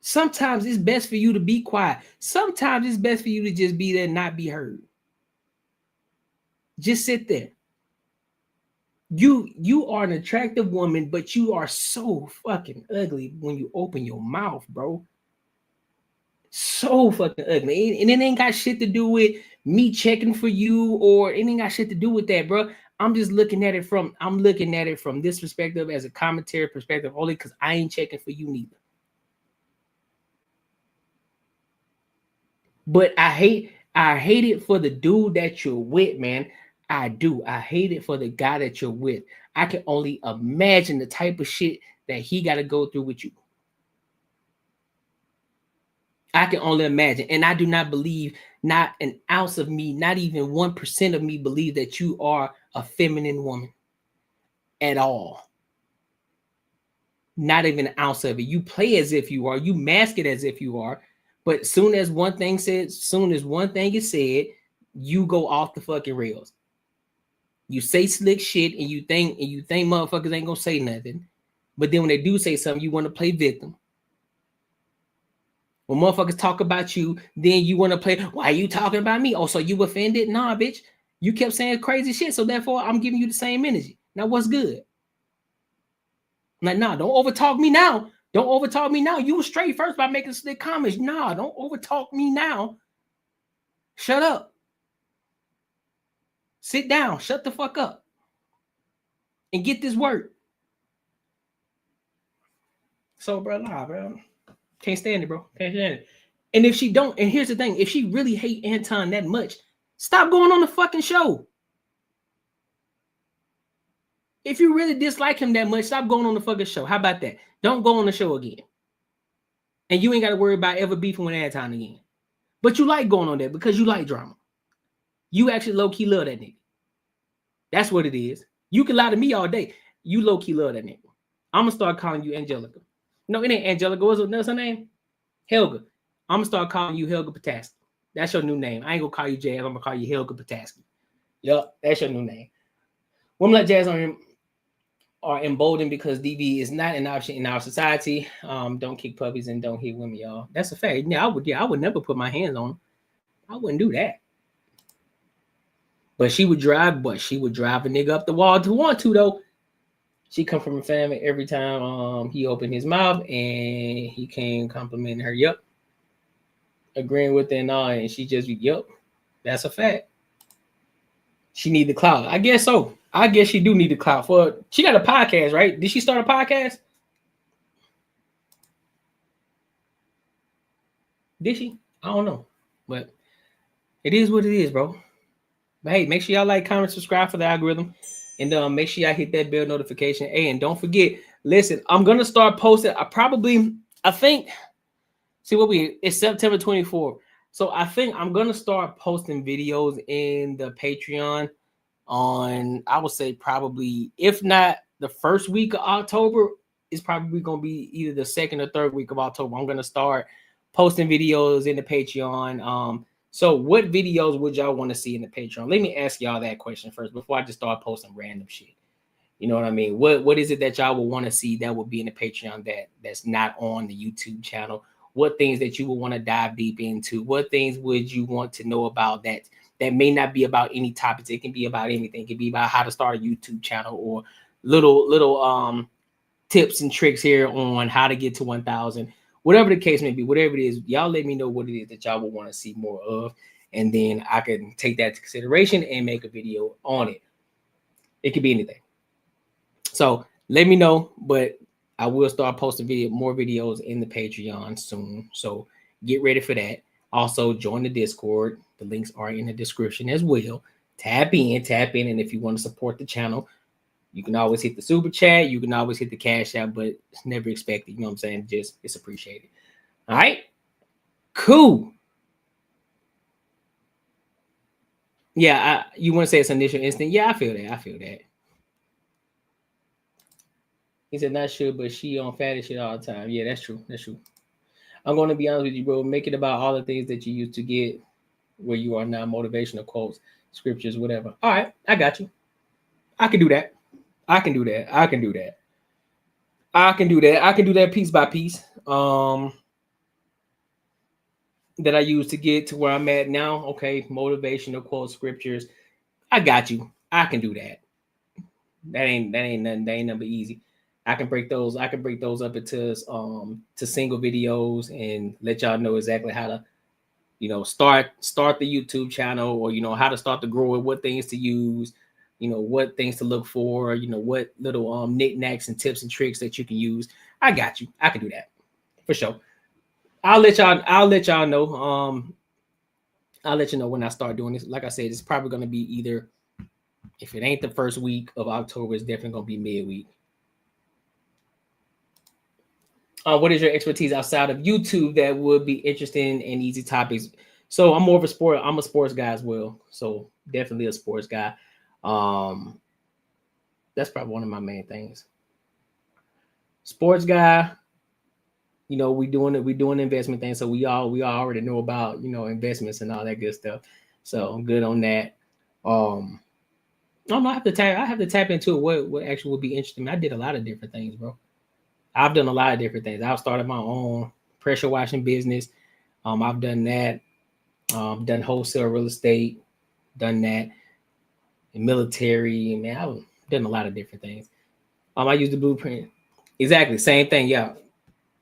Sometimes it's best for you to be quiet. Sometimes it's best for you to just be there and not be heard. Just sit there. You are an attractive woman, but you are so fucking ugly when you open your mouth, bro. So fucking ugly. And it ain't got shit to do with me checking for you, or it ain't got shit to do with that, bro. I'm looking at it from this perspective, as a commentary perspective only, because I ain't checking for you neither. But I hate it for the dude that you're with, man. I do. I hate it for the guy that you're with. I can only imagine the type of shit that he got to go through with you. I can only imagine. And I do not believe, not an ounce of me, not even 1% of me believe that you are a feminine woman at all. Not even an ounce of it. You play as if you are. You mask it as if you are. But soon as one thing is said, you go off the fucking rails. You say slick shit and you think motherfuckers ain't gonna say nothing. But then when they do say something, you want to play victim. When motherfuckers talk about you, then you want to play, why are you talking about me? Oh, so you offended? Nah, bitch. You kept saying crazy shit, so therefore I'm giving you the same energy. Now what's good? Like, nah, don't overtalk me now. Don't overtalk me now. You were straight first by making slick comments. Nah, don't overtalk me now. Shut up. Sit down. Shut the fuck up. And get this work. So, bro, nah, bro. Can't stand it, bro. Can't stand it. And if she don't, and here's the thing, if she really hate Anton that much, stop going on the fucking show. If you really dislike him that much, stop going on the fucking show. How about that? Don't go on the show again. And you ain't got to worry about ever beefing with Anton again. But you like going on there because you like drama. You actually low-key love that nigga. That's what it is. You can lie to me all day. You low-key love that nigga. I'm going to start calling you Angelica. No, it ain't Angelica. What's her name? Helga. I'm going to start calling you Helga Pataski. That's your new name. I ain't going to call you Jazz. I'm going to call you Helga Pataski. Yup, that's your new name. Women like Jazz are emboldened because DV is not an option in our society. Don't kick puppies and don't hit women, y'all. That's a fact. Yeah, I would never put my hands on them. I wouldn't do that. But she would drive a nigga up the wall to want to, though. She come from a family every time he opened his mouth and he came complimenting her. Yep. Agreeing with it and all. And she just, yep. That's a fact. She need the clout. I guess so. I guess she do need the clout. She got a podcast, right? Did she start a podcast? Did she? I don't know. But it is what it is, bro. But hey, make sure y'all like, comment, subscribe for the algorithm. And make sure y'all hit that bell notification. Hey, and don't forget, listen, I'm going to start posting. It's September 24th. So I think I'm going to start posting videos in the Patreon on, I would say probably, if not the first week of October, it's probably going to be either the second or third week of October. I'm going to start posting videos in the Patreon. So what videos would y'all want to see in the Patreon? Let me ask y'all that question first before I just start posting random shit. You know what I mean? What is it that y'all would want to see that would be in the Patreon that's not on the YouTube channel? What things that you would want to dive deep into? What things would you want to know about that may not be about any topics? It can be about anything. It can be about how to start a YouTube channel or little tips and tricks here on how to get to 1,000, whatever the case may be, whatever it is, y'all let me know what it is that y'all would want to see more of, and then I can take that into consideration and make a video on it. It could be anything. So let me know, but I will start posting more videos in the Patreon soon. So get ready for that. Also, join the Discord. The links are in the description as well. Tap in. And if you want to support the channel, you can always hit the super chat. You can always hit the cash out, but it's never expected. You know what I'm saying? Just it's appreciated. All right. Cool. Yeah, you want to say it's initial instinct? Yeah, I feel that. He said not sure, but she on fatty shit all the time. Yeah, that's true. I'm going to be honest with you, bro. Make it about all the things that you used to get where you are now, motivational quotes, scriptures, whatever. All right, I got you. I can do that. I can do that piece by piece. That I use to get to where I'm at now. Okay, motivational quotes, scriptures. I got you. I can do that. That ain't nothing. That ain't nothing but easy. I can break those up into to single videos and let y'all know exactly how to, start the YouTube channel, or how to start to grow it, what things to use, what things to look for, what little knickknacks and tips and tricks that you can use. I got you. I can do that for sure. I'll let y'all know. I'll let you know when I start doing this. Like I said, it's probably going to be either, if it ain't the first week of October, it's definitely going to be midweek. What is your expertise outside of YouTube that would be interesting and easy topics? So I'm a sports guy as well. So definitely a sports guy. That's probably one of my main things. Sports guy. We doing investment things. So we all already know about, investments and all that good stuff. So I'm good on that. I have to tap into it. What actually would be interesting. I did a lot of different things, bro. I've done a lot of different things. I've started my own pressure washing business. I've done that. Done wholesale real estate. Done that. In military. Man, I've done a lot of different things. I use the blueprint. Exactly. Same thing. Yeah.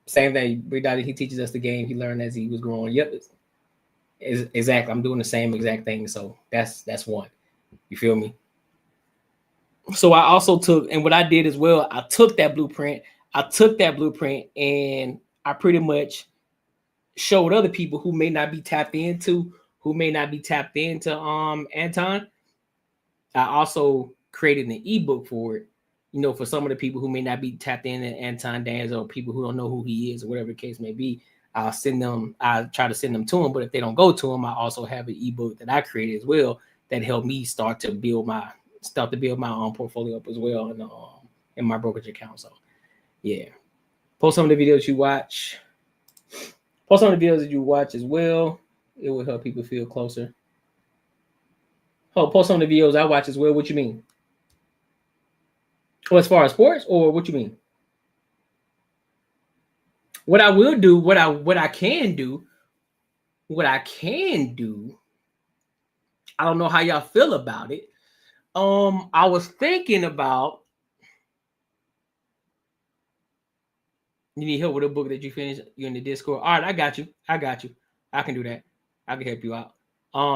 Same thing. Big Daddy, he teaches us the game he learned as he was growing. Yep. Exactly. I'm doing the same exact thing. So that's one. You feel me? So I also took, and what I did as well, I took that blueprint and I pretty much showed other people who may not be tapped into Anton. I also created an ebook for it, for some of the people who may not be tapped into Anton Daniels, or people who don't know who he is, or whatever the case may be. I try to send them to him, but if they don't go to him, I also have an ebook that I created as well that helped me start to build my own portfolio up as well in my brokerage account. So yeah. Post some of the videos you watch. Post some of the videos that you watch as well. It will help people feel closer. Post some of the videos I watch as well. What you mean? Well, as far as sports, or what you mean? What I will do, what I can do. I don't know how y'all feel about it. I was thinking about. You need help with a book that you finished? You're in the Discord. All right, I got you. I can do that. I can help you out.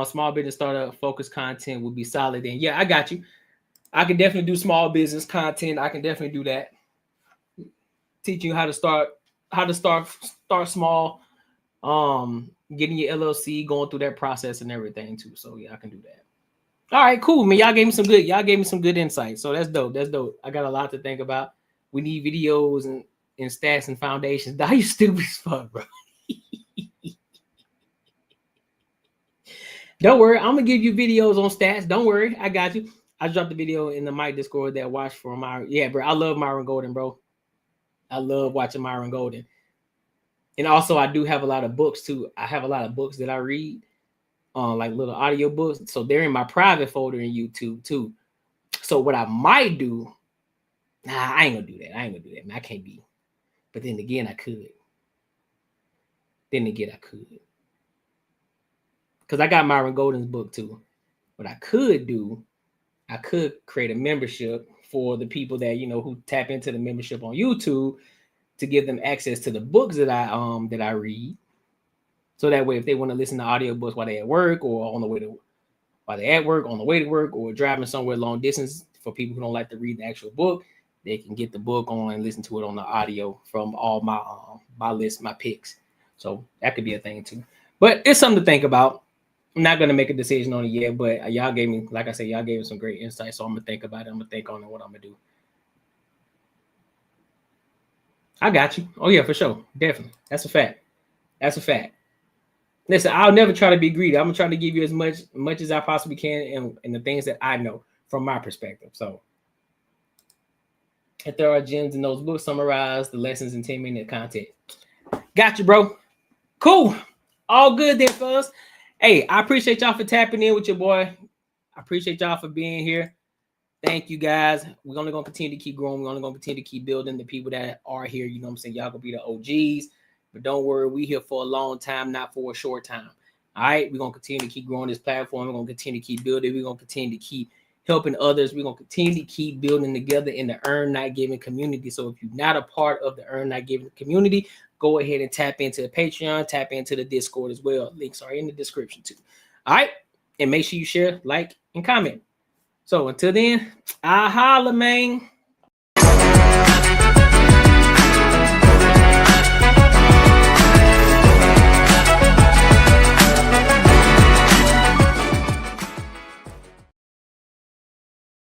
Small business startup focused content would be solid. Then yeah, I got you. I can definitely do small business content. I can definitely do that. Teach you how to start small. Getting your LLC, going through that process and everything too. So yeah, I can do that. All right, cool, man. Y'all gave me some good insight. So that's dope. I got a lot to think about. We need videos and stats and foundations. Are you stupid as fuck, bro? Don't worry, I'm gonna give you videos on stats. Don't worry, I got you. I dropped the video in the Mike Discord that watched for Myron. Yeah, bro, I love Myron Golden, bro. I love watching Myron Golden. And also, I do have a lot of books too. I have a lot of books that I read, like little audio books. So they're in my private folder in YouTube too. So what I might do, I ain't gonna do that. Man, I can't be. But then again, I could. Because I got Myron Golden's book too. What I could do, I could create a membership for the people that who tap into the membership on YouTube to give them access to the books that I read. So that way, if they want to listen to audiobooks while they're at work or while they're at work, on the way to work, or driving somewhere long distance, for people who don't like to read the actual book, they can get the book on and listen to it on the audio from all my picks. So that could be a thing too. But it's something to think about. I'm not gonna make a decision on it yet, but y'all gave me, like I said, y'all gave me some great insight. So I'm gonna think about it. I'm gonna think on it, what I'm gonna do. I got you. Oh yeah, for sure, definitely. That's a fact. That's a fact. Listen, I'll never try to be greedy. I'm gonna try to give you as much as I possibly can, and the things that I know from my perspective. So, if there are gems in those books, summarize the lessons in 10-minute content. Got you, bro. Cool. All good then, fellas. Hey, I appreciate y'all for tapping in with your boy. I appreciate y'all for being here. Thank you, guys. We're only gonna continue to keep growing. We're only gonna continue to keep building the people that are here. You know what I'm saying? Y'all gonna be the OGs. But don't worry, we here for a long time, not for a short time. All right, we're gonna continue to keep growing this platform. We're gonna continue to keep building. We're gonna continue to keep helping others. We're gonna continue to keep building together in the Earn Not Giving community. So if you're not a part of the Earn Not Giving community, go ahead and tap into the Patreon, tap into the Discord as well. Links are in the description too. All right, and make sure you share, like, and comment. So until then, I holla, man.